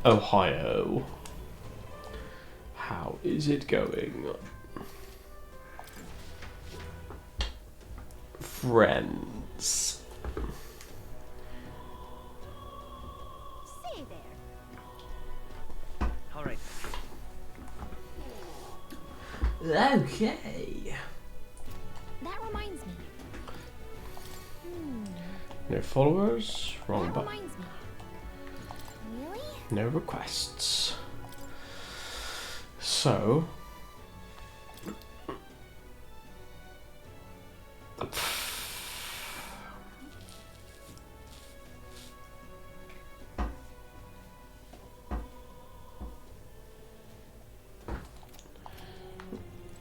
Ohio. How is it going? Friends. Say there. All right. Okay. That reminds me. No followers. Wrong That button. reminds me. Really? No requests. So.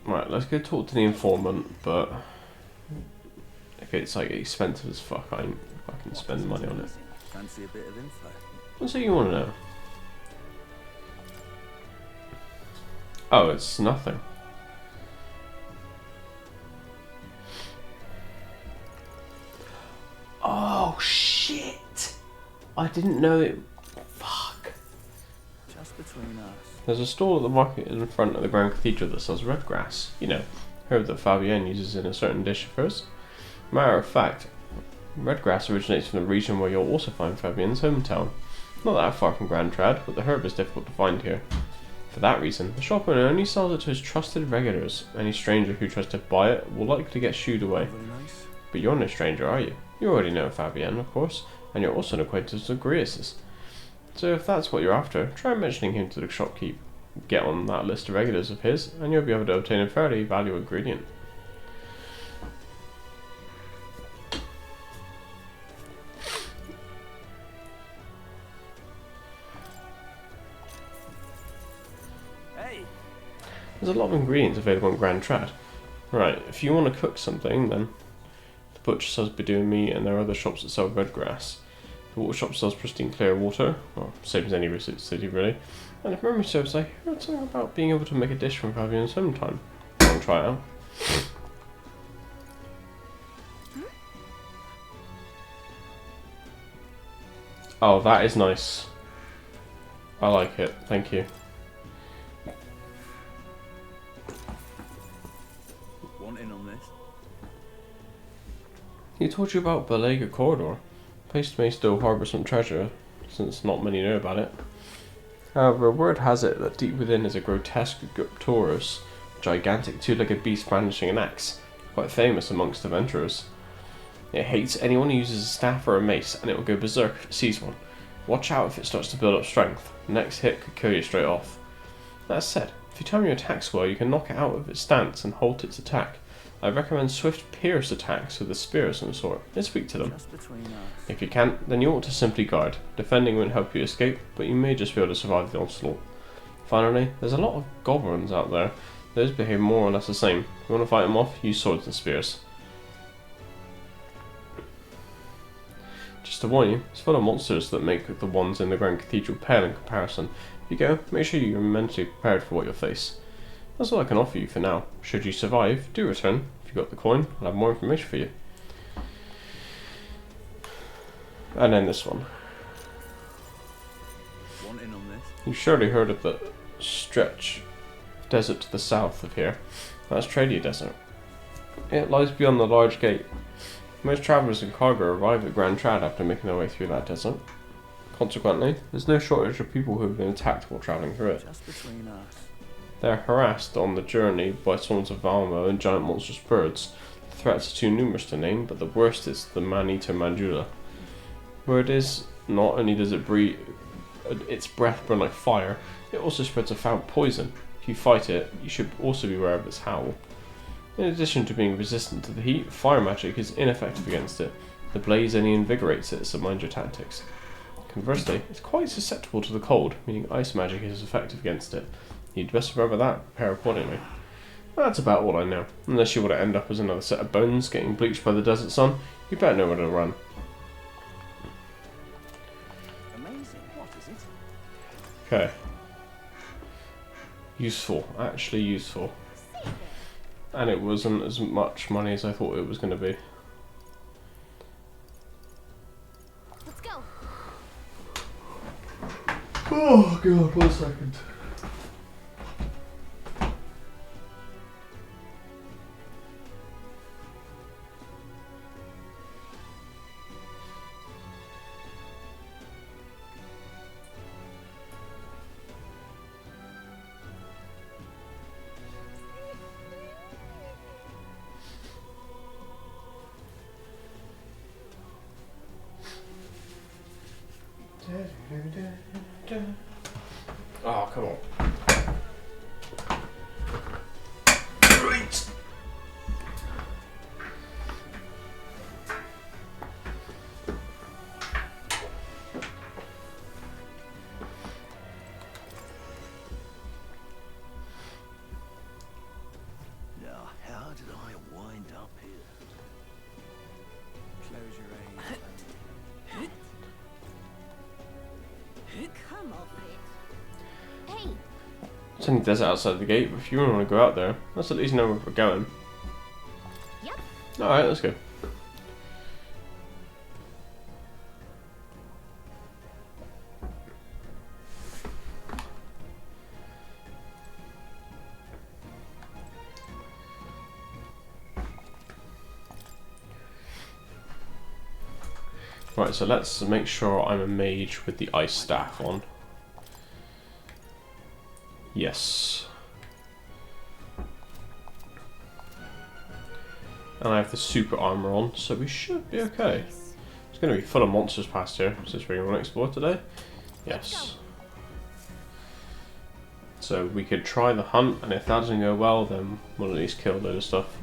Right, let's go talk to the informant, but if it's like expensive as fuck, I ain't fucking spend money on it. Fancy a bit of info. What's it you want to know? Oh, it's nothing. Oh shit! I didn't know it. Fuck. Just between us. There's a stall at the market in front of the Grand Cathedral that sells red grass. You know, herb that Fabienne uses in a certain dish of hers. Matter of fact, red grass originates from the region where you'll also find Fabienne's hometown. Not that far from Grand Trad, but the herb is difficult to find here. For that reason, the shop owner only sells it to his trusted regulars. Any stranger who tries to buy it will likely get shooed away. Very nice. But you're no stranger, are you? You already know Fabienne, of course, and you're also an acquaintance of Grius's. So if that's what you're after, try mentioning him to the shopkeep. Get on that list of regulars of his, and you'll be able to obtain a fairly valuable ingredient. Hey! There's a lot of ingredients available in Grand Trad. Right, if you want to cook something, then the butcher sells Bedouin meat, and there are other shops that sell red grass. The water shop sells pristine clear water, well, same as any city really. And if memory serves, I heard something about being able to make a dish from Fabienne's sometime. Want to try it out? Oh, that is nice. I like it, thank you. Want in on this? He told you about Belega Corridor. The place may still harbour some treasure, since not many know about it. However, word has it that deep within is a grotesque Guptoros, a gigantic two-legged beast brandishing an axe, quite famous amongst adventurers. It hates anyone who uses a staff or a mace, and it will go berserk if it sees one. Watch out if it starts to build up strength. The next hit could kill you straight off. That said, if you time your attacks well, you can knock it out of its stance and halt its attack. I recommend swift pierce attacks with a spear of some sort. It's weak to them. Just between us. If you can't, then you ought to simply guard. Defending won't help you escape, but you may just be able to survive the onslaught. Finally, there's a lot of goblins out there. Those behave more or less the same. If you want to fight them off, use swords and spears. Just to warn you, it's full of monsters that make the ones in the Grand Cathedral pale in comparison. If you go, make sure you're mentally prepared for what you'll face. That's all I can offer you for now. Should you survive, do return. If you got the coin, I'll have more information for you. And then this one. Want in on this? You've surely heard of the stretch of desert to the south of here. That's Tradia Desert. It lies beyond the large gate. Most travellers and cargo arrive at Grand Trad after making their way through that desert. Consequently, there's no shortage of people who have been attacked while travelling through it. Just between us. They're harassed on the journey by swarms of Valmo and giant monstrous birds. The threats are too numerous to name, but the worst is the man-eater Mandula. Word is, not only does it breathe its breath burn like fire, it also spreads a foul poison. If you fight it, you should also be aware of its howl. In addition to being resistant to the heat, fire magic is ineffective against it. The blaze only invigorates it, so mind your tactics. Conversely, it's quite susceptible to the cold, meaning ice magic is effective against it. You'd best remember that, prepare accordingly. That's about all I know. Unless you want to end up as another set of bones getting bleached by the desert sun, you better know where to run. Amazing. What is it? Okay. Useful. Actually useful. And it wasn't as much money as I thought it was going to be. Let's go. Oh god, 1 second. Oh, come on. Right. Now, how did I wind up here? Close your eyes. Come off it. Hey, It's only desert outside the gate, but if you really want to go out there, let's at least know where we're going. Yep. Alright, let's go. Right, so let's make sure I'm a mage with the ice staff on. Yes. And I have the super armor on, so we should be okay. It's going to be full of monsters past here, since we're going to explore today. Yes. So we could try the hunt, and if that doesn't go well, then we'll at least kill a load of stuff.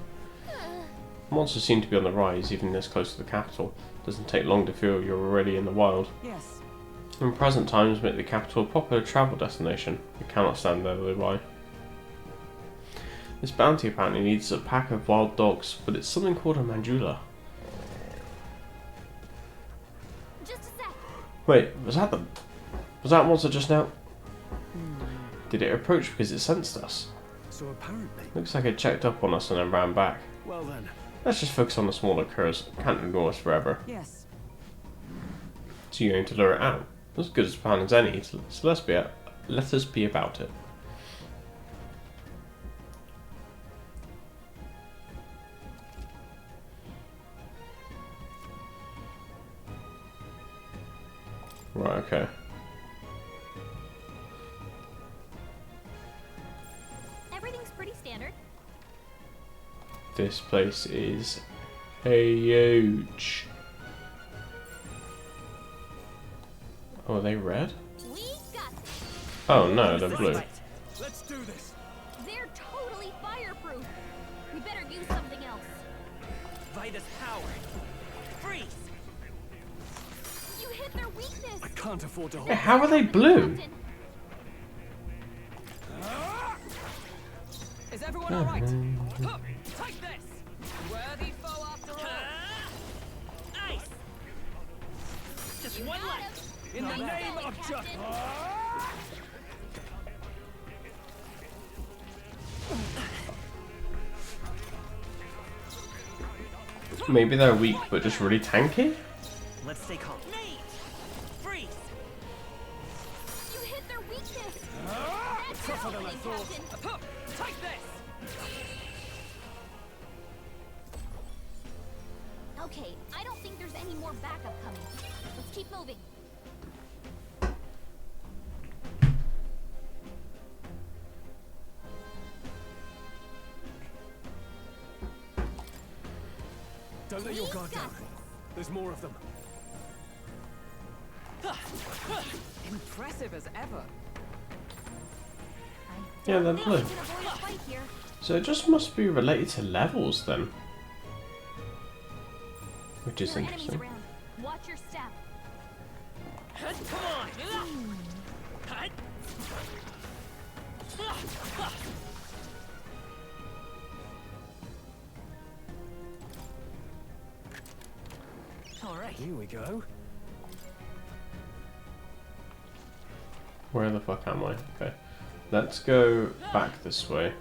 Monsters seem to be on the rise, even this close to the capital. Doesn't take long to feel you're already in the wild. Yes. In present times, make the capital a popular travel destination. You cannot stand idly by. This bounty apparently needs a pack of wild dogs, but it's something called a mandula. just a sec. Wait, was that monster just now? Did it approach because it sensed us? So apparently. Looks like it checked up on us and then ran back. Well then. Let's just focus on the smaller curs. Can't ignore us forever. Yes. So you're going to lure it out? As good as a plan as any, so let us be about it. Right, okay. Everything's pretty standard. This place is huge. Oh, are they red? We got this. Oh no, they're blue. Let's do this. They're totally fireproof. We better use something else. Vitus power. Freeze. You hit their weakness. I can't afford to hold. Hey, how are they blue? Captain. Is everyone all right? Hup, take this. Worthy foe after all. Ice. Just one Got life. him. In the Nice name going, of justice. Captain. Maybe they're weak, but just really tanky? Let's stay calm. Mate. Freeze. You hit their weakness. That's Tougher than I happening, thought. Captain. Hup, take this. Okay, I don't think there's any more backup coming. Let's keep moving. Don't let your guard down. There's more of them. Impressive as ever. Yeah, they're Think blue. we can avoid a fight here. So it just must be related to levels then. Which is There are enemies interesting. around. Watch your step. Come on. All right. Here we go. Where the fuck am I? Okay. Let's go back this way.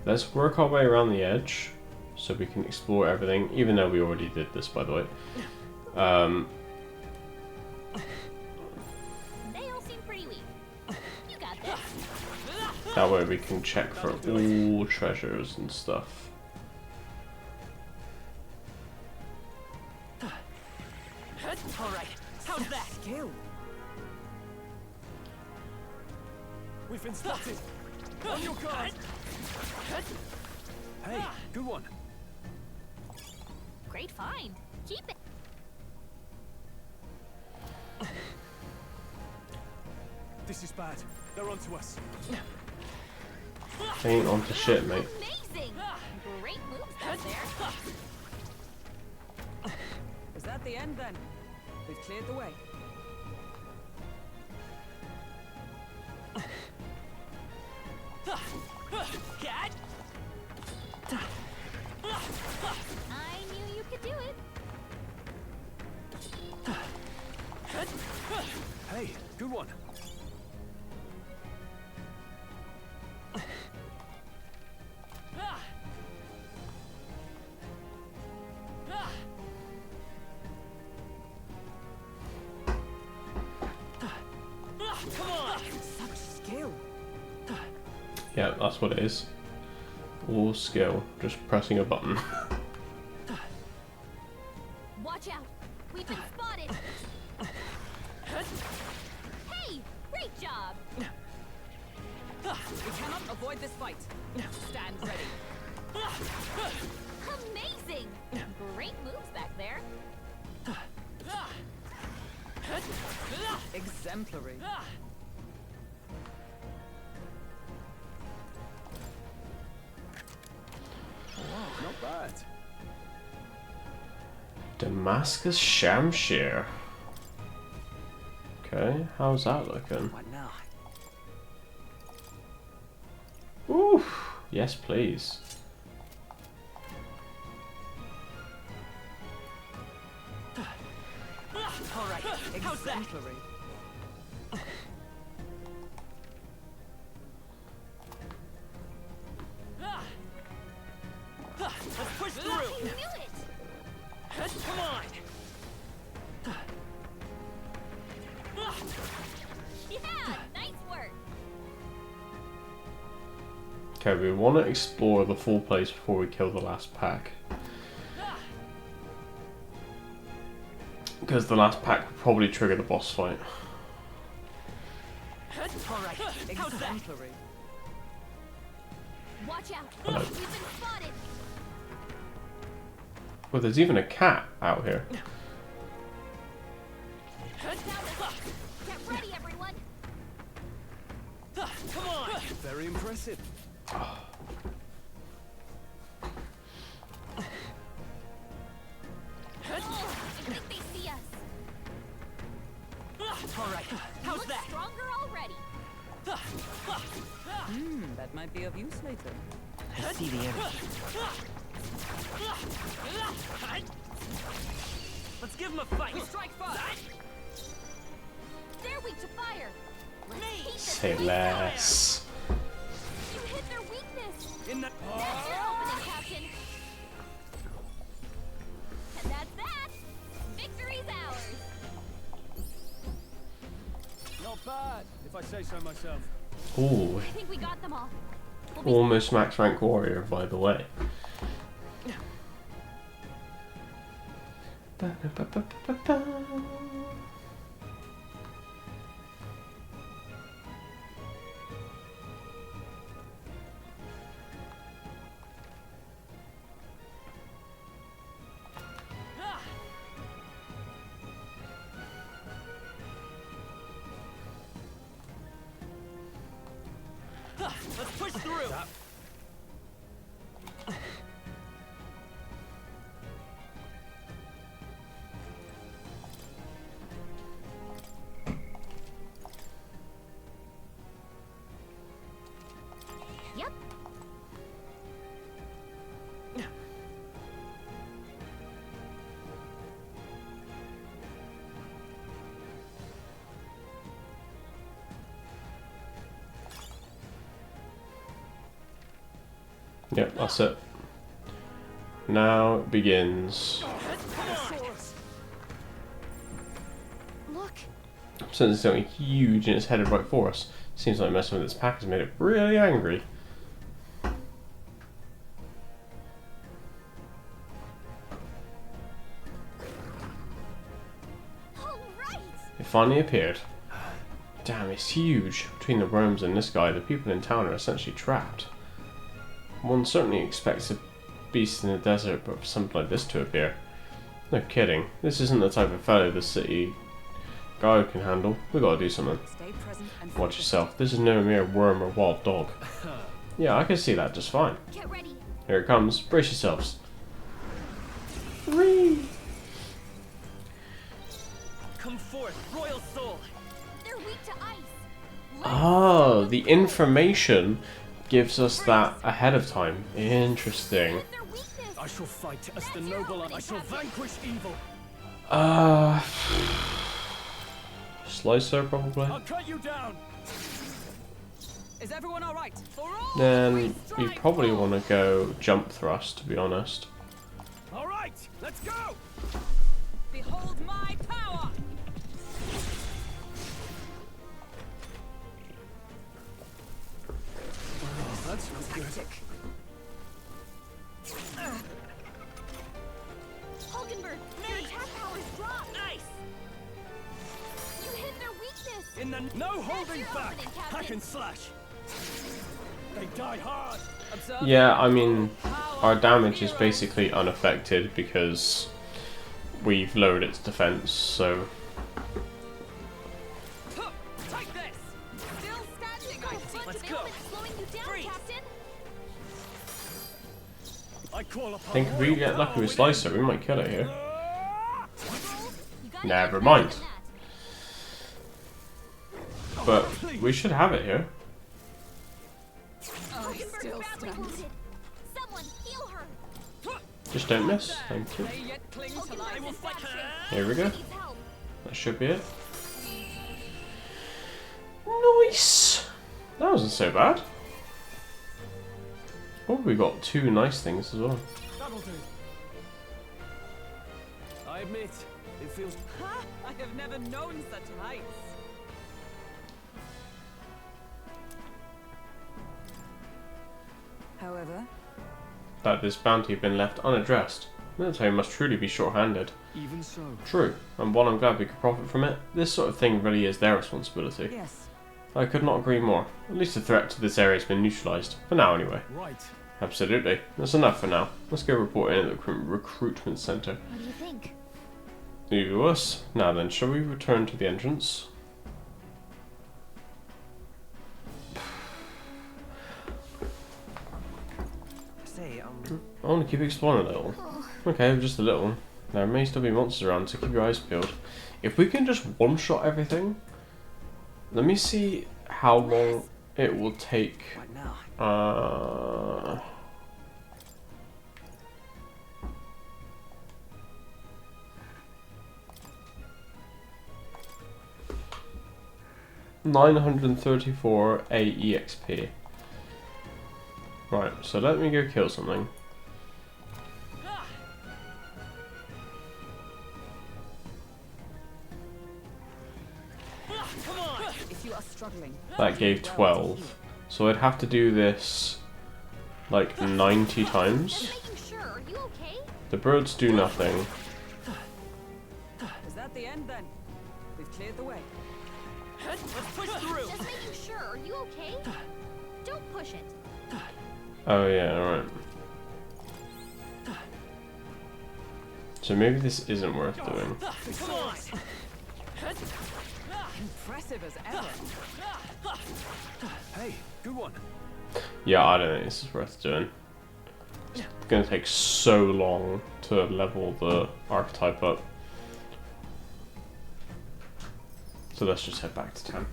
Let's work our way around the edge so we can explore everything, even though we already did this, by the way. They all seem pretty That way we can check for all treasures and stuff. Alright, how's that? Skill. We've been spotted. On your guard. Hey, good one. Great find. Keep it. This is bad. They're onto us. They ain't onto shit, mate. Amazing. Great moves back there. Is that the end then? We've cleared the way. Cat! I knew you could do it. Hey, good one. Come on! Such skill. Yeah, that's what it is. All skill, just pressing a button. Watch out. We've been spotted. Hey, great job. We cannot avoid this fight. Stand ready. Amazing. Great moves back there. Exemplary. Not bad. Damascus Shamshir. Okay, how's that looking? What now? Ooh, yes please. Alright, exemplary. Let's push through! You knew it. Come on! Yeah, nice work. Okay, we want to explore the full place before we kill the last pack. Because the last pack will probably trigger the boss fight. Alright, exemplary. Watch out. Hello. We've been spotted. Well, there's even a cat out here. Get ready, everyone. Come on! Very impressive. Oh, I think they see us. Alright, how's Look that? stronger already. That might be of use later. I see the enemy. Let's give him a fight! We strike first! They're weak to fire. Let's keep this Say weak less. fire. You hit their weakness. In that. That's your opening, Captain. And that's that. Victory's ours. Not bad, if I say so myself. Ooh, I think we got them all. We'll be almost max rank warrior, by the way. Let's push through! Yep. Yep, that's it. Now it begins. Look. I'm sensing something huge and it's headed right for us. Seems like messing with its pack has made it really angry. All right. It finally appeared. Damn, it's huge. Between the worms and this guy, the people in town are essentially trapped. One certainly expects a beast in the desert, but for something like this to appear. No kidding. This isn't the type of fellow the city guard can handle. We gotta do something. Stay present and Watch focused. yourself. This is no mere worm or wild dog. Yeah, I can see that just fine. Get ready. Here it comes. Brace yourselves. Whee! Come forth, royal soul. They're weak to ice. Oh, the information gives us that ahead of time. Interesting. Their weakness. I shall fight as the noble. I shall vanquish evil. Slicer probably. I'll cut you down. Is everyone all right? For all Then we you strive probably for. want to go jump thrust, to be honest. All right, let's go. Behold my power. Oh, that's not good. Tick. Hulkenberg, their attack powers dropped. Nice. You hit their weakness. In the no holding your back. opening, Captain. Hack and slash. They die hard. Observe. Yeah, I mean, Power. our damage is Heroes. basically unaffected because we've lowered its defense, so Take this. Still standing. Go, A bunch let's of go. elements slowing you down, Freeze. Captain. I call upon I think if we get lucky with Slicer, we might kill it here. You gotta Never get mind. better than that. But we should have it here. I Hulkenberg's still badly stand. wounded. Someone heal her. Just don't miss. Thank you. They yet cling to Hulkenberg's life. in bad shape. Here we go. Needs help. That should be it. Nice! That wasn't so bad. Oh, we got two nice things as well. That'll do. I admit, it feels. Ha! I have never known such heights. However, That this bounty had been left unaddressed. Military must truly be short-handed. Even so. True, and while I'm glad we could profit from it, this sort of thing really is their responsibility. yes. I could not agree more. At least the threat to this area has been neutralised. For now, anyway. Right. Absolutely. That's enough for now. Let's go report in at the recruitment centre. What do you think? You us. Now then, shall we return to the entrance? Say, I want to keep exploring a little. Okay, just a little. There may still be monsters around, so keep your eyes peeled. If we can just one-shot everything, let me see how long it will take. What now? Uh, $934 AEXP. Right, so let me go kill something. Come on. If you are struggling, That gave 12. So I'd have to do this like 90 times. Just making sure. Are you okay? The birds do nothing. is that the end then? We've cleared the way. Let's push through. Just making sure. Are you okay? Don't push it. Oh yeah, alright. So maybe this isn't worth doing. Come on. Impressive as ever. Hey, good one. Yeah, I don't think this is worth doing. It's gonna take so long to level the archetype up. So let's just head back to town.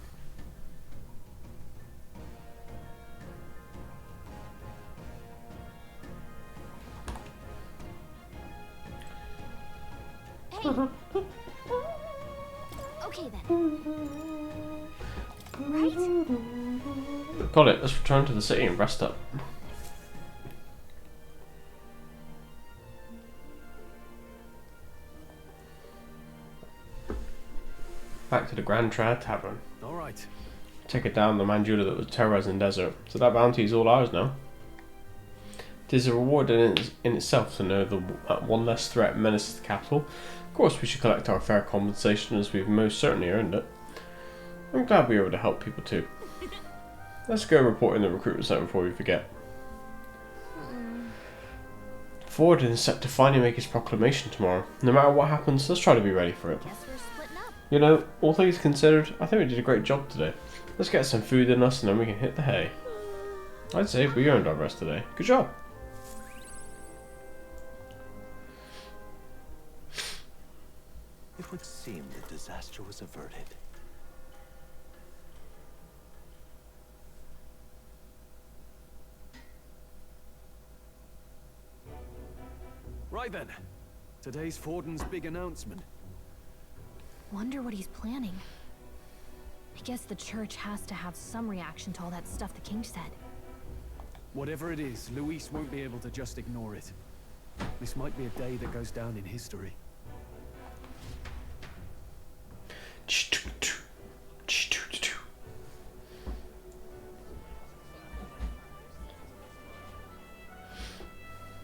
Hey. Okay then. Right? Got it, let's return to the city and rest up. Back to the Grand Trad Tavern. All right. Take it down the Mandula that was terrorizing the desert. So that bounty is all ours now. It is a reward in itself to know that one less threat menaces the capital. Of course, we should collect our fair compensation, as we've most certainly earned it. I'm glad we were able to help people too. Let's go report in the recruitment center before we forget. Ford is set to finally make his proclamation tomorrow. No matter what happens, let's try to be ready for it. Guess we're splitting up. You know, all things considered, I think we did a great job today. Let's get some food in us and then we can hit the hay. I'd say we earned our rest today. Good job. It would seem the disaster was averted. Right then. Today's Forden's big announcement. Wonder what he's planning. I guess the church has to have some reaction to all that stuff the king said. Whatever it is, Luis won't be able to just ignore it. This might be a day that goes down in history.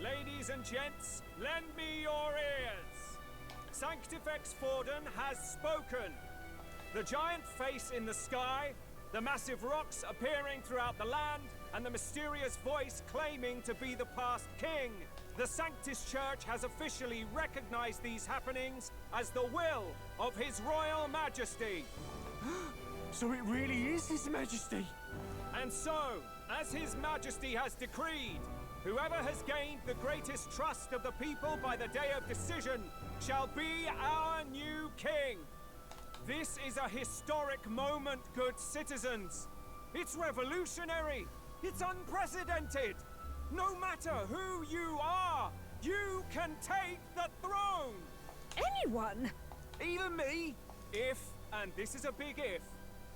Ladies and gents, lend me your ears. Sanctifex Forden has spoken. The giant face in the sky, the massive rocks appearing throughout the land, and the mysterious voice claiming to be the past king. The Sanctus Church has officially recognized these happenings as the will of His Royal Majesty. So it really is His Majesty. And so, as His Majesty has decreed, whoever has gained the greatest trust of the people by the day of decision shall be our new king. This is a historic moment, good citizens. It's revolutionary. It's unprecedented. No matter who you are, you can take the throne. Anyone? Even me. If, and this is a big if,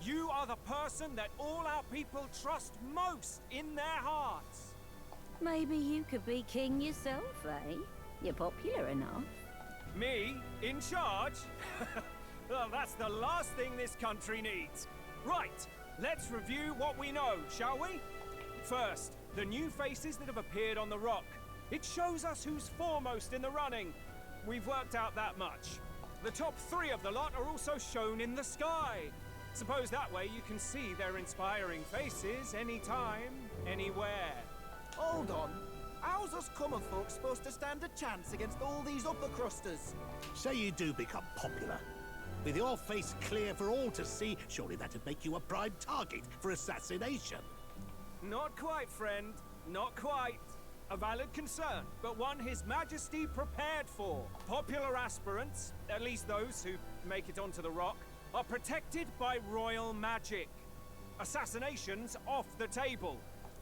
you are the person that all our people trust most in their hearts. Maybe you could be king yourself, eh? You're popular enough. Me? In charge? Well, that's the last thing this country needs. Right, let's review what we know, shall we? First, the new faces that have appeared on the rock. It shows us who's foremost in the running. We've worked out that much. The top 3 of the lot are also shown in the sky. Suppose that way you can see their inspiring faces anytime, anywhere. Hold on. How's us common folk supposed to stand a chance against all these upper crusters? Say you do become popular. With your face clear for all to see, surely that'd make you a prime target for assassination. Not quite, friend. Not quite. A valid concern, but one His Majesty prepared for. Popular aspirants, at least those who make it onto the rock, are protected by royal magic. Assassinations off the table.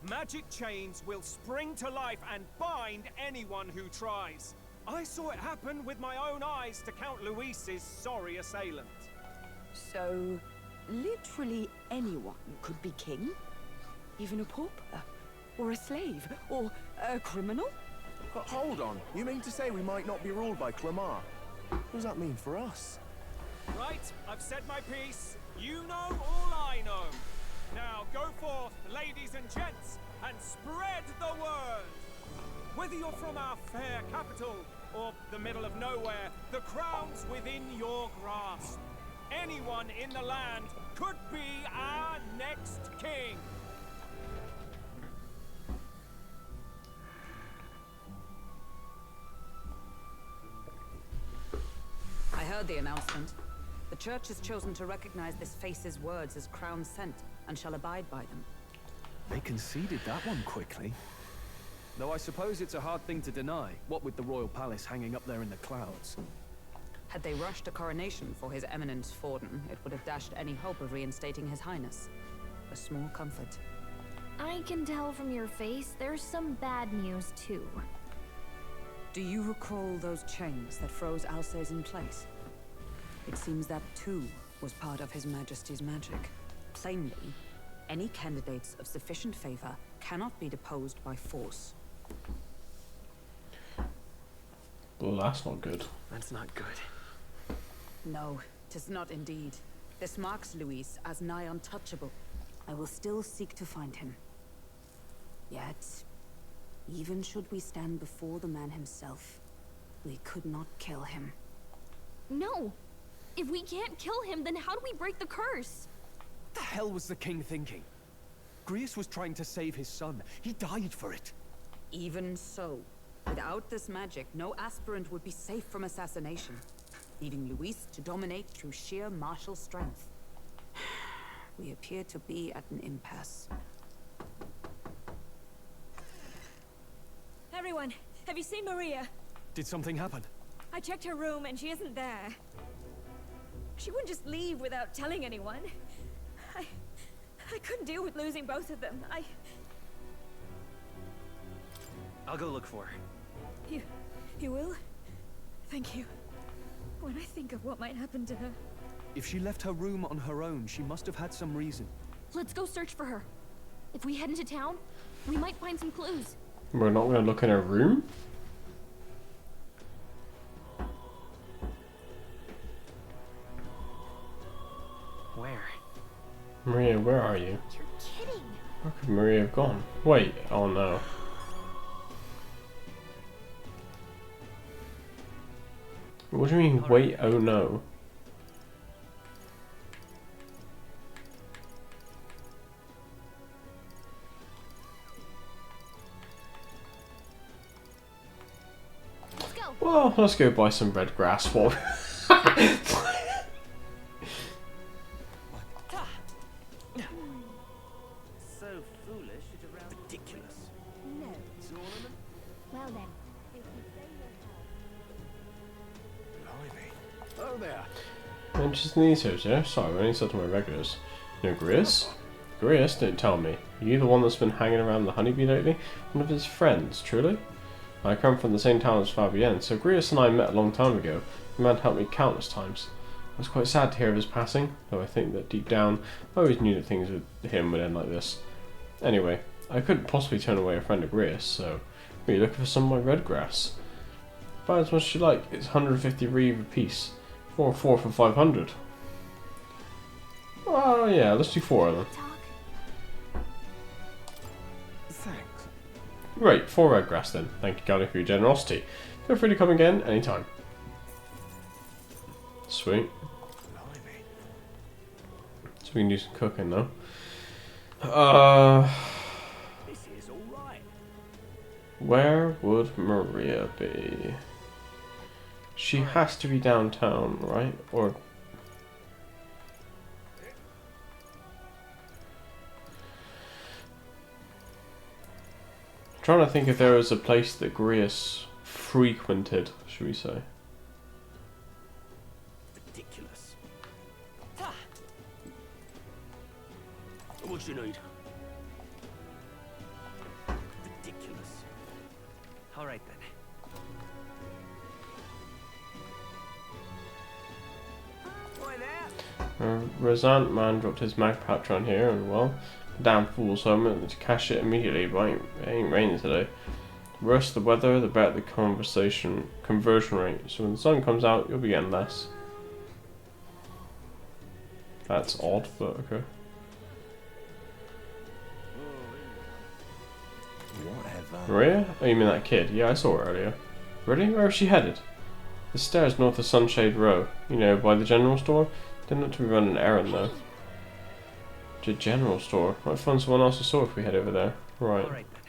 Magic chains will spring to life and bind anyone who tries. I saw it happen with my own eyes to Count Luis's sorry assailant. So, literally anyone could be king? Even a pauper? Or a slave? Or a criminal? But hold on, you mean to say we might not be ruled by Clamar? What does that mean for us? Right, I've said my piece. You know all I know. Now go forth, ladies and gents, and spread the word. Whether you're from our fair capital or the middle of nowhere, the crown's within your grasp. Anyone in the land could be our next king. I heard the announcement. The church has chosen to recognize this face's words as crown sent and shall abide by them. They conceded that one quickly. Though I suppose it's a hard thing to deny, what with the royal palace hanging up there in the clouds. Had they rushed a coronation for His Eminence Forden, it would have dashed any hope of reinstating His Highness. A small comfort. I can tell from your face there's some bad news too. Do you recall those chains that froze Alsace in place? It seems that too was part of His Majesty's magic. Plainly, any candidates of sufficient favor cannot be deposed by force. Well, that's not good. That's not good. No, 'tis not indeed. This marks Luis as nigh untouchable, I will still seek to find him. Yet, even should we stand before the man himself, we could not kill him. No! If we can't kill him, then how do we break the curse? What the hell was the king thinking? Grius was trying to save his son. He died for it. Even so, without this magic, no aspirant would be safe from assassination, leaving Luis to dominate through sheer martial strength. We appear to be at an impasse. Everyone, have you seen Maria? Did something happen? I checked her room and she isn't there. She wouldn't just leave without telling anyone. I couldn't deal with losing both of them. I'll go look for her. You will? Thank you. When I think of what might happen to her... If she left her room on her own, she must have had some reason. Let's go search for her. If we head into town, we might find some clues. We're not going to look in her room? Where? Maria, where are you? You're kidding. Where could Maria have gone? Wait, oh no. What do you mean, wait, oh no? Let's go. Well, let's go buy some red grass for So foolish, it's around ridiculous. No. Tournament? Well then, if you say you'll help. Blimey. Oh there. Interesting details, yeah? Sorry, we only said to my regulars. You know Grius? Grius, don't tell me. Are you the one that's been hanging around the honeybee lately? One of his friends, truly? I come from the same town as Fabienne, so Grius and I met a long time ago. The man helped me countless times. I was quite sad to hear of his passing, though I think that deep down, I always knew that things with him would end like this. Anyway, I couldn't possibly turn away a friend of Grius, so we're looking for some of my red grass. Buy as much as you like, it's 150 reeve a piece. Or 4 for 500. Oh yeah, let's do 4 of them. Thanks. Great, 4 red grass then. Thank you, Gally, for your generosity. Feel free to come again anytime. Sweet. Blimey. So we can do some cooking now. This is alright. Where would Maria be? She has to be downtown, right? Or... I'm trying to think if there was a place that Grius frequented, should we say. Ridiculous. What you need? Ridiculous. Alright then. Razant man dropped his mag patch on here, and well, damn fool, so I'm going to cash it immediately, but it ain't raining today. The worse the weather, the better the conversion rate. So when the sun comes out, you'll be getting less. That's odd, but okay. Whatever. Maria? Oh, you mean that kid? Yeah, I saw her earlier. Really? Where is she headed? The stairs north of Sunshade Row. You know, by the general store. Didn't have to be running an errand though. To a general store. Might find someone else to store if we head over there. Right. Alright then.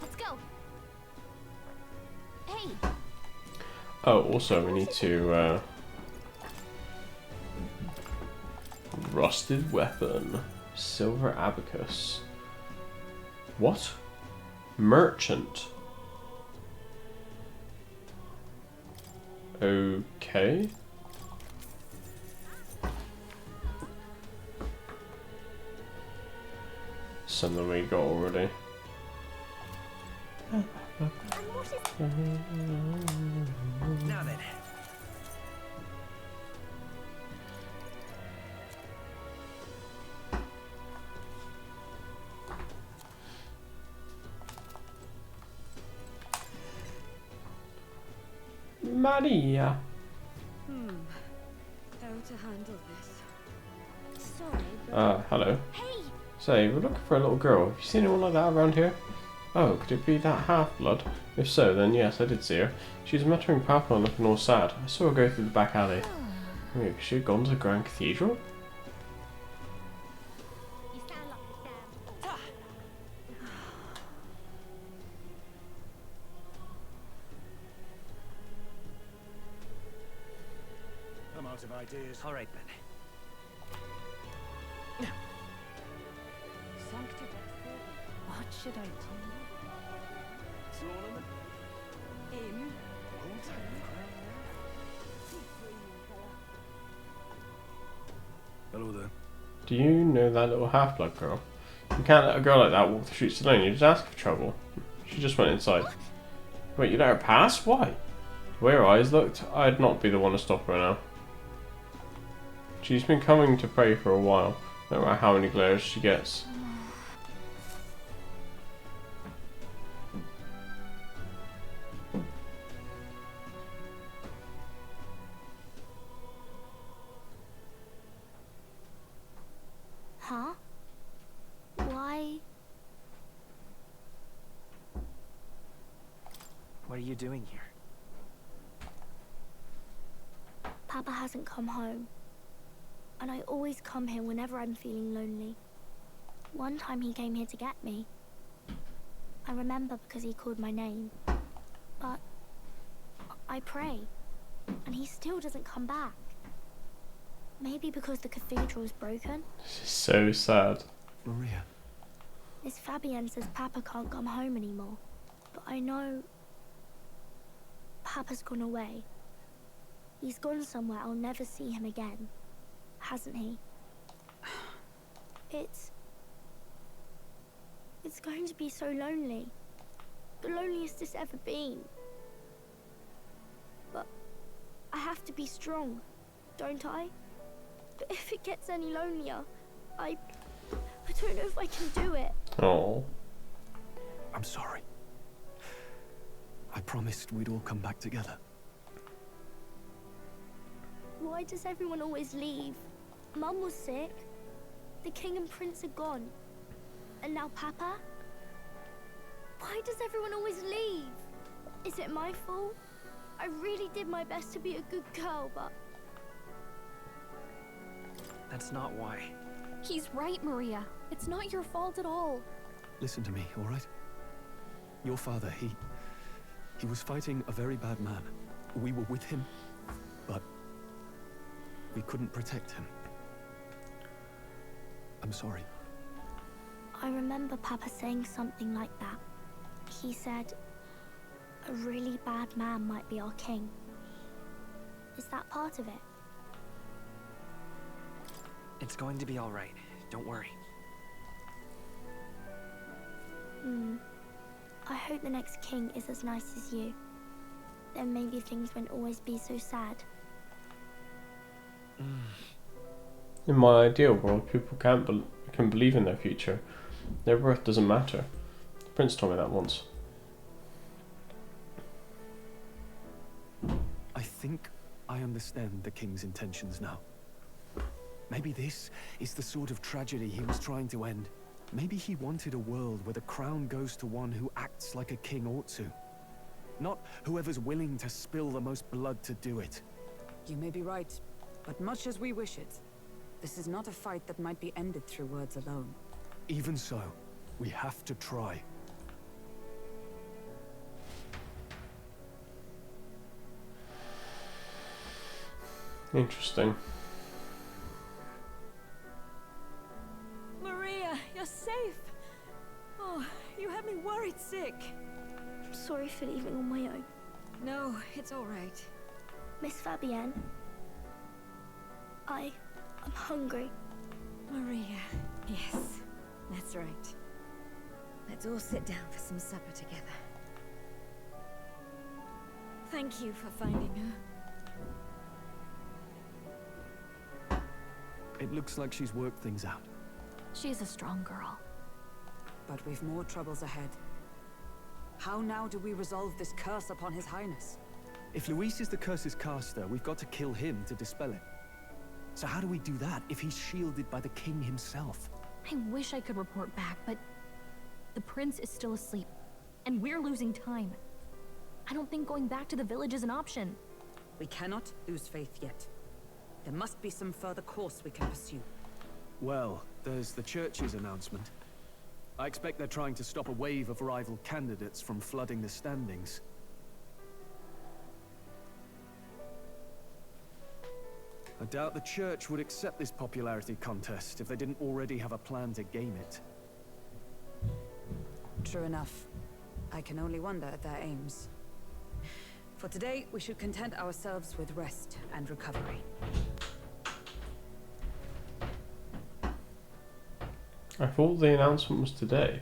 Let's go. Hey. Oh, also we need to rusted weapon. Silver abacus. What? Merchant. Okay. Something we got already. Now then. Maria. How to handle this? Sorry, hello. Hey! Say, we're looking for a little girl. Have you seen anyone like that around here? Oh, could it be that half-blood? If so, then yes, I did see her. She was muttering papa and looking all sad. I saw her go through the back alley. Wait, she had gone to the Grand Cathedral? You sound like the I'm out of ideas. All right, then. What should I do? In? Hello there. Do you know that little half-blood girl? You can't let a girl like that walk the streets alone. You just ask for trouble. She just went inside. Wait, you let her pass? Why? The way her eyes looked, I'd not be the one to stop her now. She's been coming to pray for a while, no matter how many glares she gets. Huh? Why? What are you doing here? Papa hasn't come home. And I always come here whenever I'm feeling lonely. One time he came here to get me. I remember because he called my name. But I pray, and he still doesn't come back. Maybe because the cathedral is broken? She's so sad. Maria. Miss Fabienne says Papa can't come home anymore. But I know Papa's gone away. He's gone somewhere I'll never see him again. Hasn't he? It's going to be so lonely. The loneliest it's ever been. But I have to be strong, don't I? But if it gets any lonelier, I don't know if I can do it. Oh. I'm sorry. I promised we'd all come back together. Why does everyone always leave? Mum was sick. The king and prince are gone. And now Papa? Why does everyone always leave? Is it my fault? I really did my best to be a good girl, but... That's not why. He's right, Maria. It's not your fault at all. Listen to me, all right? Your father, he was fighting a very bad man. We were with him, but we couldn't protect him. I'm sorry. I remember Papa saying something like that. He said, a really bad man might be our king. Is that part of it? It's going to be all right. Don't worry. I hope the next king is as nice as you. Then maybe things won't always be so sad. In my ideal world, people can believe in their future. Their birth doesn't matter. The prince told me that once. I think I understand the king's intentions now. Maybe this is the sort of tragedy he was trying to end. Maybe he wanted a world where the crown goes to one who acts like a king ought to. Not whoever's willing to spill the most blood to do it. You may be right, but much as we wish it, this is not a fight that might be ended through words alone. Even so, we have to try. Interesting. Maria, you're safe. Oh, you had me worried sick. I'm sorry for leaving on my own. No, it's all right. Miss Fabienne, I'm hungry. Maria, yes, that's right. Let's all sit down for some supper together. Thank you for finding her. It looks like she's worked things out. She's a strong girl. But we've more troubles ahead. How now do we resolve this curse upon His Highness? If Luis is the curse's caster, we've got to kill him to dispel it. So how do we do that if he's shielded by the king himself? I wish I could report back, but the prince is still asleep, and we're losing time. I don't think going back to the village is an option. We cannot lose faith yet. There must be some further course we can pursue. Well, there's the church's announcement. I expect they're trying to stop a wave of rival candidates from flooding the standings. I doubt the church would accept this popularity contest if they didn't already have a plan to game it. True enough. I can only wonder at their aims. For today, we should content ourselves with rest and recovery. I thought the announcement was today.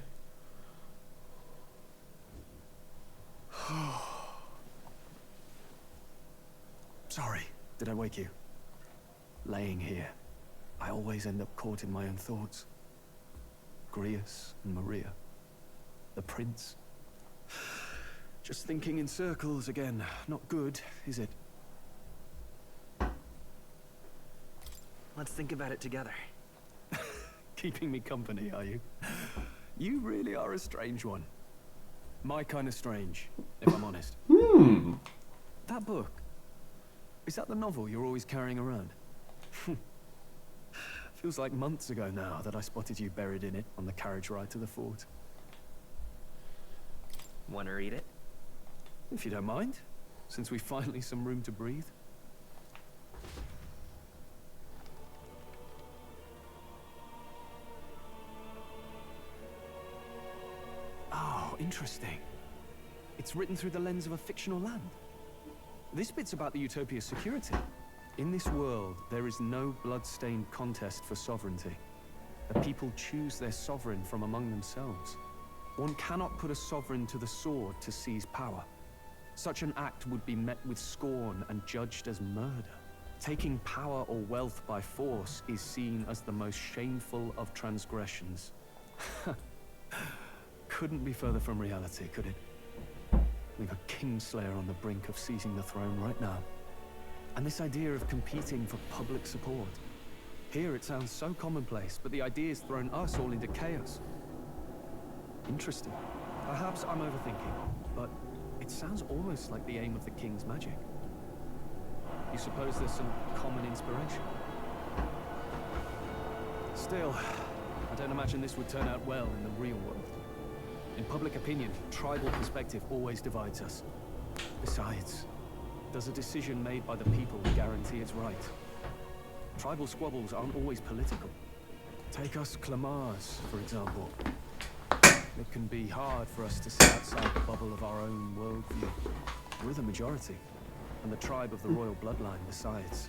Sorry, did I wake you? Laying here, I always end up caught in my own thoughts. Grius and Maria. The prince. Just thinking in circles again. Not good, is it? Let's think about it together. Keeping me company, are you? You really are a strange one. My kind of strange, if I'm honest. That book. Is that the novel you're always carrying around? Feels like months ago now that I spotted you buried in it on the carriage ride to the fort. Want to read it? If you don't mind, since we've finally some room to breathe. Oh, interesting. It's written through the lens of a fictional land. This bit's about the Utopia's security. In this world, there is no blood-stained contest for sovereignty. The people choose their sovereign from among themselves. One cannot put a sovereign to the sword to seize power. Such an act would be met with scorn and judged as murder. Taking power or wealth by force is seen as the most shameful of transgressions. Couldn't be further from reality, could it? We've a Kingslayer on the brink of seizing the throne right now. And this idea of competing for public support. Here it sounds so commonplace, but the idea's thrown us all into chaos. Interesting. Perhaps I'm overthinking, but it sounds almost like the aim of the king's magic. You suppose there's some common inspiration? Still, I don't imagine this would turn out well in the real world. In public opinion, tribal perspective always divides us. Besides, does a decision made by the people guarantee it's right? Tribal squabbles aren't always political. Take us Clamars, for example. It can be hard for us to sit outside the bubble of our own worldview. We're the majority, and the tribe of the royal bloodline besides.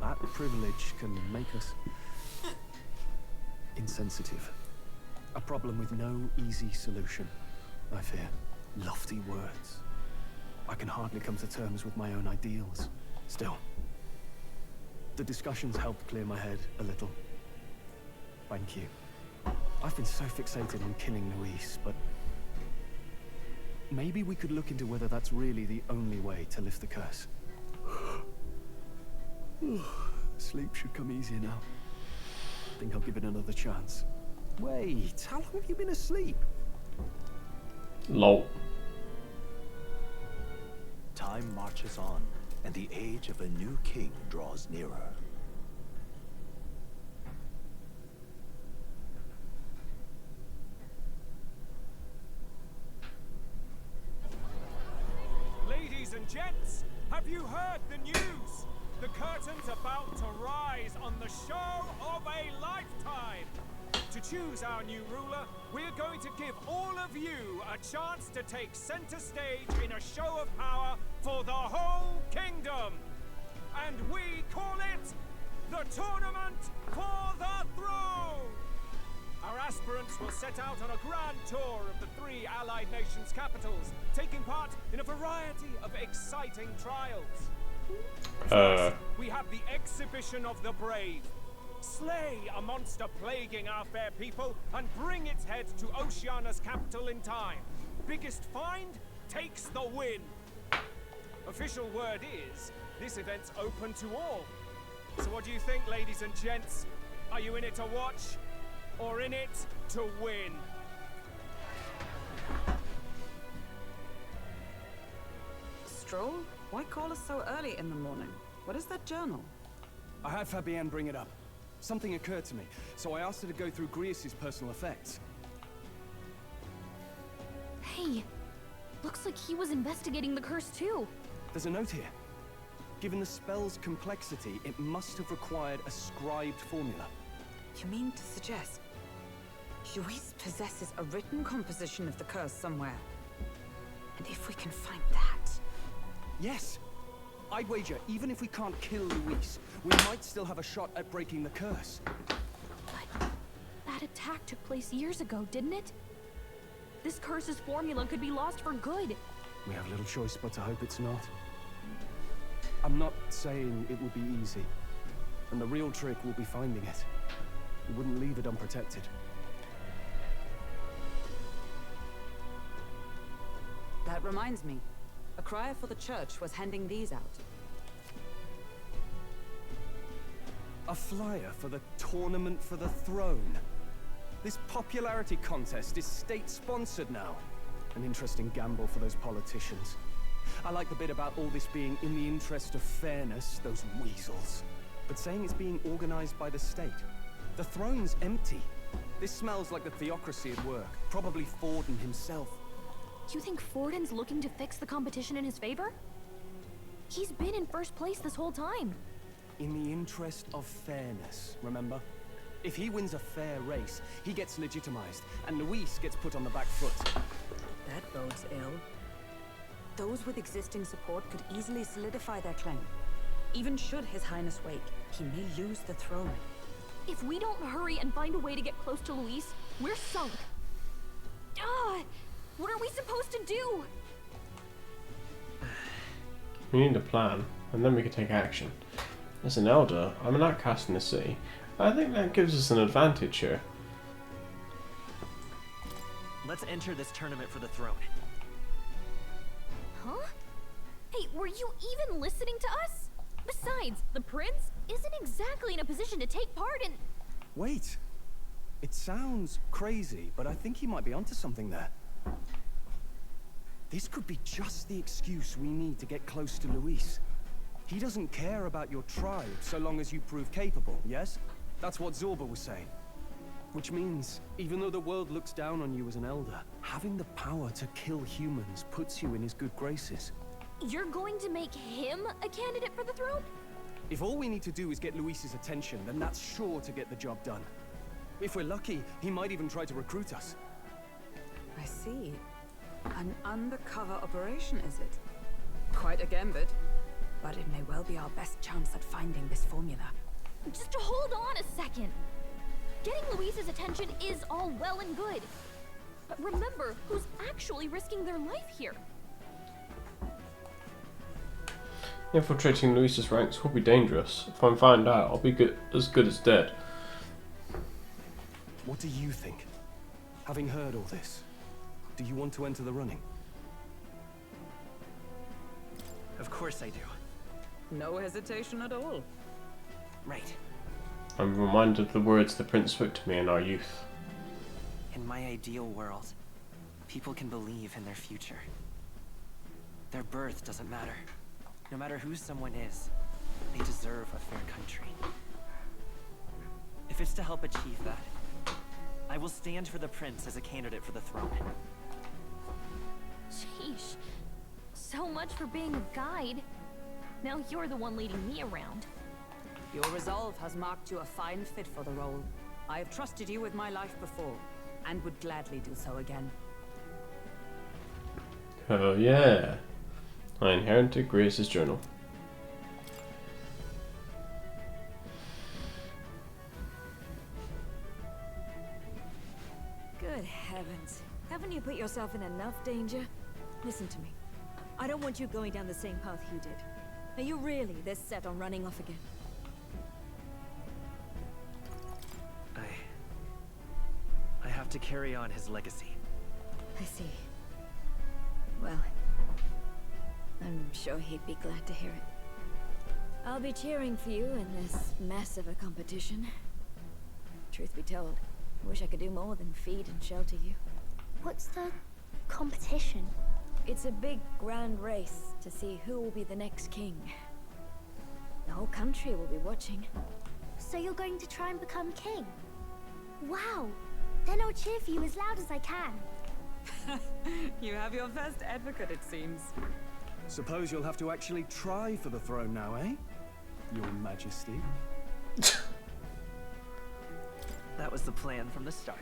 That privilege can make us insensitive. A problem with no easy solution, I fear. Lofty words. I can hardly come to terms with my own ideals. Still, the discussions helped clear my head a little. Thank you. I've been so fixated on killing Luis, but maybe we could look into whether that's really the only way to lift the curse. Sleep should come easier now. Think I'll give it another chance. Wait, how long have you been asleep? Lol. Time marches on, and the age of a new king draws nearer. Ladies and gents, have you heard the news? The curtain's about to rise on the show of a lifetime. To choose our new ruler, we're going to give all of you a chance to take center stage in a show of power for the whole kingdom. And we call it the Tournament for the Throne. Our aspirants will set out on a grand tour of the 3 allied nations' capitals, taking part in a variety of exciting trials. First, we have the Exhibition of the Brave. Slay a monster plaguing our fair people and bring its head to Oceania's capital in time. Biggest find takes the win. Official word is, this event's open to all. So what do you think, ladies and gents? Are you in it to watch, or in it to win? Stroll? Why call us so early in the morning? What is that journal? I had Fabienne bring it up. Something occurred to me, so I asked her to go through Grius' personal effects. Hey, looks like he was investigating the curse too. There's a note here. Given the spell's complexity, it must have required a scribed formula. You mean to suggest Luis possesses a written composition of the curse somewhere? And if we can find that... Yes! I'd wager, even if we can't kill Luis, we might still have a shot at breaking the curse. But that attack took place years ago, didn't it? This curse's formula could be lost for good. We have little choice but to hope it's not. I'm not saying it will be easy. And the real trick will be finding it. We wouldn't leave it unprotected. That reminds me. A crier for the church was handing these out. A flyer for the Tournament for the Throne. This popularity contest is state-sponsored now. An interesting gamble for those politicians. I like the bit about all this being in the interest of fairness, those weasels. But saying it's being organized by the state. The throne's empty. This smells like the theocracy at work. Probably Forden himself. You think Forden's looking to fix the competition in his favor? He's been in first place this whole time. In the interest of fairness, remember? If he wins a fair race, he gets legitimized, and Luis gets put on the back foot. That bodes ill. Those with existing support could easily solidify their claim. Even should His Highness wake, he may lose the throne. If we don't hurry and find a way to get close to Luis, we're sunk. What are we supposed to do? We need a plan, and then we can take action. As an elder, I'm an outcast in the city. I think that gives us an advantage here. Let's enter this tournament for the throne. Huh? Hey, were you even listening to us? Besides, the prince isn't exactly in a position to take part in... Wait. It sounds crazy, but I think he might be onto something there. This could be just the excuse we need to get close to Luis. He doesn't care about your tribe so long as you prove capable, yes? That's what Zorba was saying. Which means, even though the world looks down on you as an elder, having the power to kill humans puts you in his good graces. You're going to make him a candidate for the throne? If all we need to do is get Luis's attention, then that's sure to get the job done. If we're lucky, he might even try to recruit us. I see. An undercover operation, is it? Quite a gambit. But it may well be our best chance at finding this formula. Just hold on a second. Getting Luis's attention is all well and good. But remember who's actually risking their life here. Infiltrating Luis's ranks will be dangerous. If I'm found out, I'll be as good as dead. What do you think? Having heard all this, do you want to enter the running? Of course I do. No hesitation at all. Right. I'm reminded of the words the prince spoke to me in our youth. In my ideal world, people can believe in their future. Their birth doesn't matter. No matter who someone is, they deserve a fair country. If it's to help achieve that, I will stand for the prince as a candidate for the throne. Sheesh. So much for being a guide. Now you're the one leading me around. Your resolve has marked you a fine fit for the role. I have trusted you with my life before, and would gladly do so again. Oh yeah. I inherited Grace's journal. Good heavens. Haven't you put yourself in enough danger? Listen to me. I don't want you going down the same path he did. Are you really this set on running off again? I have to carry on his legacy. I see. Well, I'm sure he'd be glad to hear it. I'll be cheering for you in this mess of a competition. Truth be told, I wish I could do more than feed and shelter you. What's the competition? It's a big, grand race to see who will be the next king. The whole country will be watching. So you're going to try and become king? Wow! Then I'll cheer for you as loud as I can. You have your first advocate, it seems. Suppose you'll have to actually try for the throne now, eh? Your Majesty. That was the plan from the start.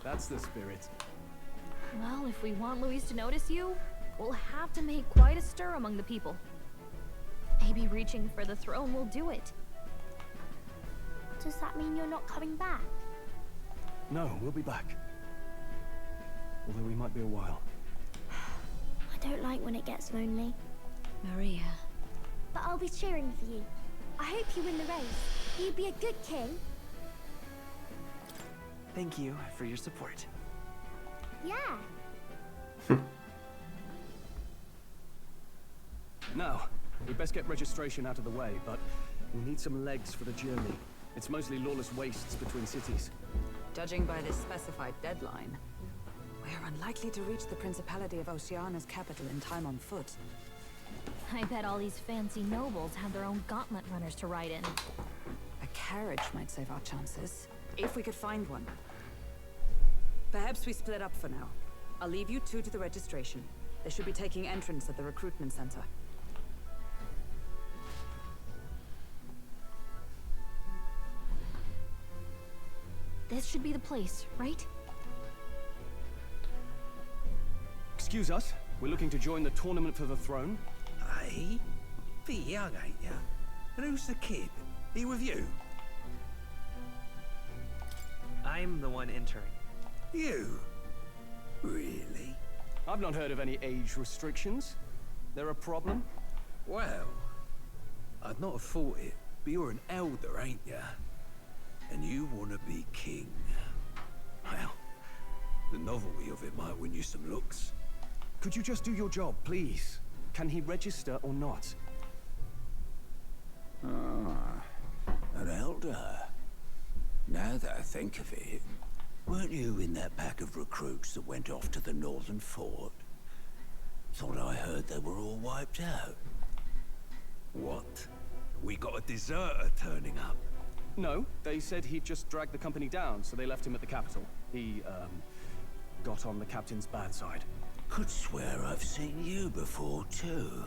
That's the spirit. Well, if we want Luis to notice you, we'll have to make quite a stir among the people. Maybe reaching for the throne will do it. Does that mean you're not coming back? No, we'll be back. Although we might be a while. I don't like when it gets lonely. Maria. But I'll be cheering for you. I hope you win the race. You'd be a good king. Thank you for your support. Yeah. Now, we best get registration out of the way, but we need some legs for the journey. It's mostly lawless wastes between cities. Judging by this specified deadline, we're unlikely to reach the Principality of Oceana's capital in time on foot. I bet all these fancy nobles have their own gauntlet runners to ride in. A carriage might save our chances, if we could find one. Perhaps we split up for now. I'll leave you two to the registration. They should be taking entrance at the recruitment center. This should be the place, right? Excuse us, we're looking to join the tournament for the throne. Aye? Bit young, ain't ya? And who's the kid? He with you? I'm the one entering. You? Really? I've not heard of any age restrictions. There a problem? Well, I'd not have thought it, but you're an elder, ain't ya? And you want to be king. Well, the novelty of it might win you some looks. Could you just do your job, please? Can he register or not? Ah, an elder. Now that I think of it, weren't you in that pack of recruits that went off to the northern fort? Thought I heard they were all wiped out. What? We got a deserter turning up? No, they said he'd just dragged the company down, so they left him at the capital. He, got on the captain's bad side. Could swear I've seen you before, too.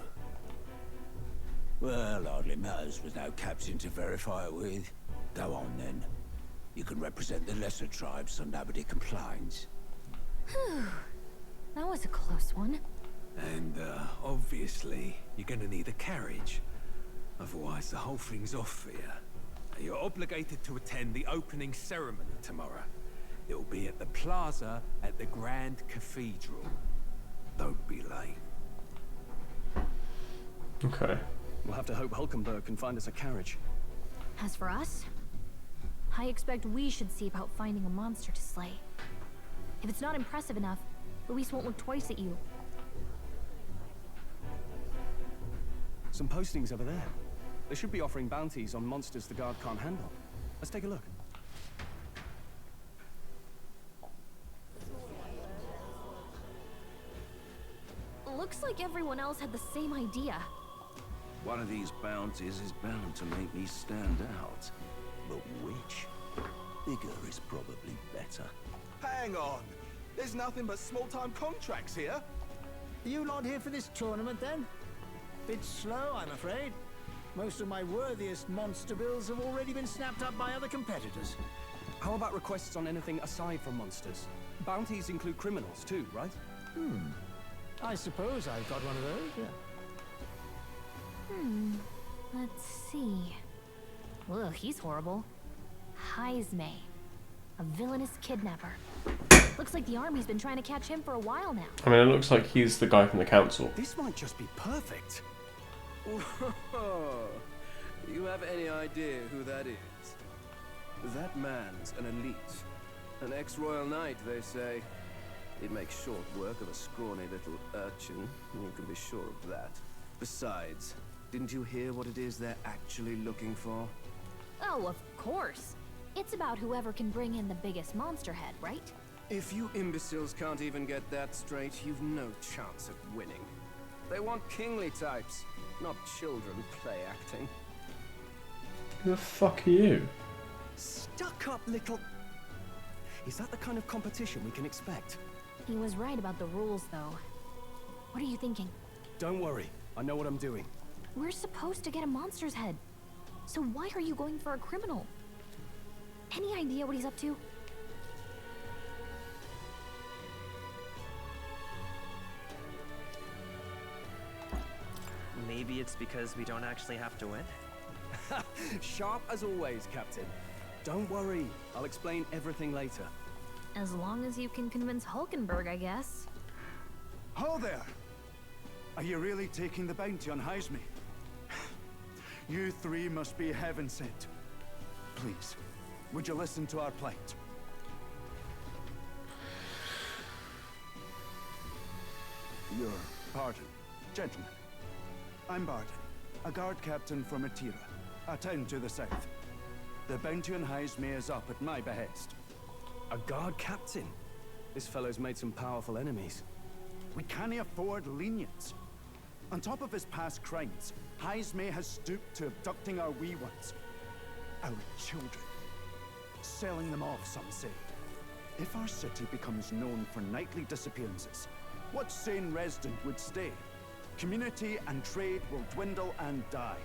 Well, hardly matters with no captain to verify it with. Go on, then. You can represent the lesser tribes so nobody complains. Whew. That was a close one. And, obviously, you're gonna need a carriage. Otherwise, the whole thing's off for you. You're obligated to attend the opening ceremony tomorrow. It'll be at the plaza at the Grand Cathedral. Don't be late. Okay. We'll have to hope Hulkenberg can find us a carriage. As for us, I expect we should see about finding a monster to slay. If it's not impressive enough, Luis won't look twice at you. Some postings over there. They should be offering bounties on monsters the guard can't handle. Let's take a look. Looks like everyone else had the same idea. One of these bounties is bound to make me stand out. But which? Bigger is probably better. Hang on. There's nothing but small-time contracts here. Are you lot here for this tournament, then? Bit slow, I'm afraid. Most of my worthiest monster bills have already been snapped up by other competitors. How about requests on anything aside from monsters? Bounties include criminals too, right? I suppose I've got one of those, yeah. Let's see. Ugh, he's horrible. Heisme. A villainous kidnapper. Looks like the army's been trying to catch him for a while now. I mean, it looks like he's the guy from the council. This might just be perfect. Whoa. You have any idea who that is? That man's an elite. An ex-royal knight, they say. He'd make short work of a scrawny little urchin, you can be sure of that. Besides, didn't you hear what it is they're actually looking for? Oh, of course. It's about whoever can bring in the biggest monster head, right? If you imbeciles can't even get that straight, you've no chance at winning. They want kingly types, not children play acting. Who the fuck are you? Stuck up little... Is that the kind of competition we can expect? He was right about the rules, though. What are you thinking? Don't worry, I know what I'm doing. We're supposed to get a monster's head. So why are you going for a criminal? Any idea what he's up to? Maybe it's because we don't actually have to win? Sharp as always, Captain. Don't worry, I'll explain everything later. As long as you can convince Hulkenberg, I guess. Ho there! Are you really taking the bounty on Heisme? You three must be heaven sent. Please, would you listen to our plight? Your pardon, gentlemen. I'm Barden, a guard captain from Atira, a town to the south. The bounty on Heisme is up at my behest. A guard captain? This fellow's made some powerful enemies. We can't afford lenience. On top of his past crimes, Heisme has stooped to abducting our wee ones. Our children. Selling them off, some say. If our city becomes known for nightly disappearances, what sane resident would stay? Community and trade will dwindle and die.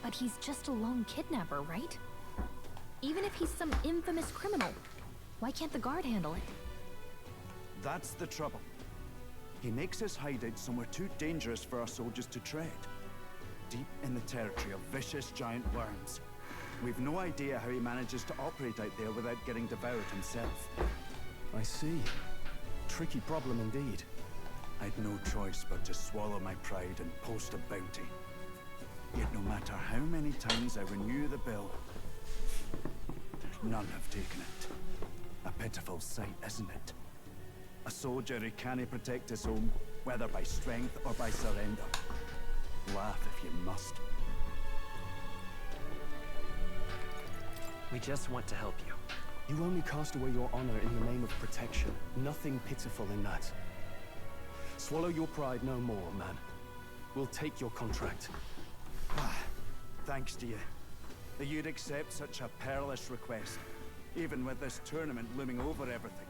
But he's just a lone kidnapper, right? Even if he's some infamous criminal, why can't the guard handle it? That's the trouble. He makes his hideout somewhere too dangerous for our soldiers to tread. Deep in the territory of vicious giant worms. We've no idea how he manages to operate out there without getting devoured himself. I see. Tricky problem indeed. I'd no choice but to swallow my pride and post a bounty. Yet no matter how many times I renew the bill, none have taken it. A pitiful sight, isn't it? A soldier who can't protect his home, whether by strength or by surrender. Laugh if you must. We just want to help you. You only cast away your honor in the name of protection. Nothing pitiful in that. Swallow your pride no more, man. We'll take your contract. Thanks to you. That you'd accept such a perilous request, even with this tournament looming over everything.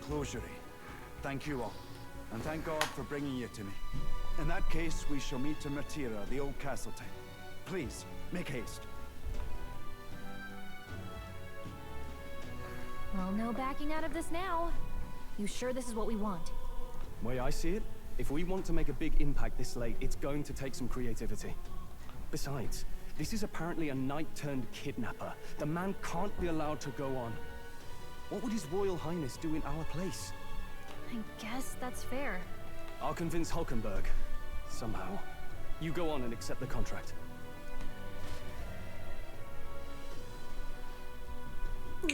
Closure. Thank you all, and thank God for bringing you to me. In that case, we shall meet in Matira, the old castle town. Please, make haste. Well, no backing out of this now. You sure this is what we want? Way I see it, if we want to make a big impact this late, it's going to take some creativity. Besides, this is apparently a knight-turned-kidnapper. The man can't be allowed to go on. What would His Royal Highness do in our place? I guess that's fair. I'll convince Hulkenberg. Somehow. You go on and accept the contract.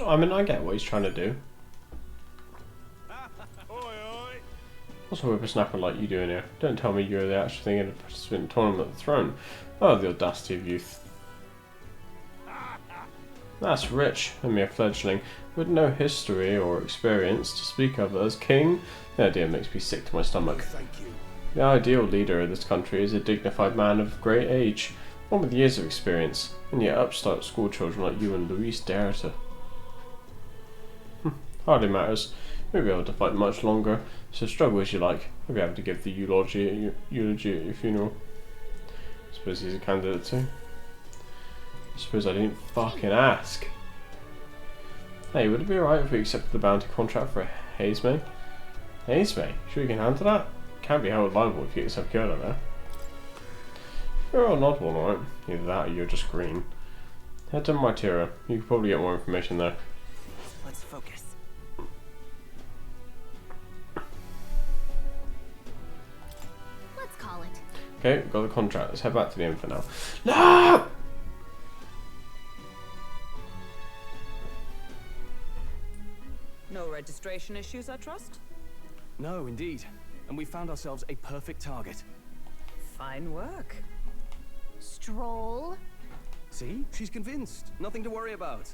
I mean, I get what he's trying to do. What's a whippersnapper like you doing here? Don't tell me you're the actual thing in a participant tournament at the throne. Oh, the audacity of youth. That's rich, a mere fledgling, with no history or experience to speak of as king. The idea makes me sick to my stomach. The ideal leader of this country is a dignified man of great age, one with years of experience, and yet upstart schoolchildren like you and Luis dare to. Hardly matters. You won't be able to fight much longer, so struggle as you like. I'll be able to give the eulogy at your funeral. I suppose he's a candidate too. I suppose I didn't fucking ask. Hey, would it be alright if we accepted the bounty contract for Heisme? Heisme? Sure you can handle that? Can't be held liable if you get yourself killed out there. You're an odd one, alright? Either that or you're just green. Head to Matira. You could probably get more information there. Let's focus. Let's call it. Okay, got the contract. Let's head back to the inn for now. No! No registration issues, I trust? No, indeed. And we found ourselves a perfect target. Fine work. Stroll. See? She's convinced. Nothing to worry about.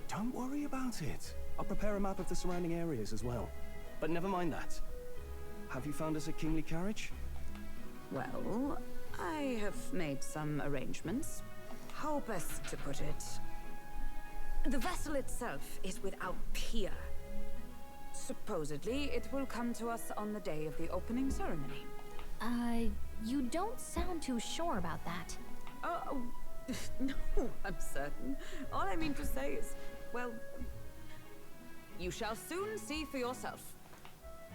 Don't worry about it. I'll prepare a map of the surrounding areas as well. But never mind that. Have you found us a kingly carriage? Well, I have made some arrangements. How best to put it? The vessel itself is without peer. Supposedly, it will come to us on the day of the opening ceremony. You don't sound too sure about that. Oh, no, I'm certain. All I mean to say is, well, you shall soon see for yourself.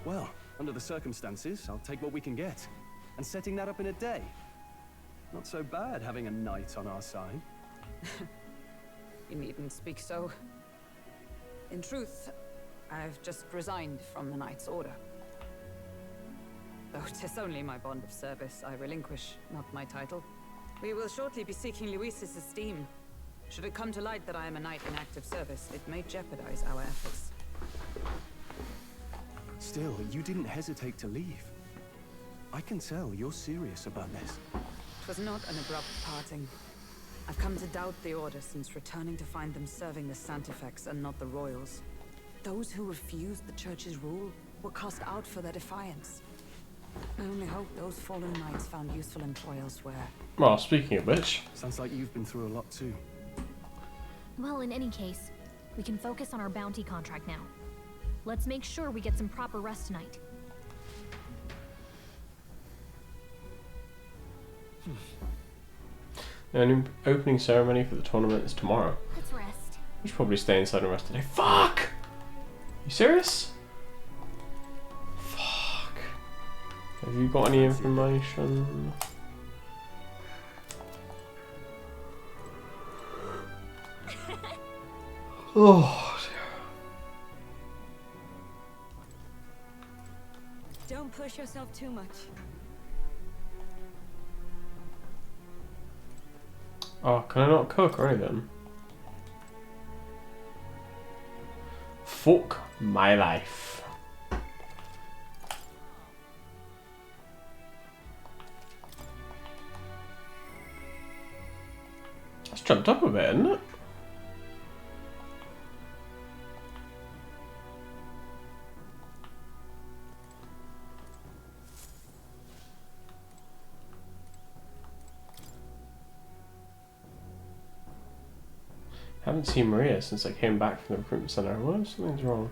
Well, under the circumstances, I'll take what we can get. And setting that up in a day. Not so bad having a knight on our side. You needn't speak so. In truth, I've just resigned from the Knight's Order. Though 'tis only my bond of service I relinquish, not my title. We will shortly be seeking Luis's esteem. Should it come to light that I am a knight in active service, it may jeopardize our efforts. Still, you didn't hesitate to leave. I can tell you're serious about this. It was not an abrupt parting. I've come to doubt the Order since returning to find them serving the Santifex and not the Royals. Those who refused the Church's rule were cast out for their defiance. I only hope those fallen knights found useful employ elsewhere. Well, speaking of which... Sounds like you've been through a lot too. Well, in any case, we can focus on our bounty contract now. Let's make sure we get some proper rest tonight. The opening ceremony for the tournament is tomorrow. Let's rest. We should probably stay inside and rest today. Fuck! You serious? Fuck. Have you got any information? Oh dear. Don't push yourself too much. Oh, can I not cook or anything? Fuck my life. That's jumped up a bit, isn't it? Haven't seen Maria since I came back from the recruitment center. What if something's wrong?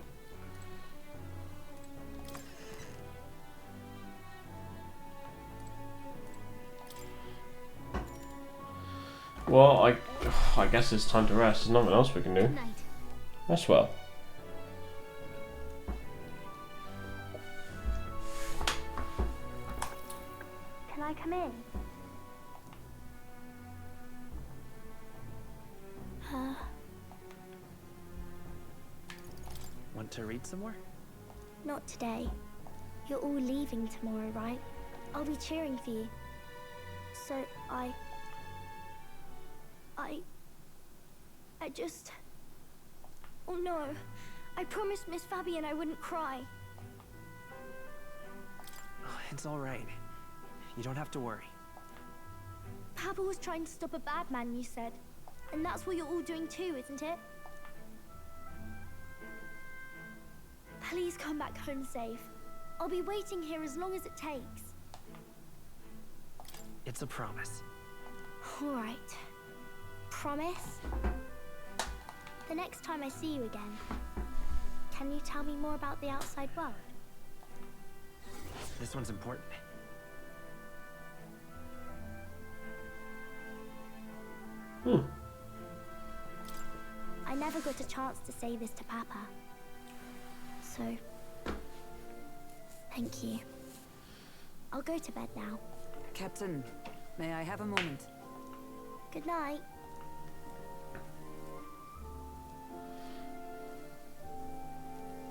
Well, I guess it's time to rest. There's nothing else we can do. Rest well. Can I come in? Want to read some more? Not today. You're all leaving tomorrow, right? I'll be cheering for you. So I just... Oh no. I promised Miss Fabian I wouldn't cry. Oh, it's all right. You don't have to worry. Papa was trying to stop a bad man, you said. And that's what you're all doing too, isn't it? Please come back home safe. I'll be waiting here as long as it takes. It's a promise. All right. Promise? The next time I see you again, can you tell me more about the outside world? This one's important. I never got a chance to say this to Papa. So, thank you. I'll go to bed now. Captain, may I have a moment? Good night.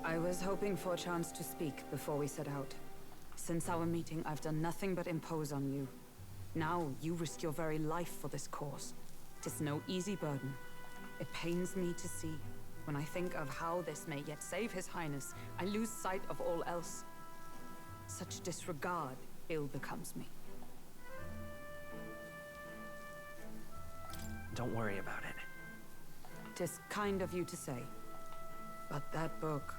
I was hoping for a chance to speak before we set out. Since our meeting, I've done nothing but impose on you. Now, you risk your very life for this cause. 'Tis no easy burden. It pains me to see. When I think of how this may yet save His Highness, I lose sight of all else. Such disregard ill becomes me. Don't worry about it. 'Tis kind of you to say. But that book...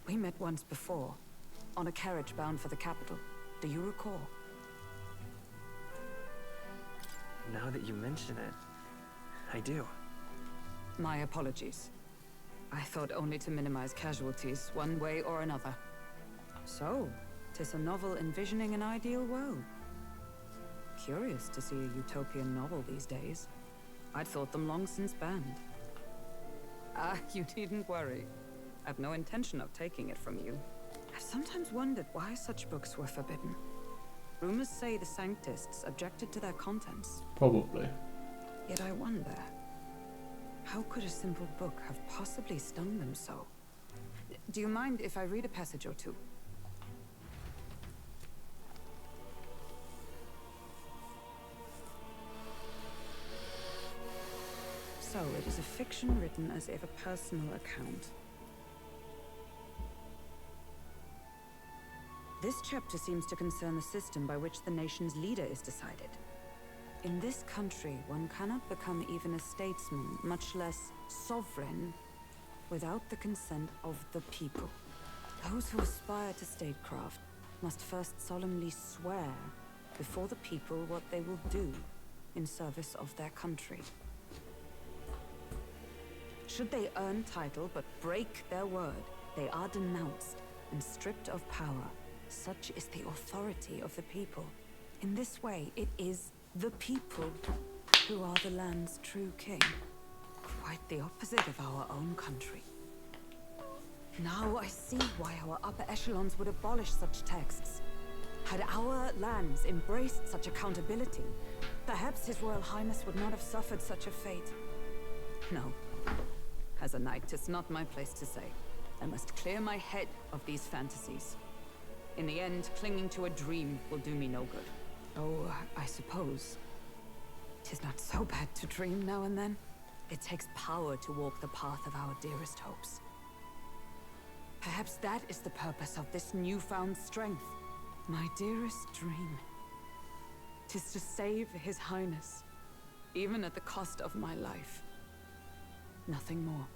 We met once before, on a carriage bound for the capital. Do you recall? Now that you mention it, I do. My apologies. I thought only to minimize casualties, one way or another. So, 'tis a novel envisioning an ideal world. Curious to see a utopian novel these days. I'd thought them long since banned. Ah, you needn't worry. I've no intention of taking it from you. I've sometimes wondered why such books were forbidden. Rumors say the Sanctists objected to their contents. Probably. Yet I wonder, how could a simple book have possibly stung them so? Do you mind if I read a passage or two? So, it is a fiction written as if a personal account. This chapter seems to concern the system by which the nation's leader is decided. In this country, one cannot become even a statesman, much less sovereign, without the consent of the people. Those who aspire to statecraft must first solemnly swear before the people what they will do in service of their country. Should they earn title but break their word, they are denounced and stripped of power. Such is the authority of the people. In this way, it is the people who are the land's true king. Quite the opposite of our own country. Now I see why our upper echelons would abolish such texts. Had our lands embraced such accountability, perhaps His Royal Highness would not have suffered such a fate. No. As a knight, 'tis not my place to say. I must clear my head of these fantasies. In the end, clinging to a dream will do me no good. Oh, I suppose 'tis not so bad to dream now and then. It takes power to walk the path of our dearest hopes. Perhaps that is the purpose of this newfound strength. My dearest dream. 'Tis to save His Highness, even at the cost of my life. Nothing more.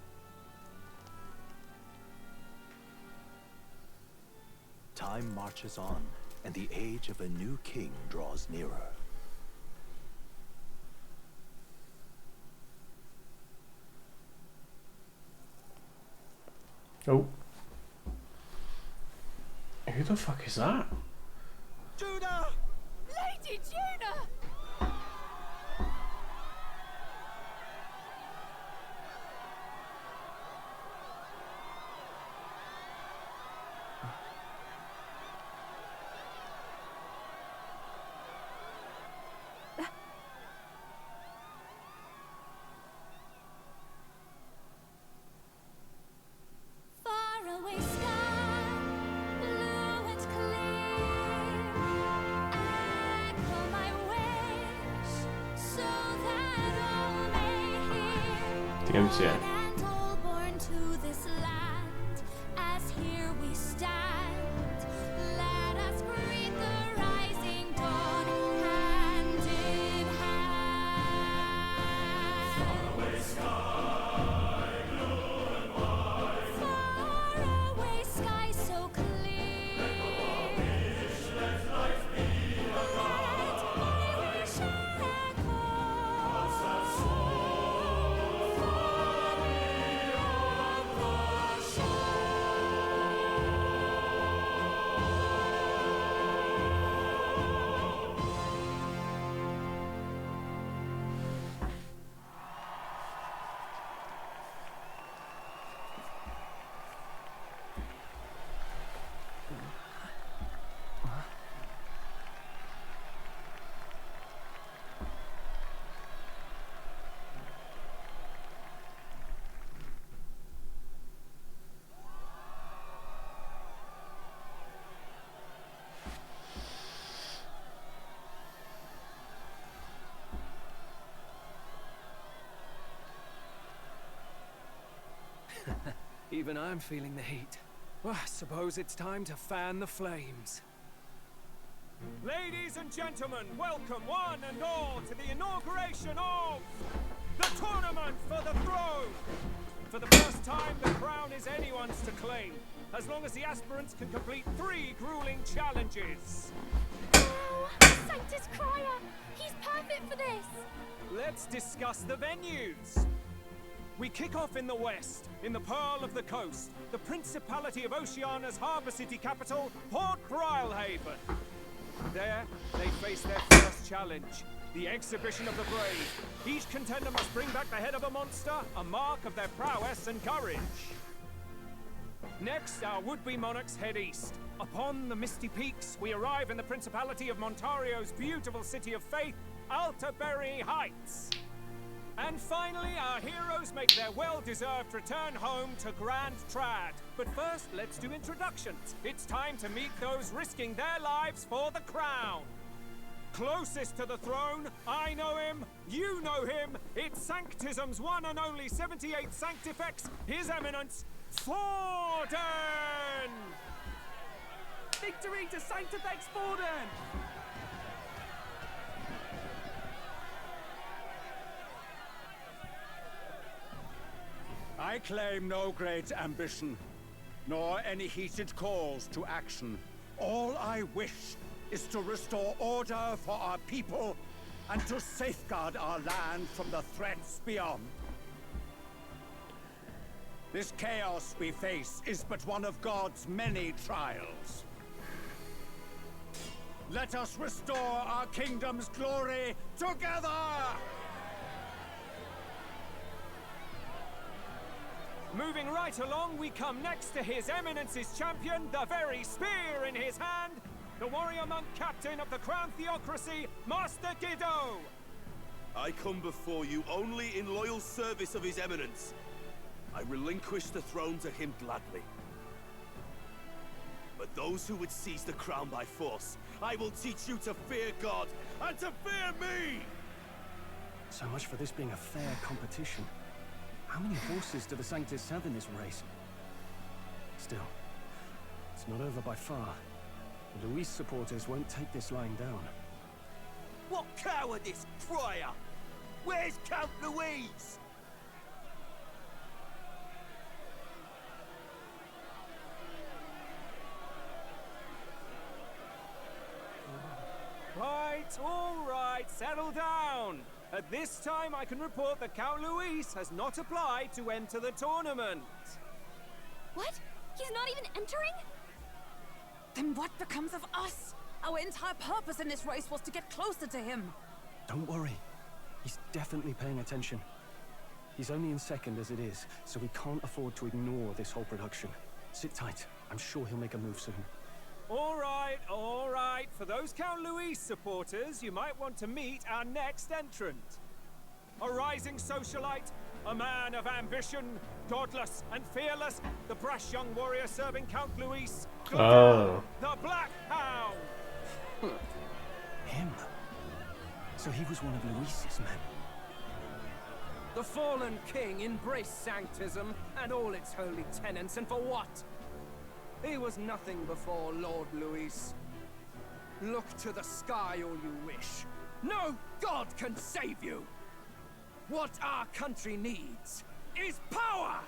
Time marches on, and the age of a new king draws nearer. Oh. Who the fuck is that? Judah! Lady Judah! Yeah. And all born to this land, as here we stand, let us greet the rising dawn, hand in hand. Faraway sky, blue and white. Faraway sky so clear. Let life be a light. Let my wish echo. Even I'm feeling the heat. Well, I suppose it's time to fan the flames. Ladies and gentlemen, welcome one and all to the inauguration of the Tournament for the Throne! For the first time, the crown is anyone's to claim, as long as the aspirants can complete 3 grueling challenges. Oh, Sanctus Crier! He's perfect for this! Let's discuss the venues. We kick off in the west, in the Pearl of the Coast, the Principality of Oceania's harbour city capital, Port Brilehaven. There, they face their first challenge, the Exhibition of the Brave. Each contender must bring back the head of a monster, a mark of their prowess and courage. Next, our would-be monarchs head east. Upon the misty peaks, we arrive in the Principality of Montario's beautiful city of faith, Altaberry Heights. And finally, our heroes make their well-deserved return home to Grand Trad. But first, let's do introductions. It's time to meet those risking their lives for the crown. Closest to the throne, I know him, you know him. It's Sanctism's one and only 78 Sanctifex, His Eminence, Forden! Victory to Sanctifex Forden! I claim no great ambition, nor any heated calls to action. All I wish is to restore order for our people and to safeguard our land from the threats beyond. This chaos we face is but one of God's many trials. Let us restore our kingdom's glory together! Moving right along, we come next to His Eminence's champion, the very spear in his hand, the warrior monk captain of the Crown Theocracy, Master Giddo! I come before you only in loyal service of His Eminence. I relinquish the throne to him gladly. But those who would seize the crown by force, I will teach you to fear God and to fear me! So much for this being a fair competition. How many horses do the Sanctus have in this race? Still, it's not over by far. The Luis supporters won't take this lying down. What cowardice, Crier! Where's Count Louise? All right, settle down. At this time, I can report that Count Luis has not applied to enter the tournament. What? He's not even entering? Then what becomes of us? Our entire purpose in this race was to get closer to him. Don't worry. He's definitely paying attention. He's only in second as it is, so we can't afford to ignore this whole production. Sit tight. I'm sure he'll make a move soon. All right, all right. For those Count Luis supporters, you might want to meet our next entrant. A rising socialite, a man of ambition, godless and fearless, the brash young warrior serving Count Luis, the Black Hound. Him? So he was one of Luis's men. The fallen king embraced Sanctism and all its holy tenets, and for what? He was nothing before Lord Luis. Look to the sky all you wish. No god can save you! What our country needs is power!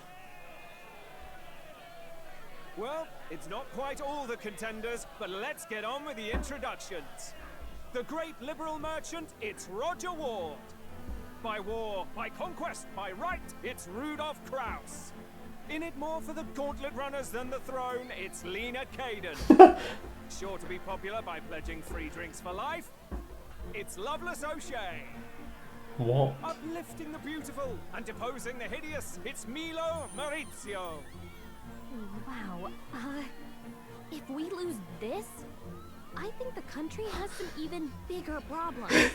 Well, it's not quite all the contenders, but let's get on with the introductions. The great liberal merchant, it's Roger Ward. By war, by conquest, by right, it's Rudolph Krauss. In it more for the gauntlet runners than the throne, it's Lena Caden. Sure to be popular by pledging free drinks for life, it's Loveless O'Shea. What? Uplifting the beautiful and deposing the hideous, it's Milo Maurizio. Wow. If we lose this, I think the country has some even bigger problems.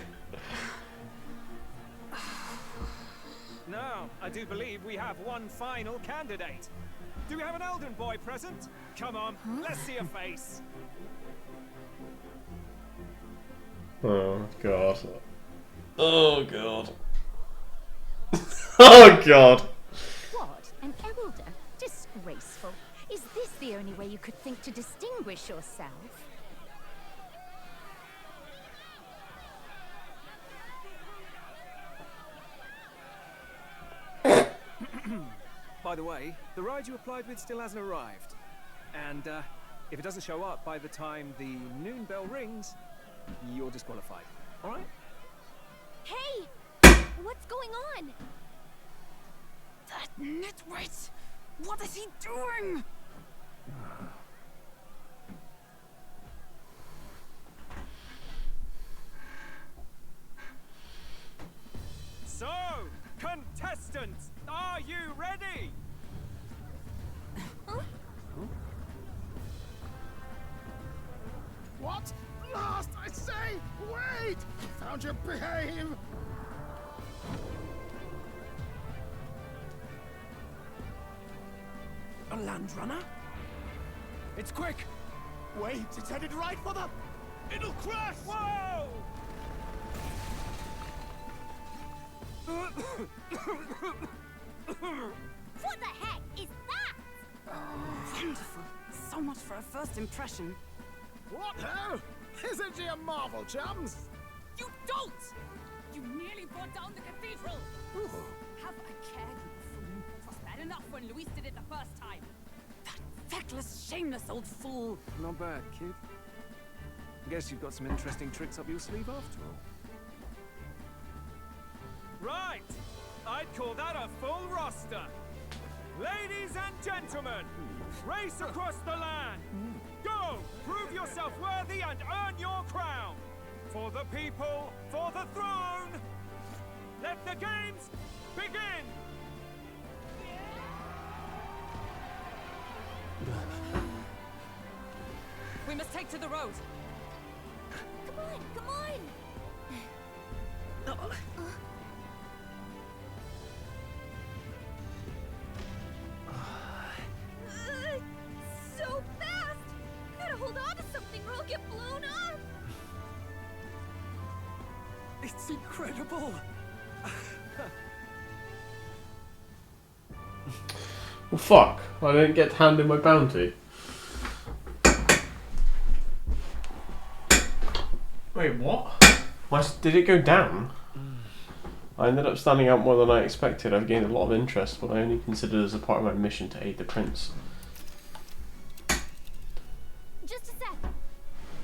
Now, I do believe we have one final candidate. Do we have an Elden boy present? Come on, let's see a face. Oh god. Oh god. Oh god. What? An shoulder? Disgraceful. Is this the only way you could think to distinguish yourself? By the way, the ride you applied with still hasn't arrived. And if it doesn't show up by the time the noon bell rings, you're disqualified. All right? Hey! What's going on? That nitwit! What is he doing? So, contestants, are you ready? What? Last, I say! Wait! Found you, behave! A land runner? It's quick! Wait, it's headed right for the... It'll crash! Whoa! What the heck is that? Wonderful. So much for a first impression. What ho? Isn't she a marvel, chums? You don't! You nearly brought down the cathedral! Have a care, you fool. 'Twas bad enough when Luis did it the first time. That feckless, shameless old fool. Not bad, kid. Guess you've got some interesting tricks up your sleeve after all. Right! I'd call that a full roster. Ladies and gentlemen, race across the land. Go! Prove yourself worthy and earn your crown. For the people, for the throne. Let the games begin! We must take to the road. Come on, come on! So fast! Gotta hold on to something or I'll get blown up! It's incredible! Well, fuck. I didn't get handed my bounty. Wait, what? Did it go down? I ended up standing out more than I expected. I've gained a lot of interest, what I only considered as a part of my mission to aid the prince. Just a sec.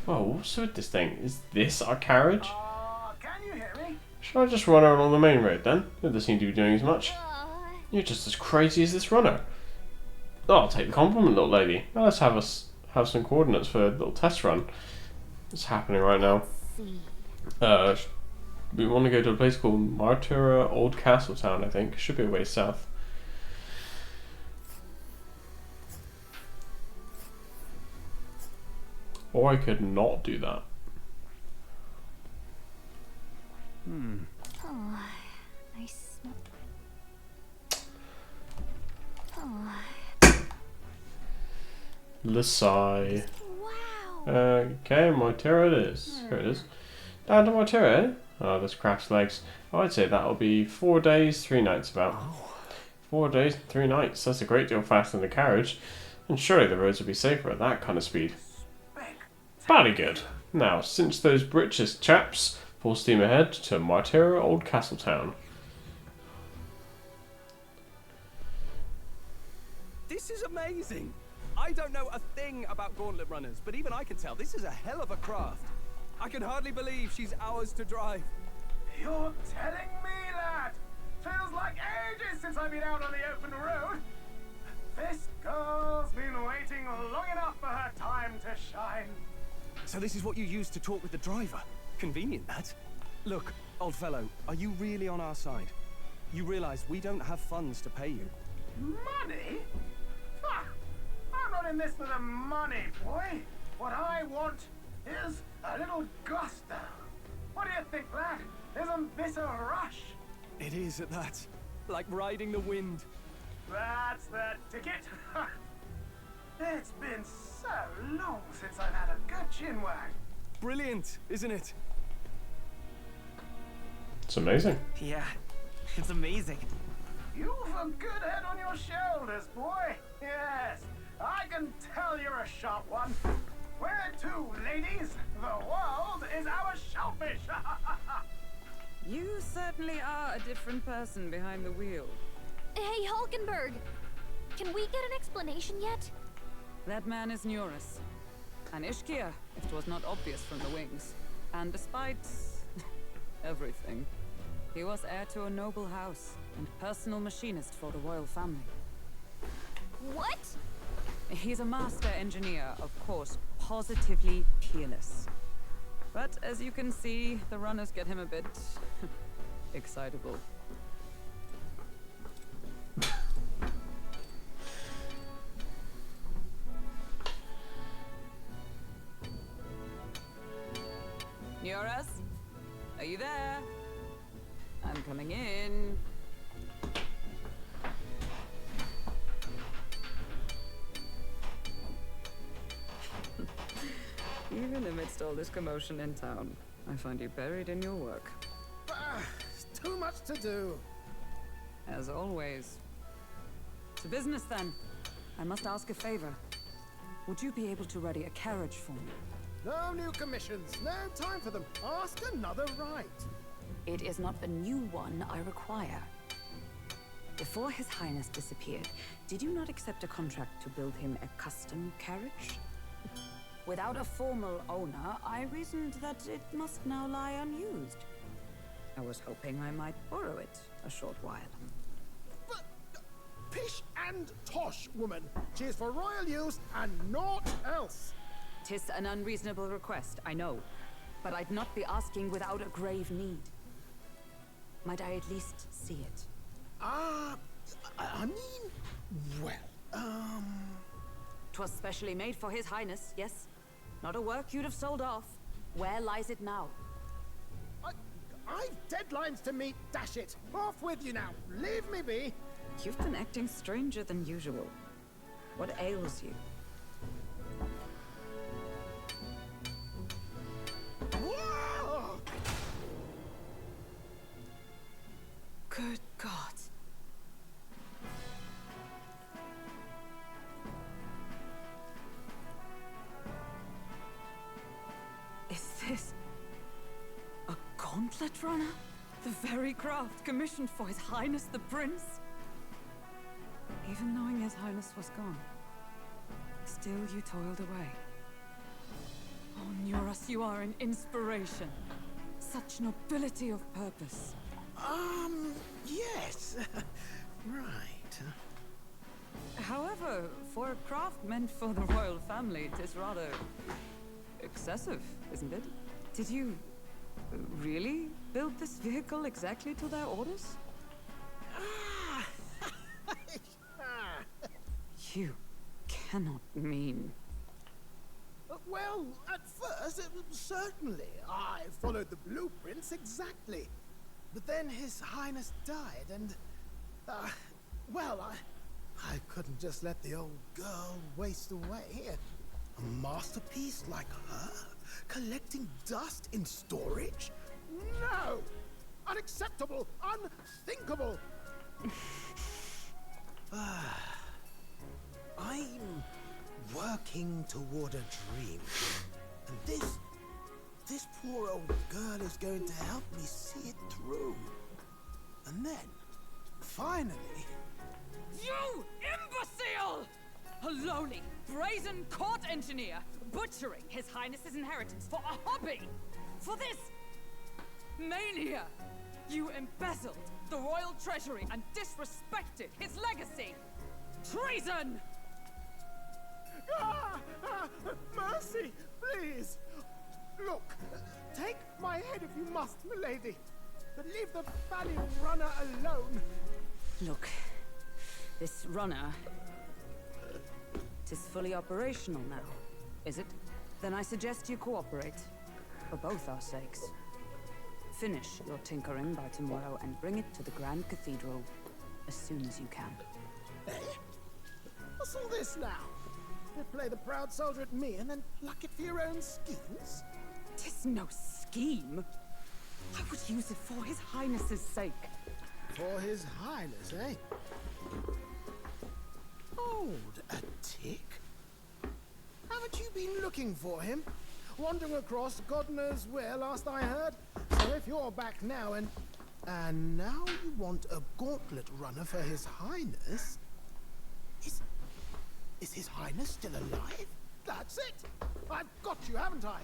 Whoa, what's with this thing? Is this our carriage? Can you hear me? Should I just run her along the main road then? It doesn't seem to be doing as much. You're just as crazy as this runner. Oh, I'll take the compliment, little lady. Now let's have some coordinates for a little test run. What's happening right now? We want to go to a place called Matephor Old Castle Town, I think. Should be a way south. Or I could not do that. Oh, nice. Oh. Lasai. Wow. Okay, Matephor it is. Here it is. Down to Matephor, eh? Oh, this craps legs. Oh, I'd say that'll be 4 days, 3 nights about. 4 days, 3 nights. That's a great deal faster than the carriage. And surely the roads will be safer at that kind of speed. Badly good. Now, since those britches chaps, full steam ahead to Matephor Old Castle Town. This is amazing! I don't know a thing about gauntlet runners, but even I can tell this is a hell of a craft. I can hardly believe she's ours to drive. You're telling me, lad? Feels like ages since I've been out on the open road. This girl's been waiting long enough for her time to shine. So this is what you used to talk with the driver? Convenient, that. Look, old fellow, are you really on our side? You realize we don't have funds to pay you. Money? Ha! I'm not in this for the money, boy. What I want is a little gusto. What do you think, lad? Isn't this a rush? It is at that. Like riding the wind. That's the ticket. It's been so long since I've had a good chinwag. Brilliant, isn't it? It's amazing. Yeah, it's amazing. You've a good head on your shoulders, boy. Yes, I can tell you're a sharp one. Where to, ladies? The world is our shellfish. You certainly are a different person behind the wheel. Hey, Hulkenberg! Can we get an explanation yet? That man is Nuris. An Ishkia, if it was not obvious from the wings. And despite everything, he was heir to a noble house and personal machinist for the royal family. What? He's a master engineer, of course, positively peerless. But as you can see, the runners get him a bit excitable. Nuris? Are you there? I'm coming in. Even amidst all this commotion in town, I find you buried in your work. Too much to do. As always. To business then. I must ask a favor. Would you be able to ready a carriage for me? No new commissions. No time for them. Ask another right. It is not a new one I require. Before His Highness disappeared, did you not accept a contract to build him a custom carriage? Without a formal owner, I reasoned that it must now lie unused. I was hoping I might borrow it a short while. But pish and tosh, woman. She is for royal use and naught else. 'Tis an unreasonable request, I know. But I'd not be asking without a grave need. Might I at least see it? I mean, well, 'Twas specially made for His Highness, yes? Not a work you'd have sold off. Where lies it now? I've deadlines to meet, dash it. Off with you now. Leave me be. You've been acting stranger than usual. What ails you? Whoa! Good God. Is this a gauntlet runner? The very craft commissioned for His Highness the Prince? Even knowing His Highness was gone, still you toiled away. Oh, Nuris, you are an inspiration. Such nobility of purpose. Yes. Right. However, for a craft meant for the royal family, it is rather excessive, isn't it? Did you really build this vehicle exactly to their orders? You cannot mean... Well, at first, certainly. I followed the blueprints exactly. But then His Highness died, and... well, I couldn't just let the old girl waste away. A masterpiece like her? Collecting dust in storage? No! Unacceptable! Unthinkable! I'm working toward a dream. And this poor old girl is going to help me see it through. And then, finally... You imbecile! A lowly, brazen court engineer butchering His Highness's inheritance for a hobby! For this mania! You embezzled the royal treasury and disrespected his legacy! Treason! Mercy, please! Look, take my head if you must, milady. But leave the fallible runner alone. Look, this runner... It is fully operational now, is it? Then I suggest you cooperate, for both our sakes. Finish your tinkering by tomorrow and bring it to the Grand Cathedral as soon as you can. Eh? What's all this now? You play the proud soldier at me and then pluck it for your own schemes? 'Tis no scheme. I would use it for His Highness's sake. for His Highness, eh? Hold a tick. Haven't you been looking for him? Wandering across God knows where last I heard. So if you're back now and now you want a gauntlet runner for His Highness? Is His Highness still alive? That's it! I've got you, haven't I?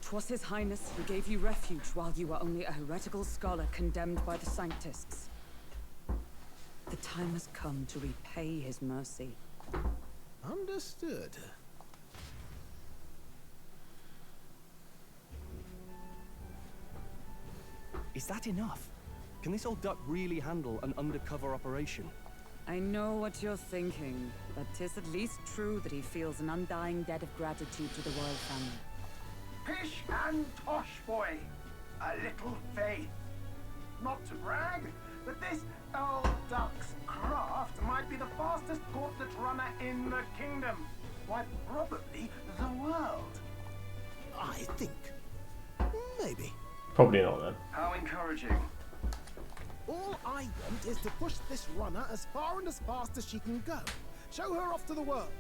'Twas His Highness who gave you refuge while you were only a heretical scholar condemned by the Sanctists. The time has come to repay his mercy. Understood. Is that enough? Can this old duck really handle an undercover operation? I know what you're thinking, but 'tis at least true that he feels an undying debt of gratitude to the royal family. Pish and tosh, boy. A little faith. Not to brag, but this old duck's craft might be the fastest gauntlet runner in the kingdom. Why, probably the world. I think. Maybe. Probably not then. How encouraging. All I want is to push this runner as far and as fast as she can go. Show her off to the world.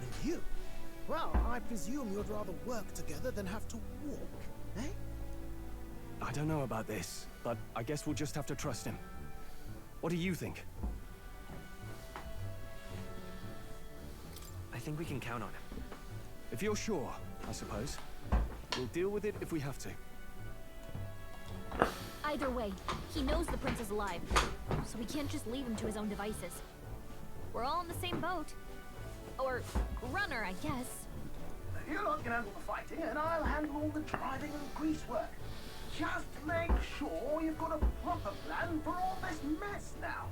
And you? Well, I presume you'd rather work together than have to walk, eh? I don't know about this, but I guess we'll just have to trust him. What do you think? I think we can count on him. If you're sure, I suppose. We'll deal with it if we have to. Either way, he knows the prince is alive, so we can't just leave him to his own devices. We're all in the same boat. Or runner, I guess. You lot can handle the fighting, and I'll handle all the driving and grease work. Just make sure you've got a proper plan for all this mess now.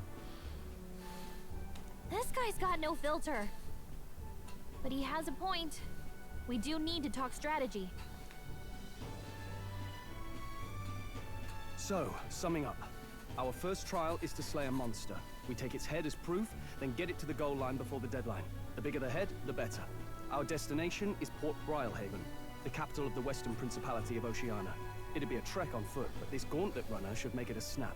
This guy's got no filter. But he has a point. We do need to talk strategy. So, summing up. Our first trial is to slay a monster. We take its head as proof, then get it to the goal line before the deadline. The bigger the head, the better. Our destination is Port Brylehaven, the capital of the Western Principality of Oceania. It'd be a trek on foot, but this gauntlet runner should make it a snap.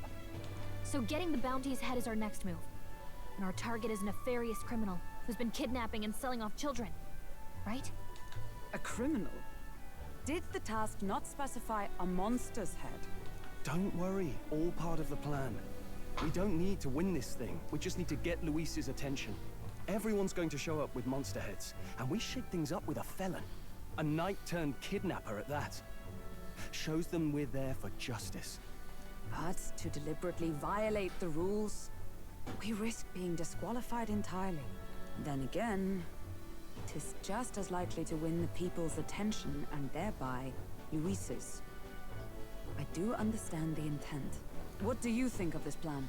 So getting the bounty's head is our next move. And our target is a nefarious criminal who's been kidnapping and selling off children. Right? A criminal? Did the task not specify a monster's head? Don't worry, all part of the plan. We don't need to win this thing. We just need to get Luis's attention. Everyone's going to show up with monster heads, and we shake things up with a felon. A knight-turned-kidnapper at that. Shows them we're there for justice. But to deliberately violate the rules, we risk being disqualified entirely. Then again, 'tis just as likely to win the people's attention and thereby Luis's. I do understand the intent. What do you think of this plan?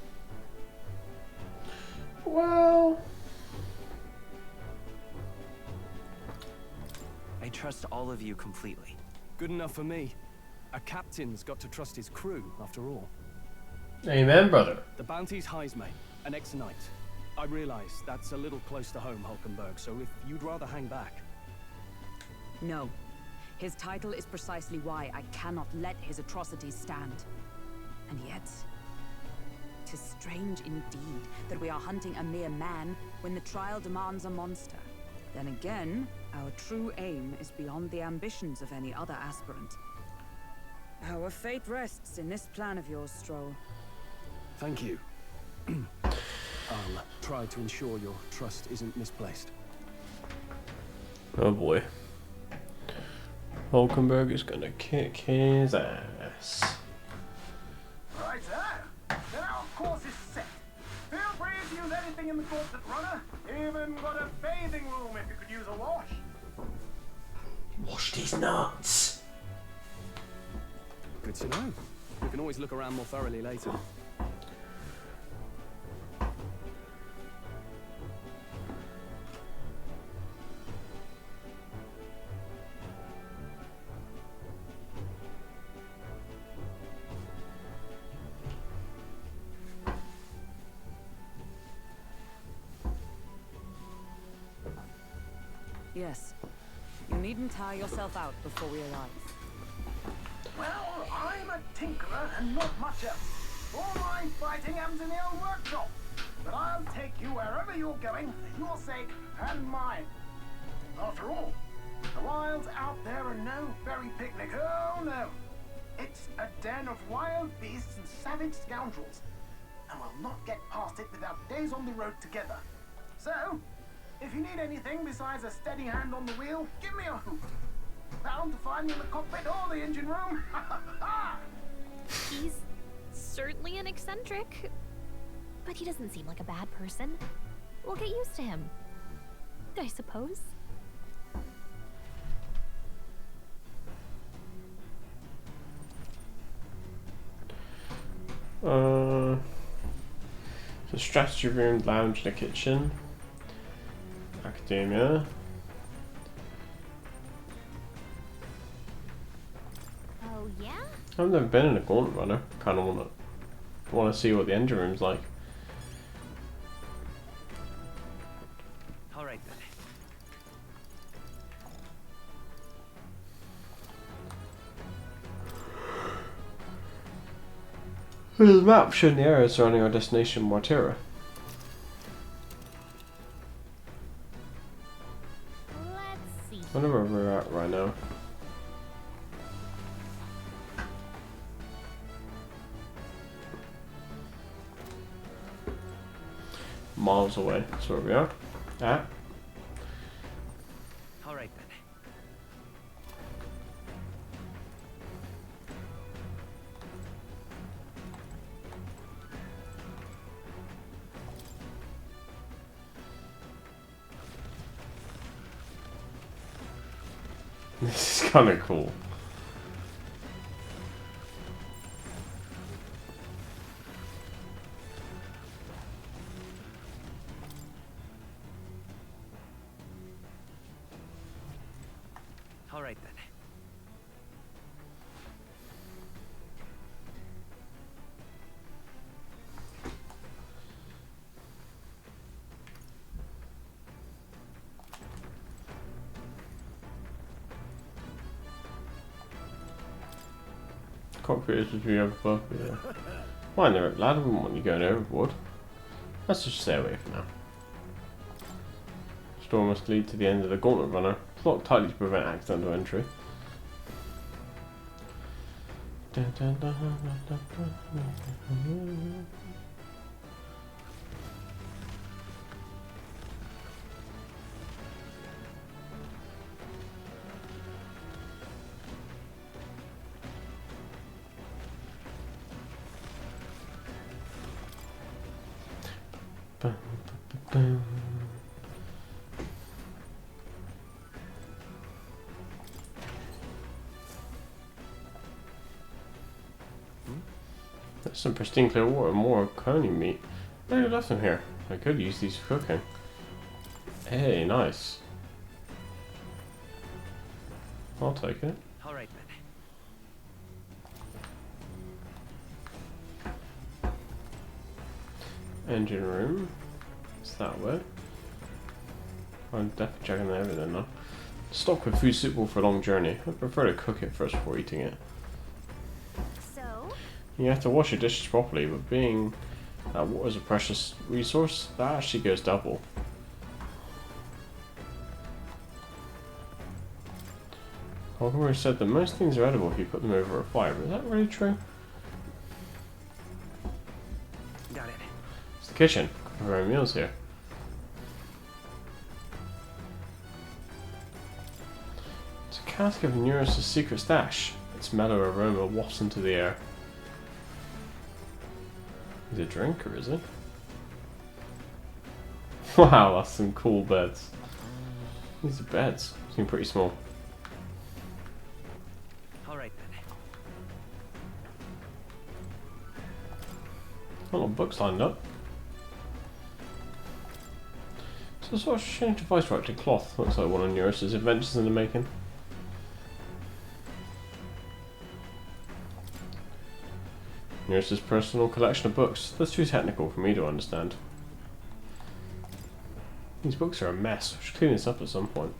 Well, I trust all of you completely. Good enough for me. A captain's got to trust his crew, after all. Amen, brother. The bounty's Heismay, an ex-knight. I realize that's a little close to home, Hulkenberg, so if you'd rather hang back... No. His title is precisely why I cannot let his atrocities stand. And yet, 'tis strange indeed that we are hunting a mere man when the trial demands a monster. Then again, our true aim is beyond the ambitions of any other aspirant. Our fate rests in this plan of yours, Stroll. Thank you. I'll try to ensure your trust isn't misplaced. Oh boy. Hulkenberg is gonna kick his ass. Right, sir. Then our course is set. Feel free to use anything in the gauntlet runner. Even got a bathing room if you could use a wash. Wash these nuts. Good to know. We can always look around more thoroughly later. Yes. You needn't tire yourself out before we arrive. Well, I'm a tinkerer and not much else. All my fighting happens in the old workshop. But I'll take you wherever you're going for your sake and mine. After all, the wilds out there are no fairy picnic. Oh no. It's a den of wild beasts and savage scoundrels. And we'll not get past it without days on the road together. So, if you need anything besides a steady hand on the wheel, give me a hoot. Bound to find me in the cockpit or the engine room. He's certainly an eccentric, but he doesn't seem like a bad person. We'll get used to him, I suppose. The strategy room, lounge, and the kitchen. Academia. Oh yeah? I've never been in a gauntlet runner. Kind of want to see what the engine room's like. All right then. There's a map showing the area surrounding our destination, Matephor. Let's see. I wonder where we're at right now. Miles away. That's where we are. At. All right then. This is kind of cool. All right then. Cockpit if you ever above. Yeah. Mind there, lad. I wouldn't want you going overboard. Let's just stay away for now. Storm must lead to the end of the gauntlet runner. It's locked tightly to prevent accidental entry. There's some pristine clear water, more coney meat. I left them here. I could use these for cooking. Hey, nice. I'll take it. All right then. Engine room. It's that way. I'm definitely checking everything now. Stock with food suitable for a long journey. I prefer to cook it first before eating it. So? You have to wash your dishes properly, but being that water is a precious resource, that actually goes double. Hogwarts said that most things are edible if you put them over a fire, but is that really true? Got it. It's the kitchen. Cook our own meals here. It's a cask of Neurus' secret stash. Its mellow aroma wafts into the air. He's a drinker, is it? Wow, that's some cool beds. These are beds. Seem pretty small. All right then. A lot of books lined up. So sort of strange device wrapped in cloth. Looks like one of Neurus's adventures in the making. Neurus's personal collection of books. That's too technical for me to understand. These books are a mess. We should clean this up at some point.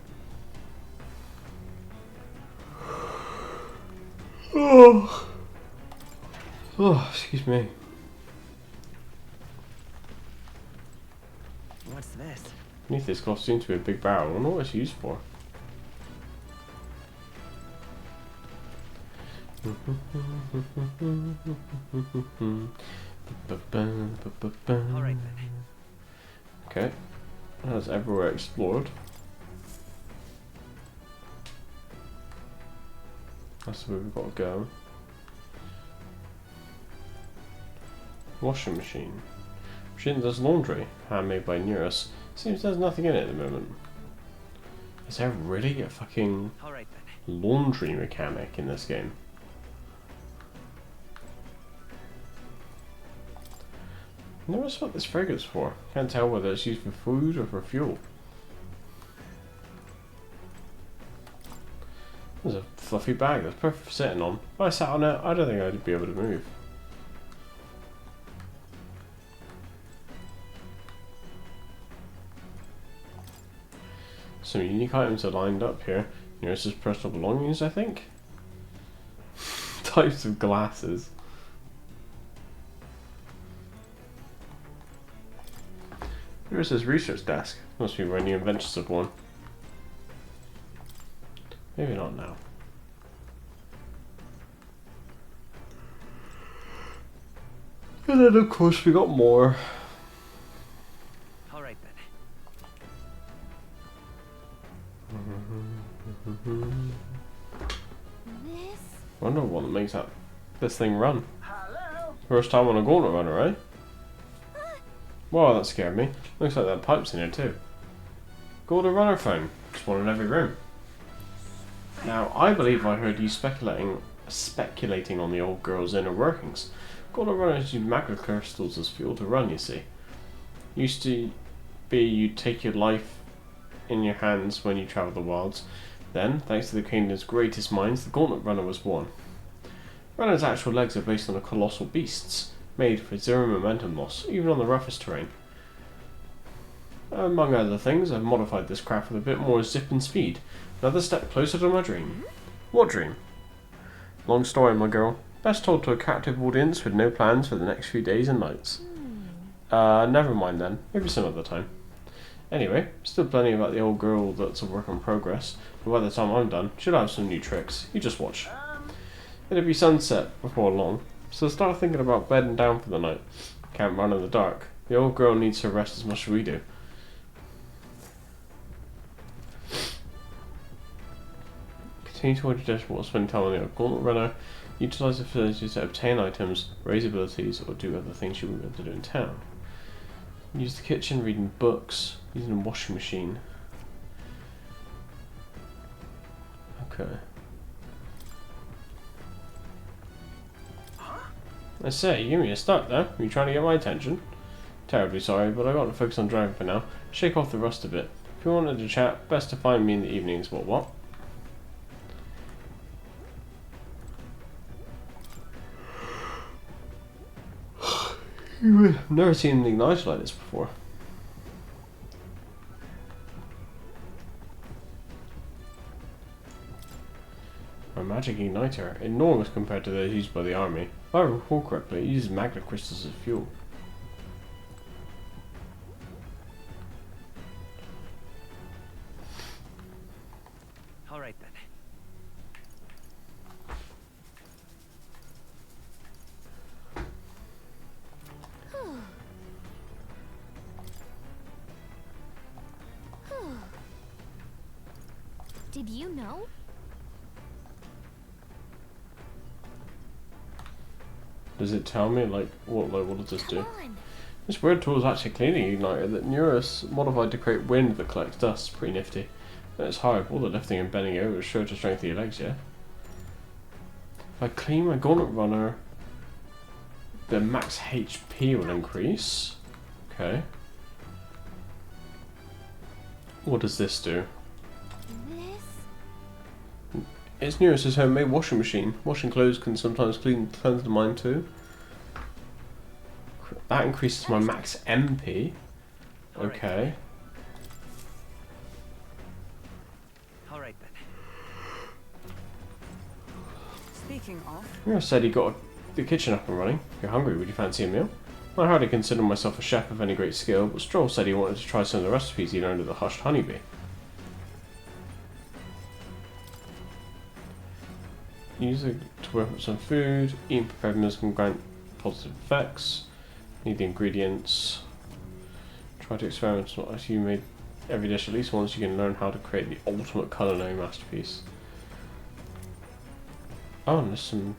Oh, excuse me. Beneath this cloth seems to be a big barrel. I wonder what it's used for. Alright then. Okay. That's everywhere explored. That's where we've got to go. Washing machine. Machine does laundry. Handmade by Neurus. Seems there's nothing in it at the moment. Is there really a fucking laundry mechanic in this game? I never what this fragrance for. Can't tell whether it's used for food or for fuel. There's a fluffy bag that's perfect for sitting on. If I sat on it, I don't think I'd be able to move. Some unique items are lined up here. Here's his personal belongings, I think. Types of glasses. Here's his research desk. Must be where new inventions are born. Maybe not now. And then of course we got more. Alright This? Wonder what makes this thing run. First time on a gauntlet runner, right? Wow, that scared me. Looks like that pipe's in here too. Gauntlet runner phone. Just one in every room. Now, I believe I heard you speculating on the old girl's inner workings. Gauntlet runners use magma crystals as fuel to run, you see. Used to be you'd take your life in your hands when you travel the wilds. Then, thanks to the kingdom's greatest minds, the Gauntlet Runner was born. Runner's actual legs are based on the colossal beasts, made for zero momentum loss, even on the roughest terrain. Among other things, I've modified this craft with a bit more zip and speed. Another step closer to my dream. What dream? Long story, my girl. Best told to a captive audience with no plans for the next few days and nights. Never mind then. Maybe some other time. Anyway, still plenty about the old girl that's a work in progress, but by the time I'm done, she'll have some new tricks. You just watch. It'll be sunset before long, so start thinking about bedding down for the night. Can't run in the dark. The old girl needs her rest as much as we do. Continue to watch your dashboard, spend time on the Gauntlet Runner, utilize the facilities to obtain items, raise abilities, or do other things you won't be able to do in town. Use the kitchen, reading books, using a washing machine. Okay. I say, you give me a start there. Are you trying to get my attention? Terribly sorry, but I got to focus on driving for now. Shake off the rust a bit. If you wanted to chat, best to find me in the evenings. What? I've never seen an igniter like this before. A magic igniter, enormous compared to those used by the army. If I recall correctly, it uses magma crystals as fuel. Alright then. Did you know? Does it tell me what does this do? This weird tool is actually a cleaning igniter that Neurus modified to create wind that collects dust. Pretty nifty. And it's hard. All the lifting and bending over is sure to strengthen your legs, yeah? If I clean my Gauntlet Runner, the max HP will increase. Okay. What does this do? It's Neurus' homemade washing machine. Washing clothes can sometimes cleanse the mind too. That increases my max MP. Okay. Alright then. Speaking of, Neurus said he got the kitchen up and running. If you're hungry, would you fancy a meal? I hardly consider myself a chef of any great skill, but Stroll said he wanted to try some of the recipes he learned at the Hushed Honeybee. Use it to work up some food. Eating prepared meals can grant positive effects. Need the ingredients. Try to experiment as you made every dish at least once. You can learn how to create the ultimate culinary masterpiece. Oh, and there's some...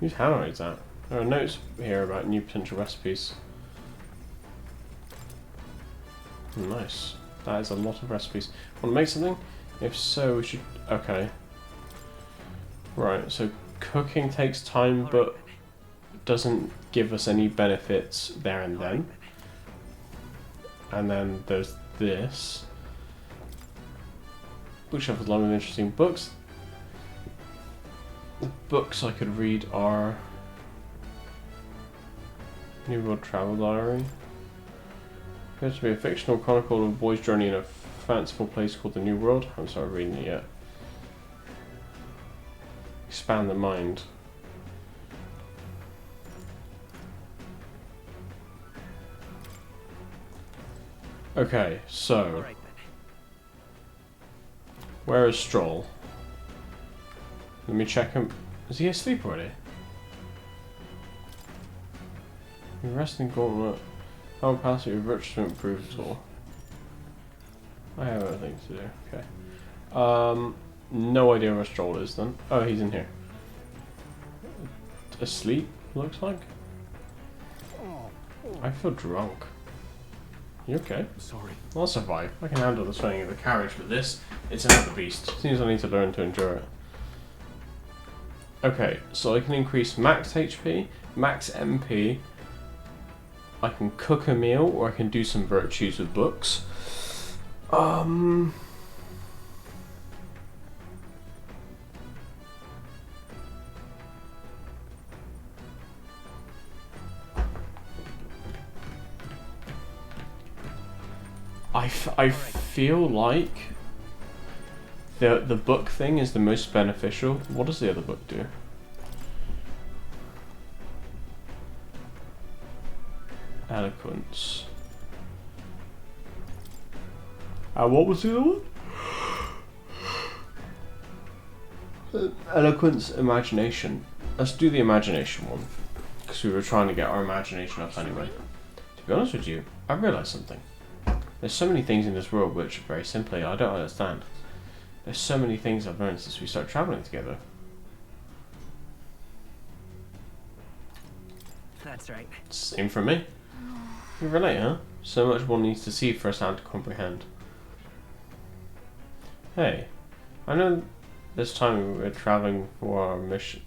Whose hand is that? There are notes here about new potential recipes. Nice. That is a lot of recipes. Want to make something? If so, we should... Okay. Right, so cooking takes time, but doesn't give us any benefits there and then. And then there's this. Bookshelf is long with interesting books. The books I could read are... New World Travel Diary. Appears to be a fictional chronicle of a boy's journey in a fanciful place called the New World. I haven't started reading it yet. Expand the mind. Okay, so... Where is Stroll? Let me check him. Is he asleep already? You're resting gauntlet. How capacity of virtue to improve at all? I have other things to do. Okay. No idea where Stroll is then. Oh, he's in here. Asleep, looks like. I feel drunk. You okay? Sorry. I'll survive. I can handle the swinging of the carriage, but this, it's another beast. Seems I need to learn to endure it. Okay, so I can increase max HP, max MP. I can cook a meal, or I can do some virtues with books. I feel like the book thing is the most beneficial. What does the other book do? Eloquence. What was the other one? Eloquence, imagination. Let's do the imagination one, because we were trying to get our imagination up anyway. To be honest with you, I realised something. There's so many things in this world which, very simply, I don't understand. There's so many things I've learned since we started travelling together. That's right. Same for me. You relate, huh? So much one needs to see firsthand to comprehend. Hey, I know this time we're travelling for our mission.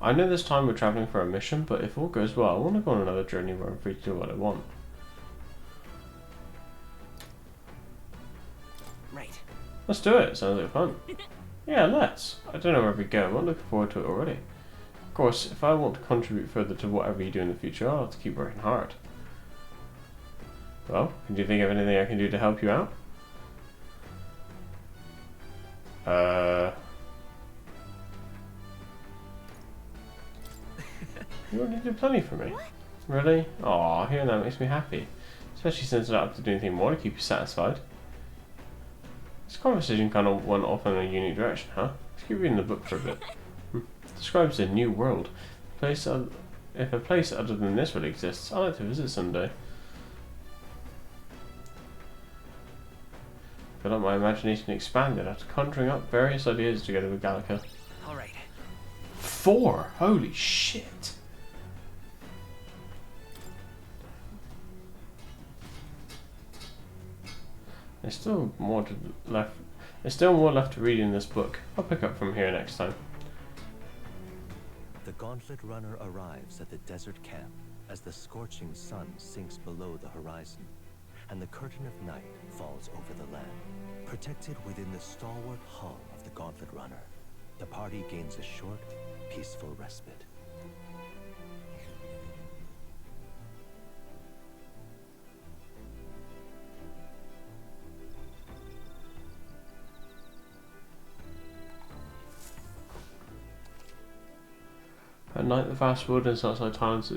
but if all goes well, I want to go on another journey where I'm free to do what I want. Right. Let's do it. Sounds like fun. Yeah, let's. I don't know where we go. I'm looking forward to it already. Of course, if I want to contribute further to whatever you do in the future, I'll have to keep working hard. Well, can you think of anything I can do to help you out? You already did plenty for me. Really? Aw, hearing that makes me happy. Especially since I don't have to do anything more to keep you satisfied. This conversation kind of went off in a unique direction, huh? Let's keep reading the book for a bit. Describes a new world. If a place other than this really exists, I'd like to visit someday. I feel like my imagination expanded after conjuring up various ideas together with Gallica. Alright. 4! Holy shit! There's still more left to read in this book. I'll pick up from here next time. The Gauntlet Runner arrives at the desert camp as the scorching sun sinks below the horizon, and the curtain of night falls over the land. Protected within the stalwart hull of the Gauntlet Runner, the party gains a short, peaceful respite. At night, the vast wilderness outside town is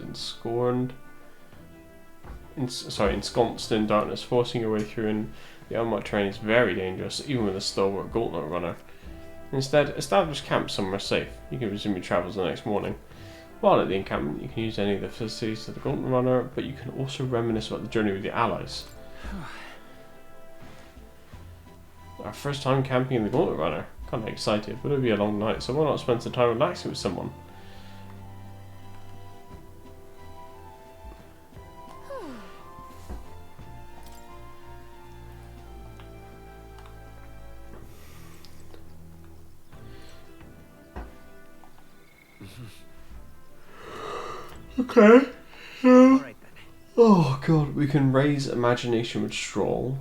ensconced in darkness. Forcing your way through in the unmarked terrain is very dangerous, even with a stalwart gauntlet runner. Instead, establish camp somewhere safe. You can resume your travels the next morning. While at the encampment, you can use any of the facilities of the gauntlet runner, but you can also reminisce about the journey with your allies. Our first time camping in the gauntlet runner. Kinda excited, but it'll be a long night, so why not spend some time relaxing with someone? Okay. Oh god, we can raise imagination with Stroll.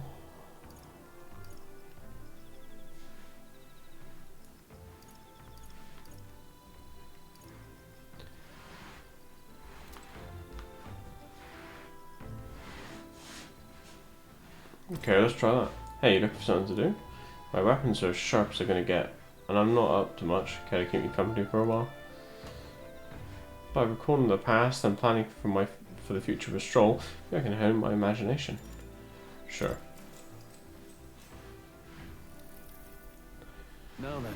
Okay, let's try that. Hey, you looking for something to do? My weapons are as sharp as they're gonna get, and I'm not up to much. Can I keep me company for a while? By recalling the past and planning for the future with Stroll, I can hone my imagination. Sure. Now then.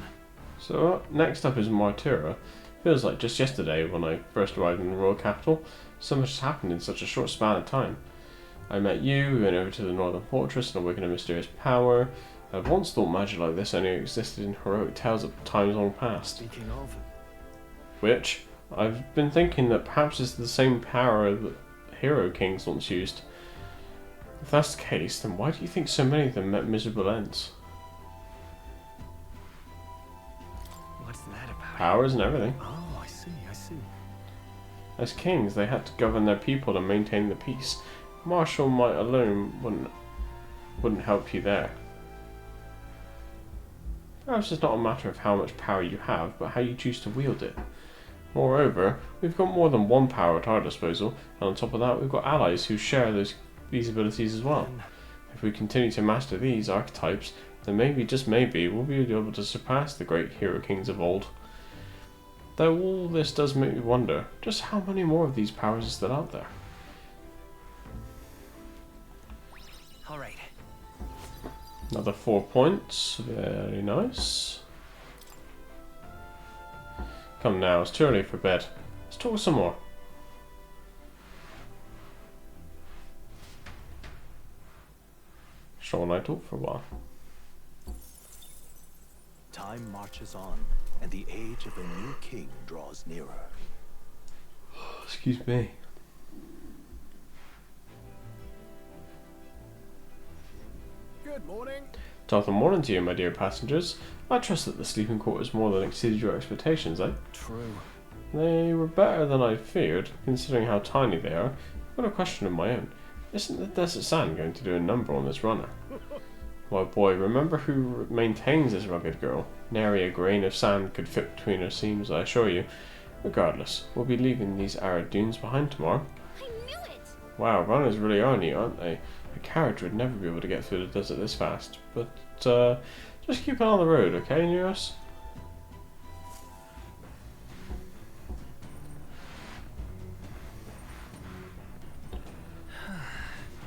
So next up is Martyra. Feels like just yesterday when I first arrived in the royal capital. So much has happened in such a short span of time. I met you, we went over to the northern fortress and awakened a mysterious power. I had once thought magic like this only existed in heroic tales of times long past. Speaking of, Which, I've been thinking that perhaps it's the same power that hero kings once used. If that's the case, then why do you think so many of them met miserable ends? What's that about? Powers and everything. oh, I see. As kings, they had to govern their people to maintain the peace. Martial might alone wouldn't help you there. Perhaps it's not a matter of how much power you have, but how you choose to wield it. Moreover, we've got more than one power at our disposal, and on top of that, we've got allies who share these abilities as well. If we continue to master these archetypes, then maybe, just maybe, we'll be able to surpass the great hero kings of old. Though all this does make me wonder, just how many more of these powers are still out there? Alright. Another 4 points, very nice. Come now, it's too early for bed. Let's talk some more. Sure, and I talk for a while. Time marches on, and the age of a new king draws nearer. Excuse me. Good morning. Top of the morning to you, my dear passengers. I trust that the sleeping quarters more than exceeded your expectations, eh? True. They were better than I feared, considering how tiny they are. I've got a question of my own. Isn't the desert sand going to do a number on this runner? Well, boy, remember who maintains this rugged girl. Nary a grain of sand could fit between her seams, I assure you. Regardless, we'll be leaving these arid dunes behind tomorrow. I knew it! Wow, runners really are neat, aren't they? A carriage would never be able to get through the desert this fast. But, just keep an eye on the road, okay, Neros?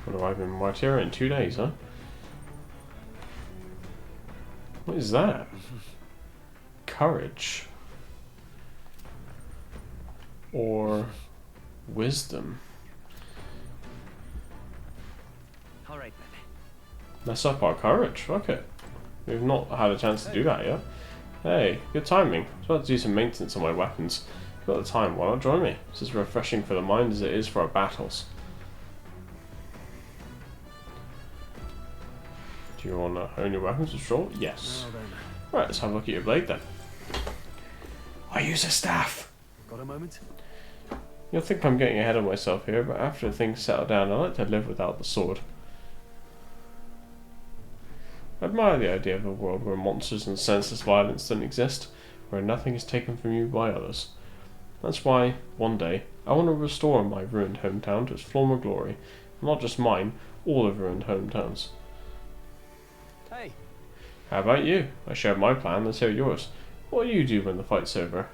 What have I been Martyra in 2 days, huh? What is that? Courage. Or wisdom. Alright then. Mess up our courage, fuck it. We've not had a chance to do that yet. Hey, good timing. I was about to do some maintenance on my weapons. You've got the time, why not join me? It's as refreshing for the mind as it is for our battles. Do you want to hone your weapons with Stroll? Yes. Right, let's have a look at your blade then. I use a staff! Got a moment? You'll think I'm getting ahead of myself here, but after things settle down, I like to live without the sword. I admire the idea of a world where monsters and senseless violence don't exist, where nothing is taken from you by others. That's why, one day, I want to restore my ruined hometown to its former glory. Not just mine, all of ruined hometowns. Hey. How about you? I shared my plan, let's hear yours. What will you do when the fight's over?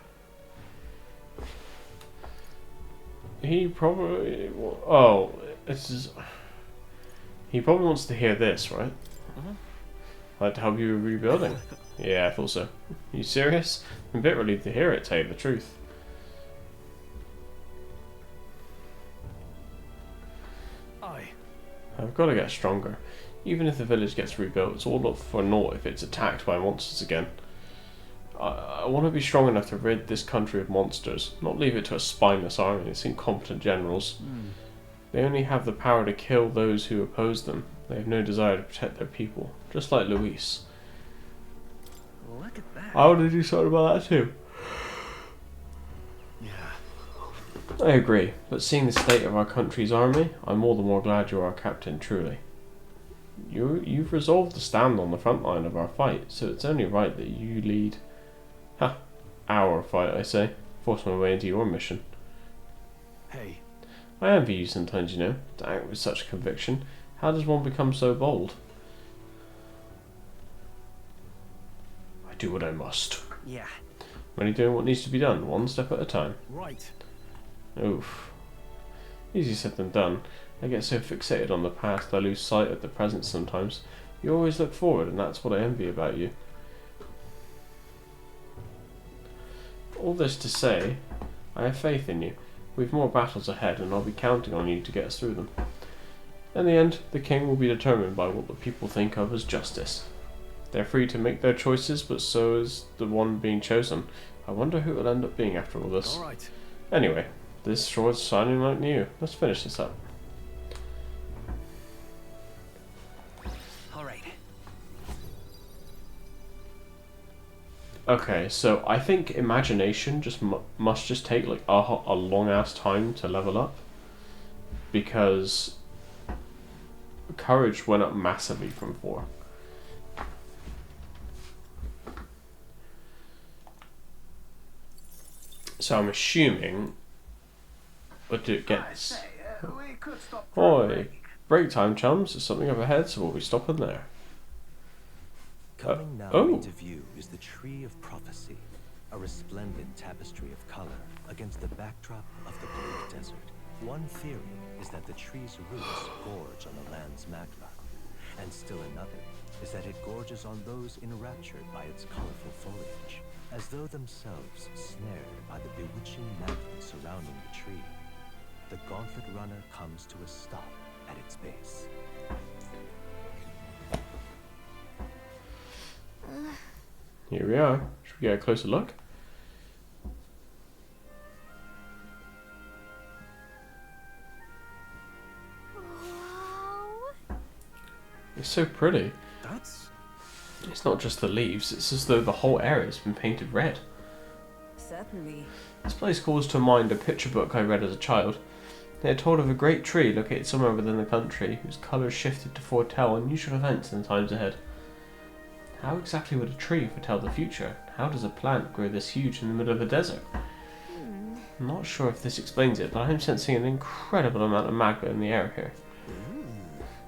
He probably... Oh, it's just, he probably wants to hear this, right? I'd like to help you with rebuilding. Yeah, I thought so. Are you serious? I'm a bit relieved to hear it, tell you the truth. I've got to get stronger. Even if the village gets rebuilt, it's all up for naught if it's attacked by monsters again. I want to be strong enough to rid this country of monsters, not leave it to a spineless army and its incompetent generals. They only have the power to kill those who oppose them. They have no desire to protect their people, just like Luis. Look at that. I want to do something about that too. I agree, but seeing the state of our country's army, I'm all the more glad you're our captain, truly. You've resolved to stand on the front line of our fight, so it's only right that you lead... our fight, I say. Force my way into your mission. Hey. I envy you sometimes, you know, to act with such conviction. How does one become so bold? I do what I must. Yeah. I'm only doing what needs to be done, one step at a time. Right. Oof. Easier said than done. I get so fixated on the past I lose sight of the present sometimes. You always look forward, and that's what I envy about you. All this to say, I have faith in you. We've more battles ahead, and I'll be counting on you to get us through them. In the end, the king will be determined by what the people think of as justice. They're free to make their choices, but so is the one being chosen. I wonder who it'll end up being after all this. All right. Anyway, this sword's shining like new. Let's finish this up. Alright. Okay, so I think imagination just must just take like a long ass time to level up, because courage went up massively from 4. So I'm assuming what it gets. Oi, break time, chums. There's something up ahead, so we'll be stopping there. Coming now into view is the Tree of Prophecy, a resplendent tapestry of color against the backdrop of the bleak desert. One theory is that the tree's roots gorge on the land's magma, and still another is that it gorges on those enraptured by its colorful foliage, as though themselves snared by the bewitching magnet surrounding the tree. The gauntlet runner comes to a stop at its base. Here we are. Should we get a closer look? It's so pretty. It's not just the leaves, it's as though the whole area's been painted red. Certainly. This place calls to mind a picture book I read as a child. It told of a great tree located somewhere within the country, whose colours shifted to foretell unusual events in the times ahead. How exactly would a tree foretell the future? How does a plant grow this huge in the middle of a desert? I'm not sure if this explains it, but I'm sensing an incredible amount of magma in the air here.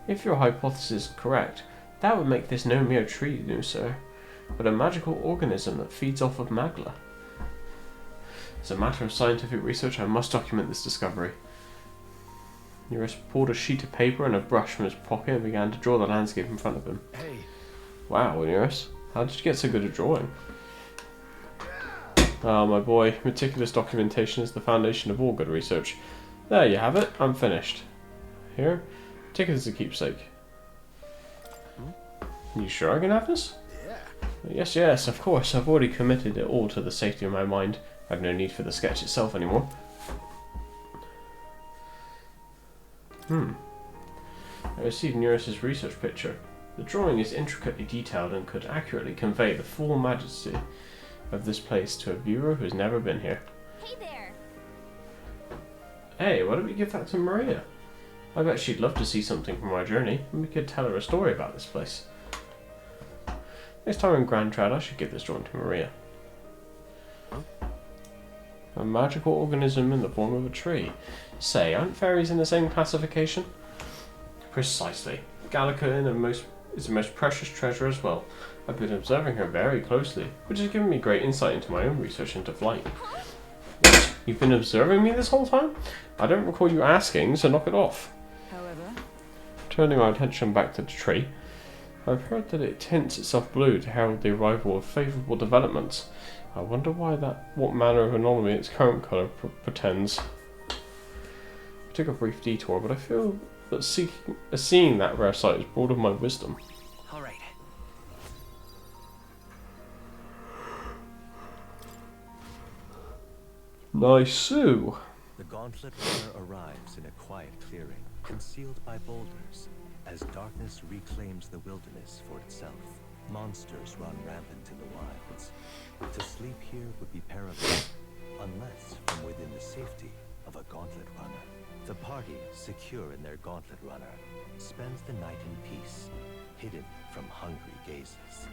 If your hypothesis is correct, that would make this no mere tree, new sir, but a magical organism that feeds off of magma. As a matter of scientific research, I must document this discovery. Eurus pulled a sheet of paper and a brush from his pocket and began to draw the landscape in front of him. Hey. Wow, Eurus, how did you get so good at drawing? Ah, my boy, meticulous documentation is the foundation of all good research. There you have it, I'm finished. Here, take it as a keepsake. You sure I can have this? Yeah. Yes, of course. I've already committed it all to the safety of my mind. I've no need for the sketch itself anymore. I received Eurus's research picture. The drawing is intricately detailed and could accurately convey the full majesty of this place to a viewer who's never been here. Hey there. Hey, why don't we give that to Maria? I bet she'd love to see something from our journey, and we could tell her a story about this place. Next time in Grand Trad, I should give this drawing to Maria. A magical organism in the form of a tree. Say, aren't fairies in the same classification? Precisely. Gallica is the most precious treasure as well. I've been observing her very closely, which has given me great insight into my own research into flight. You've been observing me this whole time? I don't recall you asking, so knock it off. However, Turning our attention back to the tree, I've heard that it tints itself blue to herald the arrival of favourable developments. I wonder what manner of anomaly its current colour portends. I took a brief detour, but I feel that seeing that rare sight has broadened my wisdom. All right. Nice. The gauntlet runner arrives in a quiet clearing, concealed by boulders, as darkness reclaims the wilderness for itself. Monsters run rampant in the wilds. To sleep here would be perilous, unless from within the safety of a gauntlet runner. The party, secure in their gauntlet runner, spends the night in peace, hidden from hungry gazes.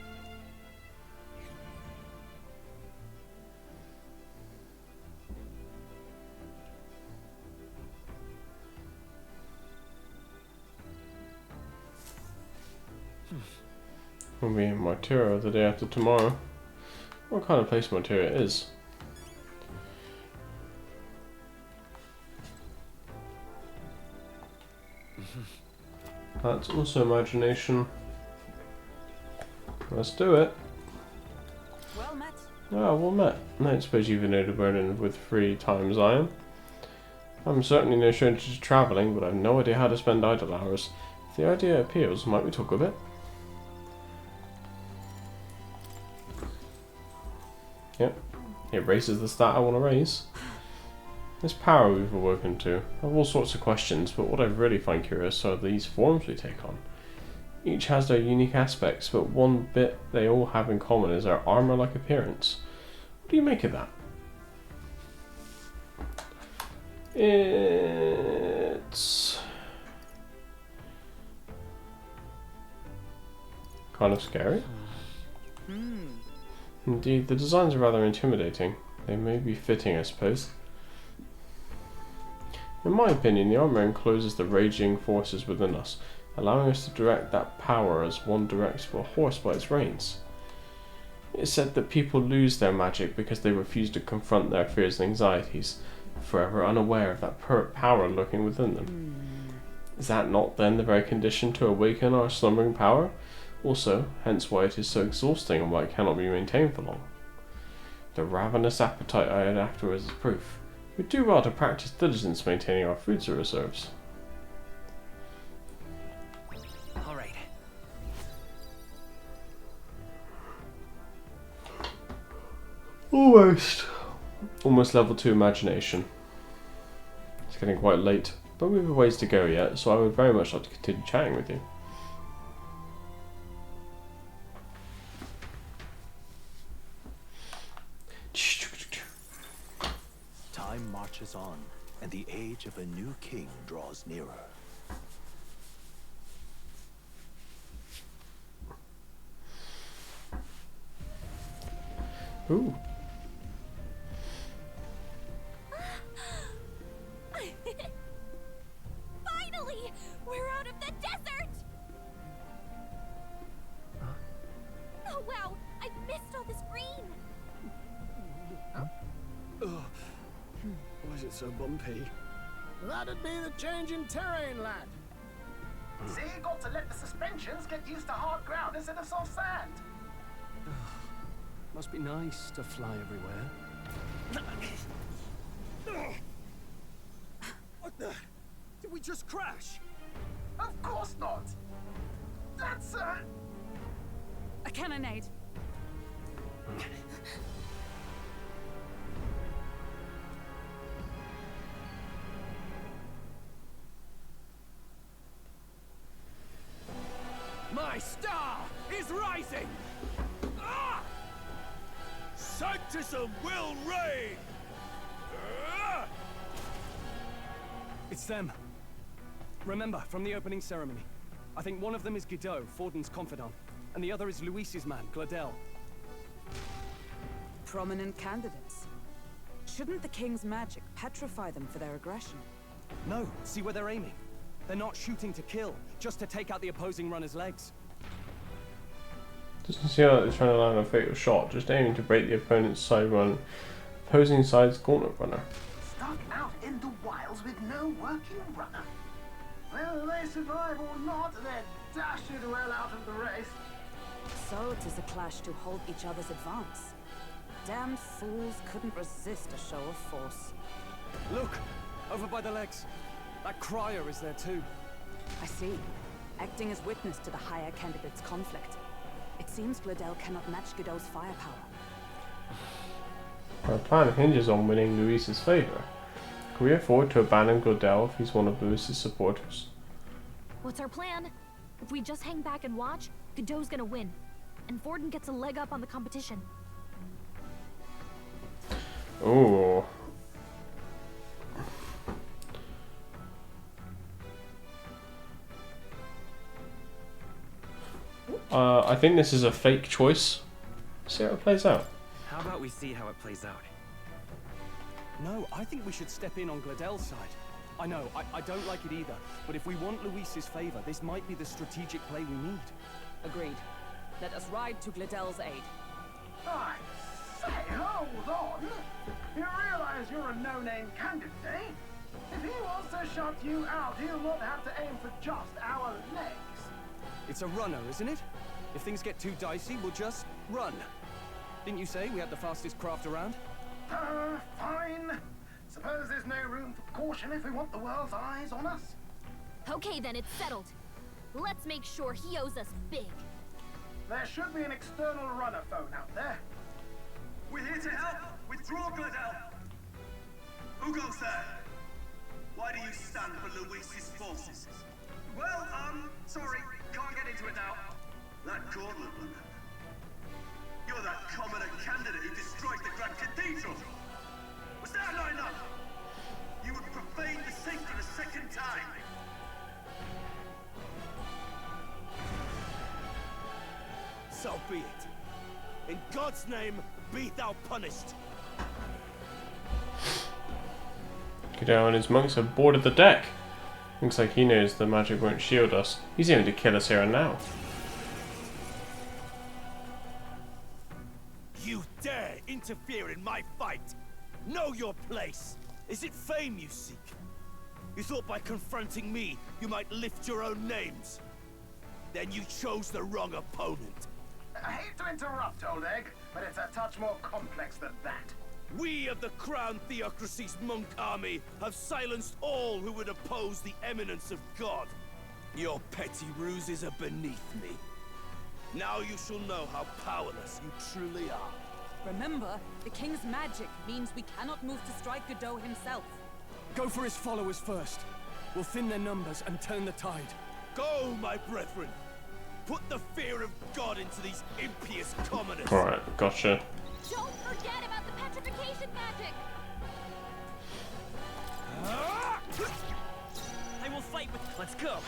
We'll be in Matephor the day after tomorrow. What kind of place Matephor is? That's also imagination. Let's do it. Well met. Ah, well met. I don't suppose you've been overburdened with 3 times I am. I'm certainly no stranger to travelling, but I've no idea how to spend idle hours. If the idea appeals, might we talk a bit? Yep, it raises the stat I want to raise. This power we've awoken to. I have all sorts of questions, but what I really find curious are these forms we take on. Each has their unique aspects, but one bit they all have in common is their armor-like appearance. What do you make of that? It's kind of scary. Indeed, the designs are rather intimidating. They may be fitting, I suppose. In my opinion, the armor encloses the raging forces within us, allowing us to direct that power as one directs a horse by its reins. It is said that people lose their magic because they refuse to confront their fears and anxieties, forever unaware of that power lurking within them. Is that not then the very condition to awaken our slumbering power? Also, hence why it is so exhausting and why it cannot be maintained for long. The ravenous appetite I had afterwards is proof. We do well to practice diligence maintaining our food reserves. All right. Almost level 2 imagination. It's getting quite late, but we have a ways to go yet, so I would very much like to continue chatting with you. Time marches on, and the age of a new king draws nearer. Ooh. Finally! We're out of the desert! Oh wow! I've missed all this green! Why is it so bumpy? That'd be the change in terrain, lad. See, you got to let the suspensions get used to hard ground instead of soft sand. Must be nice to fly everywhere. What the? Did we just crash? Of course not. That's A cannonade. My star is rising! Ah! Sanctism will reign! Ah! It's them. Remember, from the opening ceremony. I think one of them is Guido, Forden's confidant, and the other is Luis's man, Gladel. Prominent candidates. Shouldn't the king's magic petrify them for their aggression? No, see where they're aiming. They're not shooting to kill, just to take out the opposing runner's legs. Doesn't seem like they're trying to land a fatal shot, just aiming to break the opponent's side run Opposing side's gauntlet runner. Stuck out in the wilds with no working runner. Whether they survive or not, they're dashed well out of the race. So 'tis a clash to hold each other's advance. Damned fools couldn't resist a show of force. Look! Over by the legs. That crier is there too. I see. Acting as witness to the higher candidate's conflict. It seems Gladel cannot match Godot's firepower. Our plan hinges on winning Luis's favour. Can we afford to abandon Gladel if he's one of Luis's supporters? What's our plan? If we just hang back and watch, Godot's gonna win. And Forden gets a leg up on the competition. Ooh. I think this is a fake choice. See how it plays out. How about we see how it plays out? No, I think we should step in on Gladel's side. I know, I don't like it either, but if we want Luis's favor, this might be the strategic play we need. Agreed. Let us ride to Gladel's aid. I say, hold on. You realize you're a no-name candidate, eh? If he wants to shut you out, he'll not have to aim for just our legs. It's a runner, isn't it? If things get too dicey, we'll just run. Didn't you say we had the fastest craft around? Fine. Suppose there's no room for caution if we want the world's eyes on us? Okay then, it's settled. Let's make sure he owes us big. There should be an external runner phone out there. We're here to help! Withdraw, Gladel! Who goes there? Why do you stand for Luis's forces? Well, sorry, can't get into it now. That gauntlet runner. You're that commoner candidate who destroyed the Grand Cathedral! Was that not enough? You would profane the sacred a second time! So be it. In God's name, be thou punished! Godot and his monks have boarded the deck. Looks like he knows the magic won't shield us. He's aiming to kill us here and now. You dare interfere in my fight! Know your place! Is it fame you seek? You thought by confronting me, you might lift your own names? Then you chose the wrong opponent. I hate to interrupt, old egg, but it's a touch more complex than that. We of the Crown Theocracy's monk army have silenced all who would oppose the eminence of God. Your petty ruses are beneath me. Now you shall know how powerless you truly are. Remember, the king's magic means we cannot move to strike Godot himself. Go for his followers first. We'll thin their numbers and turn the tide. Go, my brethren! Put the fear of God into these impious commoners! Alright, gotcha. Don't forget about the petrification magic! I will fight with... Let's go!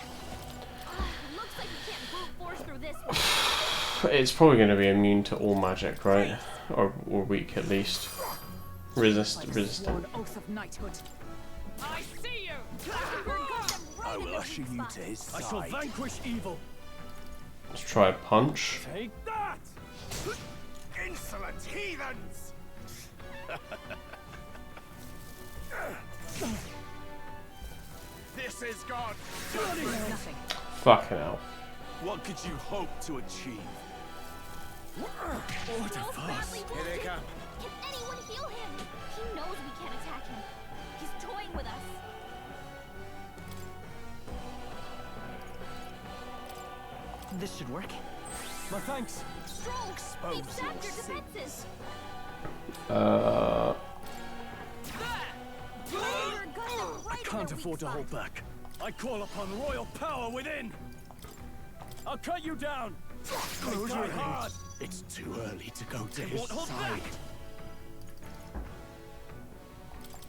Looks like we can't brute force through this one. It's probably going to be immune to all magic, right? Or weak at least. Resistant. Oath of knighthood. I see you! I will usher you to his side. I shall vanquish evil. Let's try a punch. Take that! Insolent heathens! This is God! Nothing. Fucking hell. What could you hope to achieve? What a farce. Here they come. Can anyone heal him? He knows we can't attack him. He's toying with us. This should work. My thanks. Stroll, they've sapped your defenses. I can't afford to hold back. I call upon royal power within. I'll cut you down. Close your hard. It's too early to go to his side.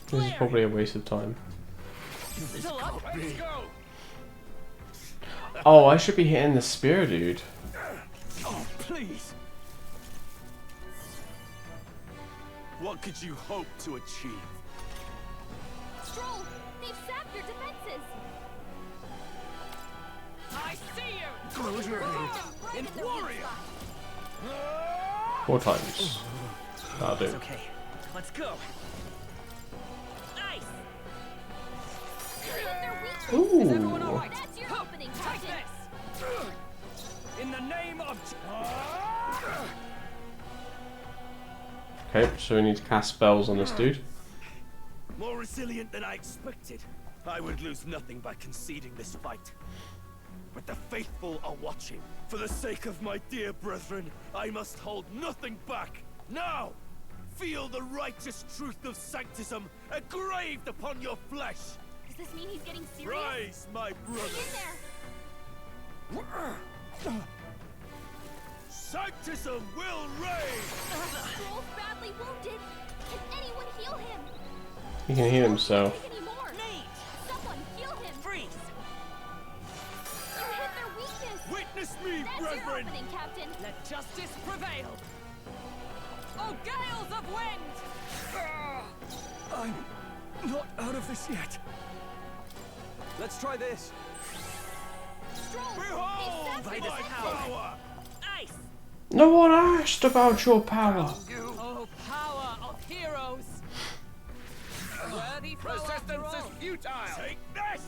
This is probably a waste of time. Still up? Let's go! Oh, I should be hitting the spear, dude. Oh, please. What could you hope to achieve? Stroll, they've sapped your defenses. I see you! Close your head. In warrior. 4 times. That'll do. It's okay. Let's go. Nice. Ooh. Is everyone all right? That's your opening. Take this. In the name of. Okay, so we need to cast spells on this dude. More resilient than I expected. I would lose nothing by conceding this fight. But the faithful are watching. For the sake of my dear brethren, I must hold nothing back. Now, feel the righteous truth of sanctism engraved upon your flesh. Does this mean he's getting serious? Rise, my brothers. Sanctism will reign! Stroll's badly wounded. Can anyone heal him? He can heal himself. Anymore. Someone heal him. Freeze. You hit their weakness. Witness me, That's brethren. your opening, Captain. Let justice prevail. Oh, gales of wind! I'm not out of this yet. Let's try this. Stroll. Behold By my this power! Ice. No one asked about your power. Oh, power of heroes. Worthy foe after Resistance is all. futile! Take this!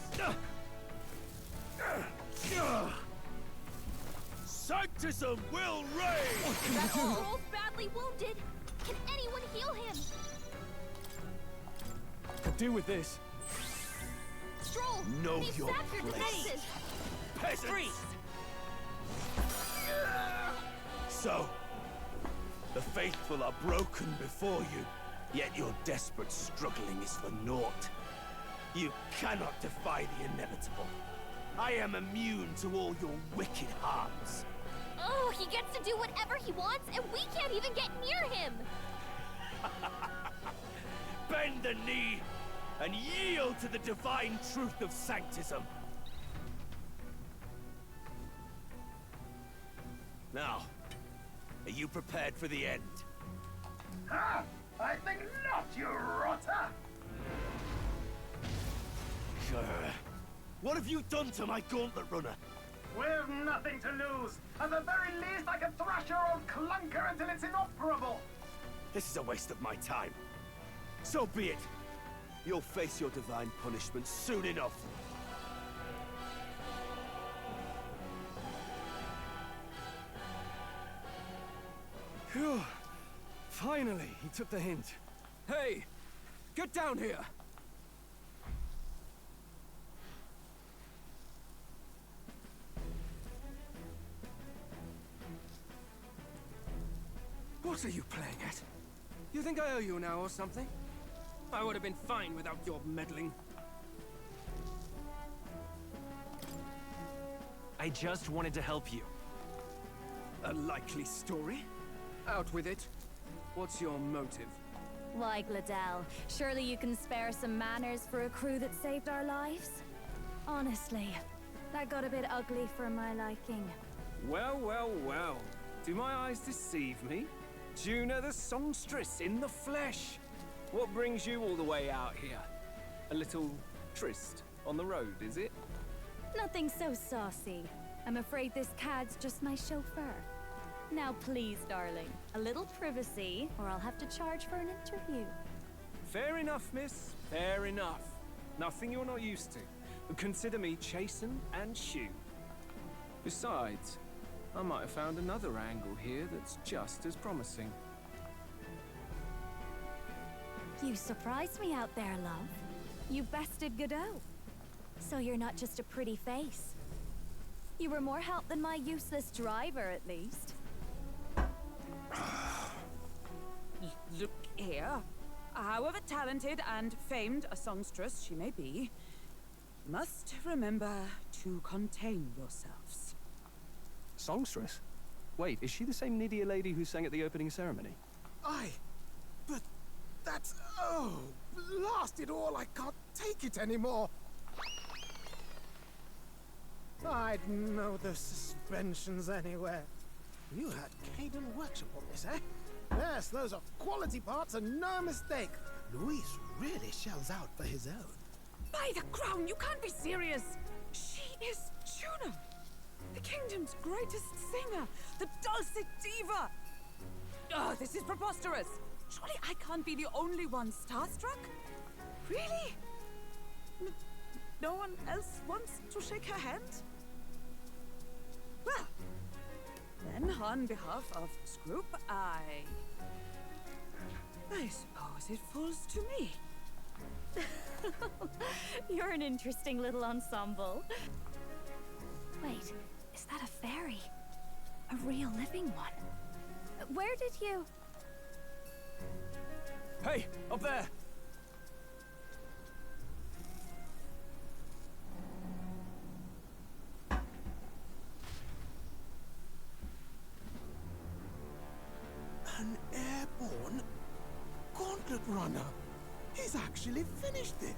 Sanctism will reign! That Stroll's badly wounded. Can anyone heal him? Could do with this. Stroll. Know they've your sapped your place. defenses. Peasants! Freeze. So, the faithful are broken before you, yet your desperate struggling is for naught. You cannot defy the inevitable. I am immune to all your wicked harms. Oh, he gets to do whatever he wants, and we can't even get near him. Bend the knee and yield to the divine truth of sanctism. Now, are you prepared for the end? Ha! I think not, you rotter! What have you done to my gauntlet runner? We've nothing to lose. At the very least, I can thrash your old clunker until it's inoperable. This is a waste of my time. So be it. You'll face your divine punishment soon enough. Phew. Finally, he took the hint. Hey, get down here. What are you playing at? You think I owe you now or something? I would have been fine without your meddling. I just wanted to help you. A likely story? Out with it. What's your motive? Why, Gladell, surely you can spare some manners for a crew that saved our lives? Honestly, that got a bit ugly for my liking. Well, well, well. Do my eyes deceive me? Juna the songstress in the flesh. What brings you all the way out here? A little tryst on the road, is it? Nothing so saucy. I'm afraid this cad's just my chauffeur. Now please, darling, a little privacy, or I'll have to charge for an interview. Fair enough, miss. Fair enough. Nothing you're not used to. But consider me chasten and shoe. Besides, I might have found another angle here that's just as promising. You surprised me out there, love. You bested Godot. So you're not just a pretty face. You were more help than my useless driver, at least. Look here. However talented and famed a songstress she may be, must remember to contain yourselves. Songstress? Wait, is she the same Nydia lady who sang at the opening ceremony? Aye, but that's... oh, blast it all, I can't take it anymore. I'd know those suspensions anywhere. You had Caden Workshop on this, eh? Yes, those are quality parts and no mistake. Luis really shells out for his own. By the crown, you can't be serious! She is Juno! The kingdom's greatest singer! The dulcet diva! Oh, this is preposterous! Surely I can't be the only one starstruck? Really? No one else wants to shake her hand? Well, then on behalf of this group, I suppose it falls to me. You're an interesting little ensemble. Wait, is that a fairy? A real living one? Where did you... Hey, up there! An airborne gauntlet runner. He's actually finished it.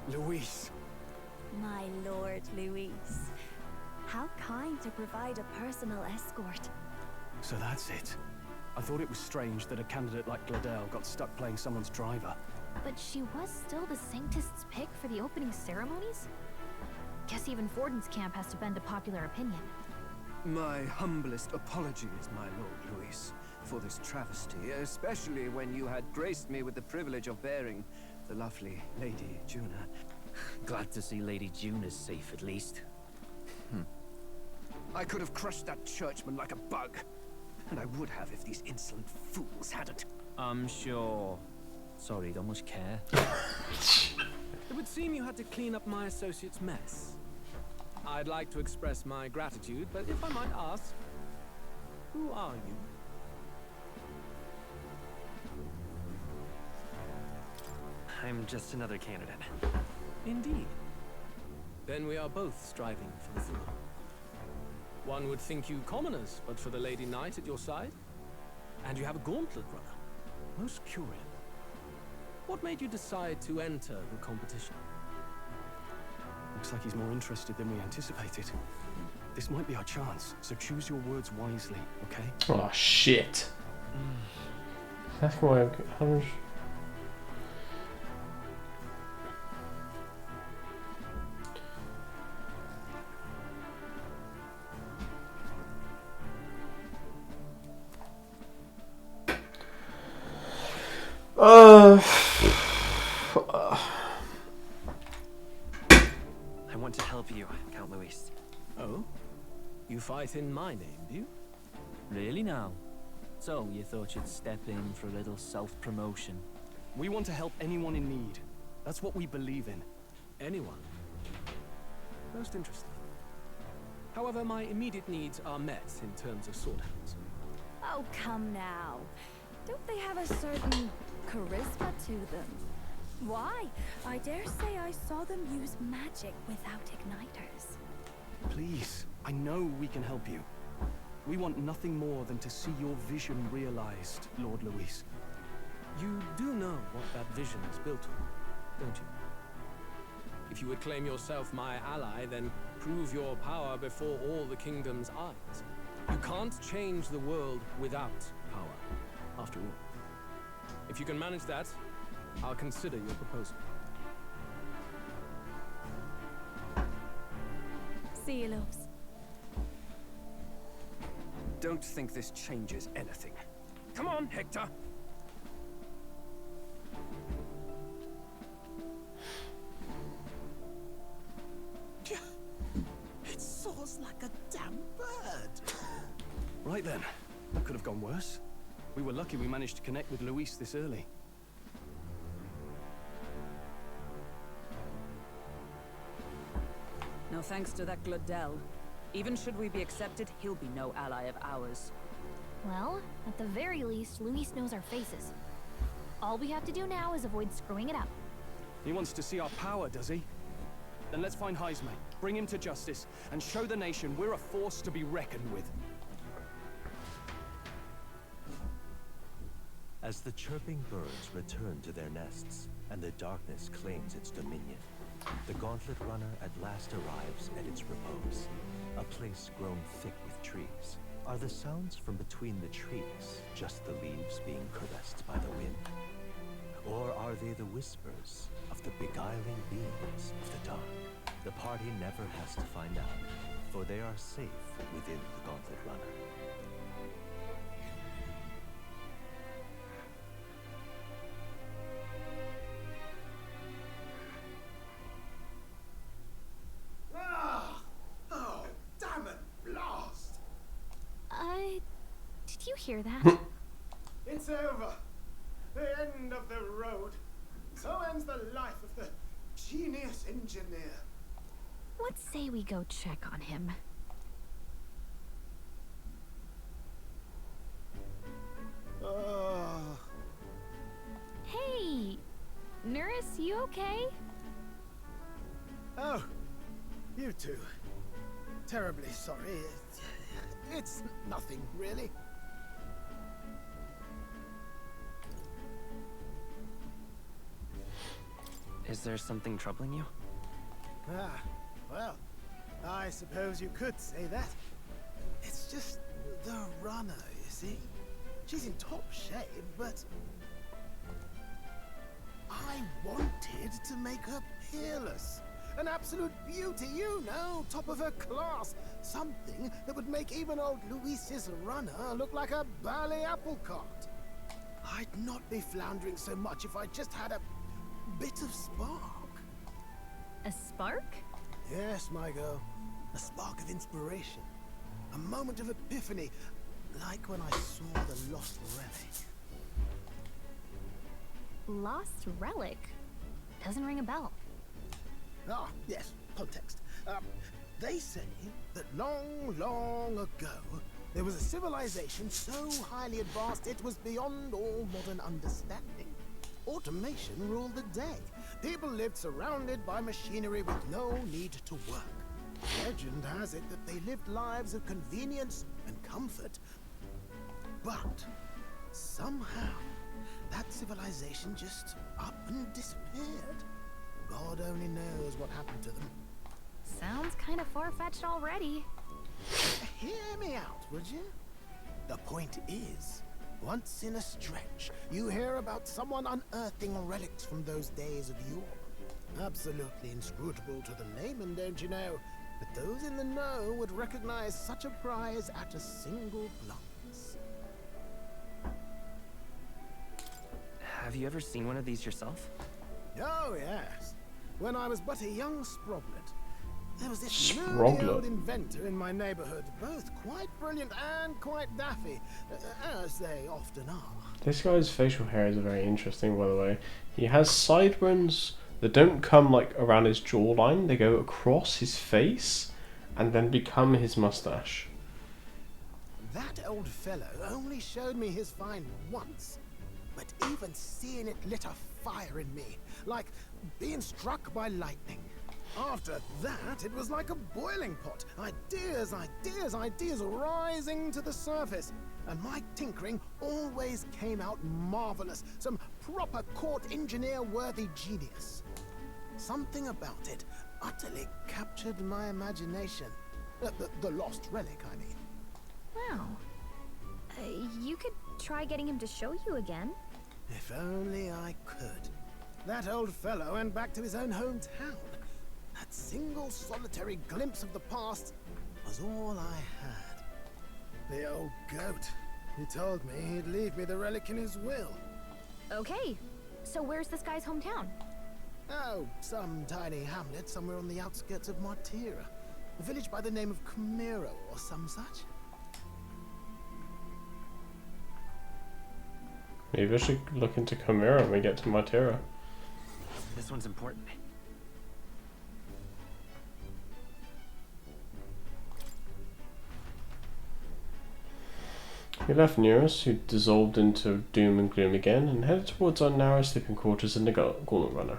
Luis. My lord, Luis. How kind to provide a personal escort. So that's it. I thought it was strange that a candidate like Gladel got stuck playing someone's driver. But she was still the Sanctist's pick for the opening ceremonies? Guess even Forden's camp has to bend to popular opinion. My humblest apologies, my lord Luis, for this travesty, especially when you had graced me with the privilege of bearing the lovely Lady Juna. Glad to see Lady Juna's safe, at least. I could have crushed that churchman like a bug. And I would have if these insolent fools hadn't. I'm sure. Sorry, don't much care. It would seem you had to clean up my associate's mess. I'd like to express my gratitude, but if I might ask, who are you? I'm just another candidate. Indeed. Then we are both striving for the throne. One would think you commoners, but for the Lady Knight at your side. And you have a gauntlet runner. Most curious. What made you decide to enter the competition? Looks like he's more interested than we anticipated. This might be our chance, so choose your words wisely, okay? Oh shit. That's why I'm... I want to help you, Count Luis. Oh? You fight in my name, do you? Really now? So, you thought you'd step in for a little self-promotion? We want to help anyone in need. That's what we believe in. Anyone? Most interesting. However, my immediate needs are met in terms of swordhands. Oh, come now. Don't they have a certain charisma to them? Why? I dare say I saw them use magic without igniters. Please, I know we can help you. We want nothing more than to see your vision realized, Lord Luis. You do know what that vision is built on, don't you? If you would claim yourself my ally, then prove your power before all the kingdom's eyes. You can't change the world without power, after all. If you can manage that, I'll consider your proposal. See you, loves. Don't think this changes anything. Come on, Hector! It soars like a damn bird. Right then. That could have gone worse. We were lucky we managed to connect with Luis this early. No thanks to that Gladel. Even should we be accepted, he'll be no ally of ours. Well, at the very least, Luis knows our faces. All we have to do now is avoid screwing it up. He wants to see our power, does he? Then let's find Heisme, bring him to justice, and show the nation we're a force to be reckoned with. As the chirping birds return to their nests, and the darkness claims its dominion, the Gauntlet Runner at last arrives at its repose, a place grown thick with trees. Are the sounds from between the trees just the leaves being caressed by the wind? Or are they the whispers of the beguiling beings of the dark? The party never has to find out, for they are safe within the Gauntlet Runner. Oh, damn it, blast! Did you hear that? It's over. The end of the road. So ends the life of the genius engineer. Let's say we go check on him. Hey! Nurse, you okay? Oh, you two. Terribly sorry. It's nothing, really. Is there something troubling you? Ah, well, I suppose you could say that. It's just the runner, you see? She's in top shape, but I wanted to make her peerless. An absolute beauty, you know, top of her class. Something that would make even old Luis's runner look like a bally apple cart. I'd not be floundering so much if I just had a bit of spark. A spark? Yes, my girl. A spark of inspiration. A moment of epiphany, like when I saw the lost relic. Lost relic? Doesn't ring a bell. Ah, yes, context. They say that long, long ago, there was a civilization so highly advanced it was beyond all modern understanding. Automation ruled the day. People lived surrounded by machinery with no need to work. Legend has it that they lived lives of convenience and comfort. But somehow, that civilization just up and disappeared. God only knows what happened to them. Sounds kind of far-fetched already. Hear me out, would you? The point is, once in a stretch, you hear about someone unearthing relics from those days of yore. Absolutely inscrutable to the layman, don't you know? But those in the know would recognize such a prize at a single glance. Have you ever seen one of these yourself? Oh, yes. When I was but a young sproglet, there was this nerdy old inventor in my neighborhood, both quite brilliant and quite daffy, as they often are. This guy's facial hair is very interesting, by the way. He has sideburns that don't come like around his jawline, they go across his face and then become his mustache. That old fellow only showed me his find once, but even seeing it lit a fire in me, like being struck by lightning. After that, it was like a boiling pot. Ideas, ideas, ideas rising to the surface. And my tinkering always came out marvelous. Some proper court engineer-worthy genius. Something about it utterly captured my imagination. The lost relic, I mean. Wow. You could try getting him to show you again. If only I could. That old fellow went back to his own hometown. That single solitary glimpse of the past was all I had. The old goat. He told me he'd leave me the relic in his will. Okay, so where's this guy's hometown? Oh, some tiny hamlet somewhere on the outskirts of Martira. A village by the name of Camiro or some such. Maybe I should look into Chimera when we get to Matera. This one's important. We left Nearest, who dissolved into doom and gloom again, and headed towards our narrow sleeping quarters in the Gauntlet Runner.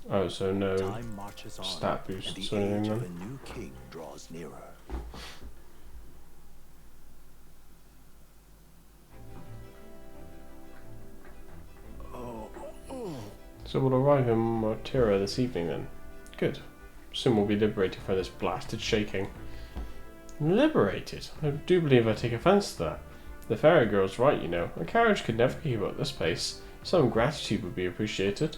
Oh, so no stat boosts or anything then? A new king draws nearer. So we'll arrive in Martira this evening then. Good. Soon we'll be liberated from this blasted shaking. Liberated? I do believe I take offense to that. The fairy girl's right, you know. A carriage could never keep up this pace. Some gratitude would be appreciated.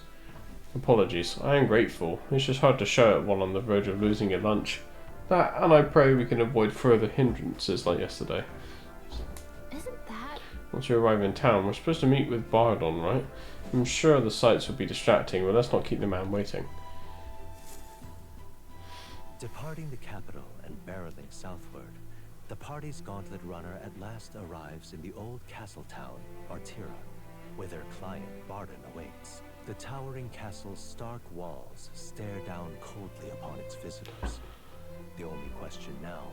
Apologies, I am grateful. It's just hard to show it while on the verge of losing your lunch. That, and I pray we can avoid further hindrances like yesterday. Isn't that... Once we arrive in town, we're supposed to meet with Bardon, right? I'm sure the sights will be distracting, but let's not keep the man waiting. Departing the capital and barreling southward, the party's gauntlet runner at last arrives in the old castle town, Artira, where their client Bardon awaits. The towering castle's stark walls stare down coldly upon its visitors. The only question now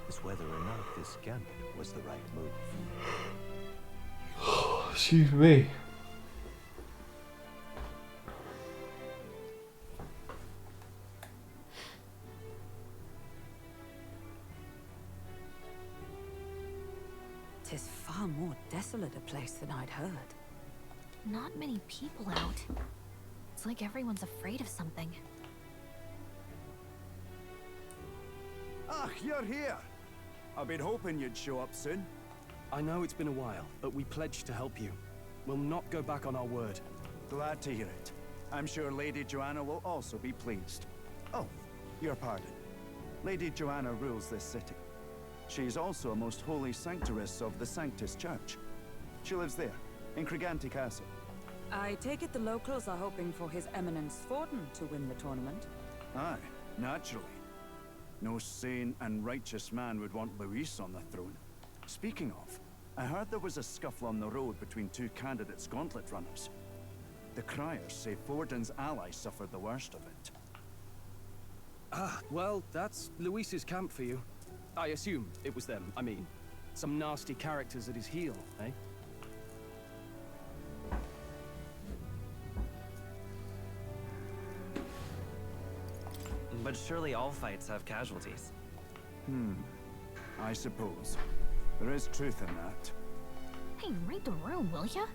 is whether or not this gambit was the right move. Excuse me. "'Tis far more desolate a place than I'd heard." Not many people out. It's like everyone's afraid of something. Ah, you're here. I've been hoping you'd show up soon. I know it's been a while, but we pledged to help you. We'll not go back on our word. Glad to hear it. I'm sure Lady Joanna will also be pleased. Oh, your pardon. Lady Joanna rules this city. She's also a most holy sanctoress of the Sanctus Church. She lives there, in Criganti Castle. I take it the locals are hoping for His Eminence Thornton to win the tournament. Aye, naturally. No sane and righteous man would want Luis on the throne. Speaking of, I heard there was a scuffle on the road between two candidates gauntlet runners. The criers say Thornton's allies suffered the worst of it. Ah, well, that's Luis's camp for you. I assume it was them, I mean. Some nasty characters at his heel, eh? But surely all fights have casualties. I suppose. There is truth in that. Hey, read the room, will ya?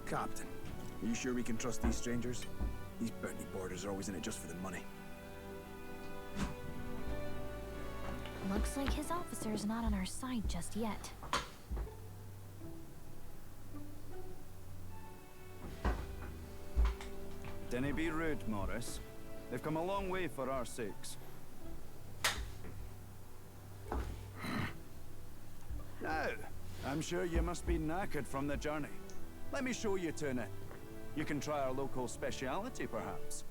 Captain, are you sure we can trust these strangers? These Bertie boarders are always in it just for the money. Looks like his officer's not on our side just yet. Dinna be rude, Morris. They've come a long way for our sakes. Now, I'm sure you must be knackered from the journey. Let me show you to an inn. You can try our local speciality, perhaps.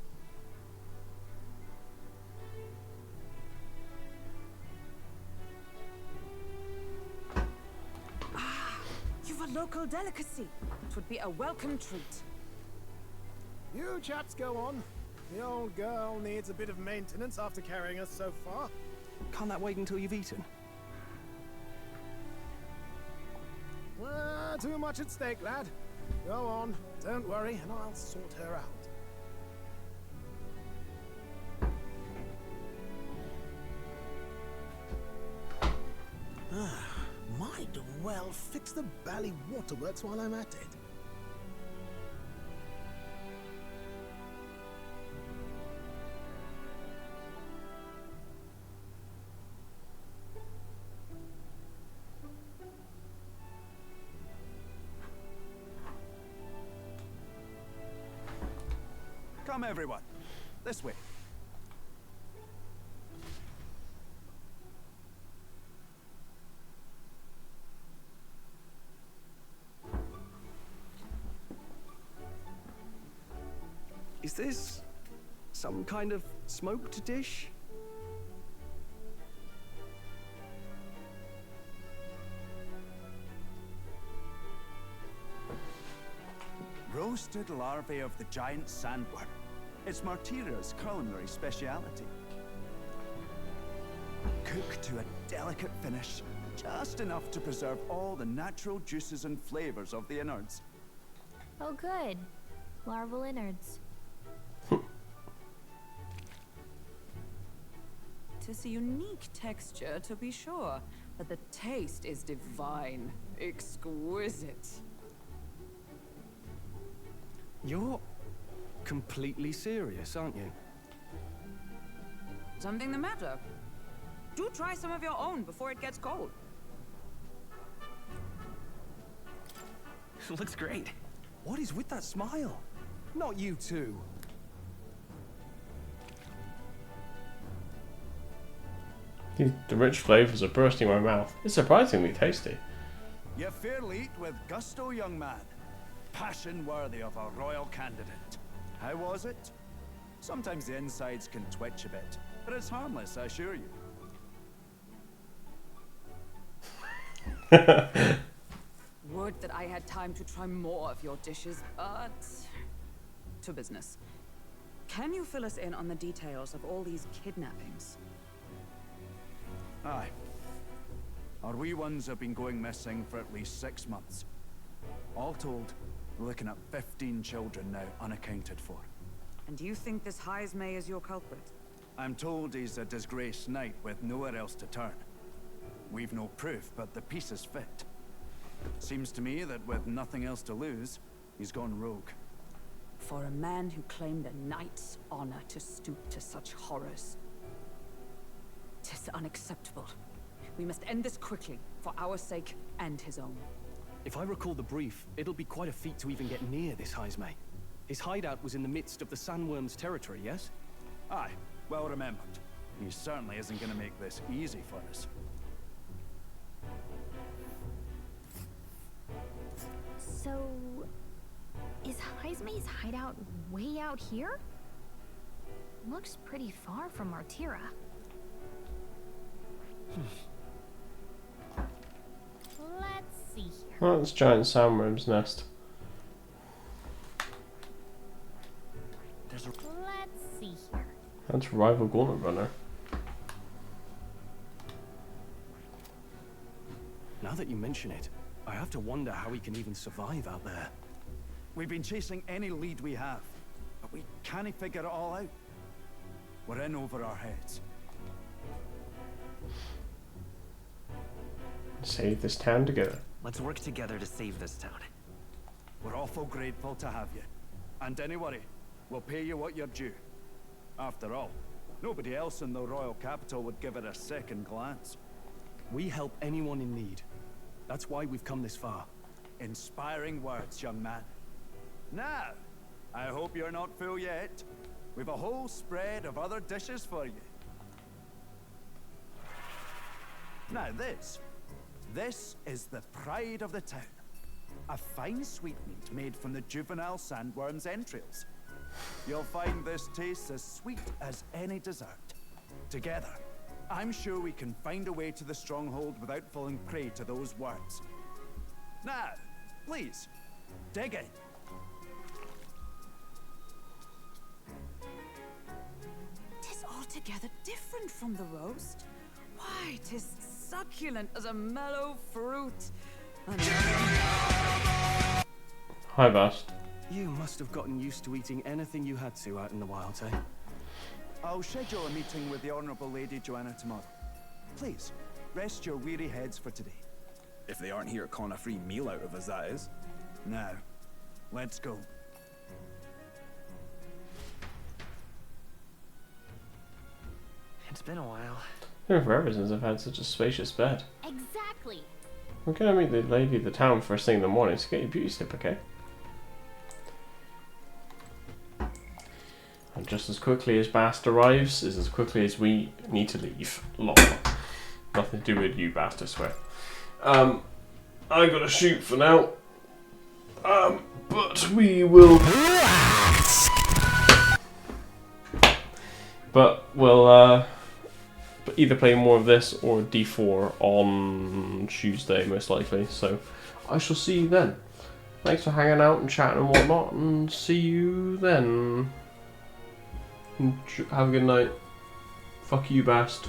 You've a local delicacy. It would be a welcome treat. You chaps go on. The old girl needs a bit of maintenance after carrying us so far. Can't that wait until you've eaten? Too much at stake, lad. Go on, don't worry, and I'll sort her out. Might well fix the bally waterworks while I'm at it. Come, everyone. This way. Is this some kind of smoked dish? Roasted larvae of the giant sandworm. It's Martira's culinary speciality. Cooked to a delicate finish, just enough to preserve all the natural juices and flavors of the innards. Oh good. Larval innards. Tis a unique texture, to be sure, but the taste is divine. Exquisite. You're completely serious, aren't you? Something the matter? Do try some of your own before it gets cold. Looks great. What is with that smile? Not you too. The rich flavours are bursting my mouth. It's surprisingly tasty. You fairly eat with gusto, young man. Passion worthy of a royal candidate. How was it? Sometimes the insides can twitch a bit, but it's harmless, I assure you. Would that I had time to try more of your dishes, but... to business. Can you fill us in on the details of all these kidnappings? Aye. Our wee ones have been going missing for at least 6 months. All told, we're looking at 15 children now unaccounted for. And you think this Heismay is your culprit? I'm told he's a disgraced knight with nowhere else to turn. We've no proof, but the pieces fit. Seems to me that with nothing else to lose, he's gone rogue. For a man who claimed a knight's honor to stoop to such horrors. 'Tis unacceptable. We must end this quickly, for our sake and his own. If I recall the brief, it'll be quite a feat to even get near this Heismay. His hideout was in the midst of the Sandworm's territory, yes? Aye, well remembered. He certainly isn't going to make this easy for us. So... is Heismay's hideout way out here? Looks pretty far from Martira. Let's see here. Oh, it's giant sandworm's nest. Let's see here. That's rival gauntlet runner. Now that you mention it, I have to wonder how he can even survive out there. We've been chasing any lead we have, but we can't figure it all out. We're in over our heads. Save this town together. Let's work together to save this town. We're awful grateful to have you. And don't worry, we'll pay you what you're due. After all, nobody else in the royal capital would give it a second glance. We help anyone in need. That's why we've come this far. Inspiring words, young man. Now, I hope you're not full yet. We've a whole spread of other dishes for you. Now this is the pride of the town. A fine sweetmeat made from the juvenile sandworm's entrails. You'll find this tastes as sweet as any dessert. Together, I'm sure we can find a way to the stronghold without falling prey to those words. Now, please, dig in. Tis altogether different from the roast. Why, 'tis succulent as a mellow fruit. Hi, Bast. You must have gotten used to eating anything you had to out in the wilds, eh? I'll schedule a meeting with the Honourable Lady Joanna tomorrow. Please, rest your weary heads for today. If they aren't here to con a free meal out of us, that is. Now, let's go. It's been a while. It's been forever since I've had such a spacious bed. Exactly. I'm gonna meet the lady of the town first thing in the morning, so get your beauty slip, okay? And just as quickly as Bast arrives is as quickly as we need to leave. Lol. Nothing to do with you, Bast, I swear. I gotta shoot for now. But we will... But we'll either play more of this or D4 on Tuesday, most likely. So I shall see you then. Thanks for hanging out and chatting and whatnot, and see you then. Have a good night. Fuck you, Bast.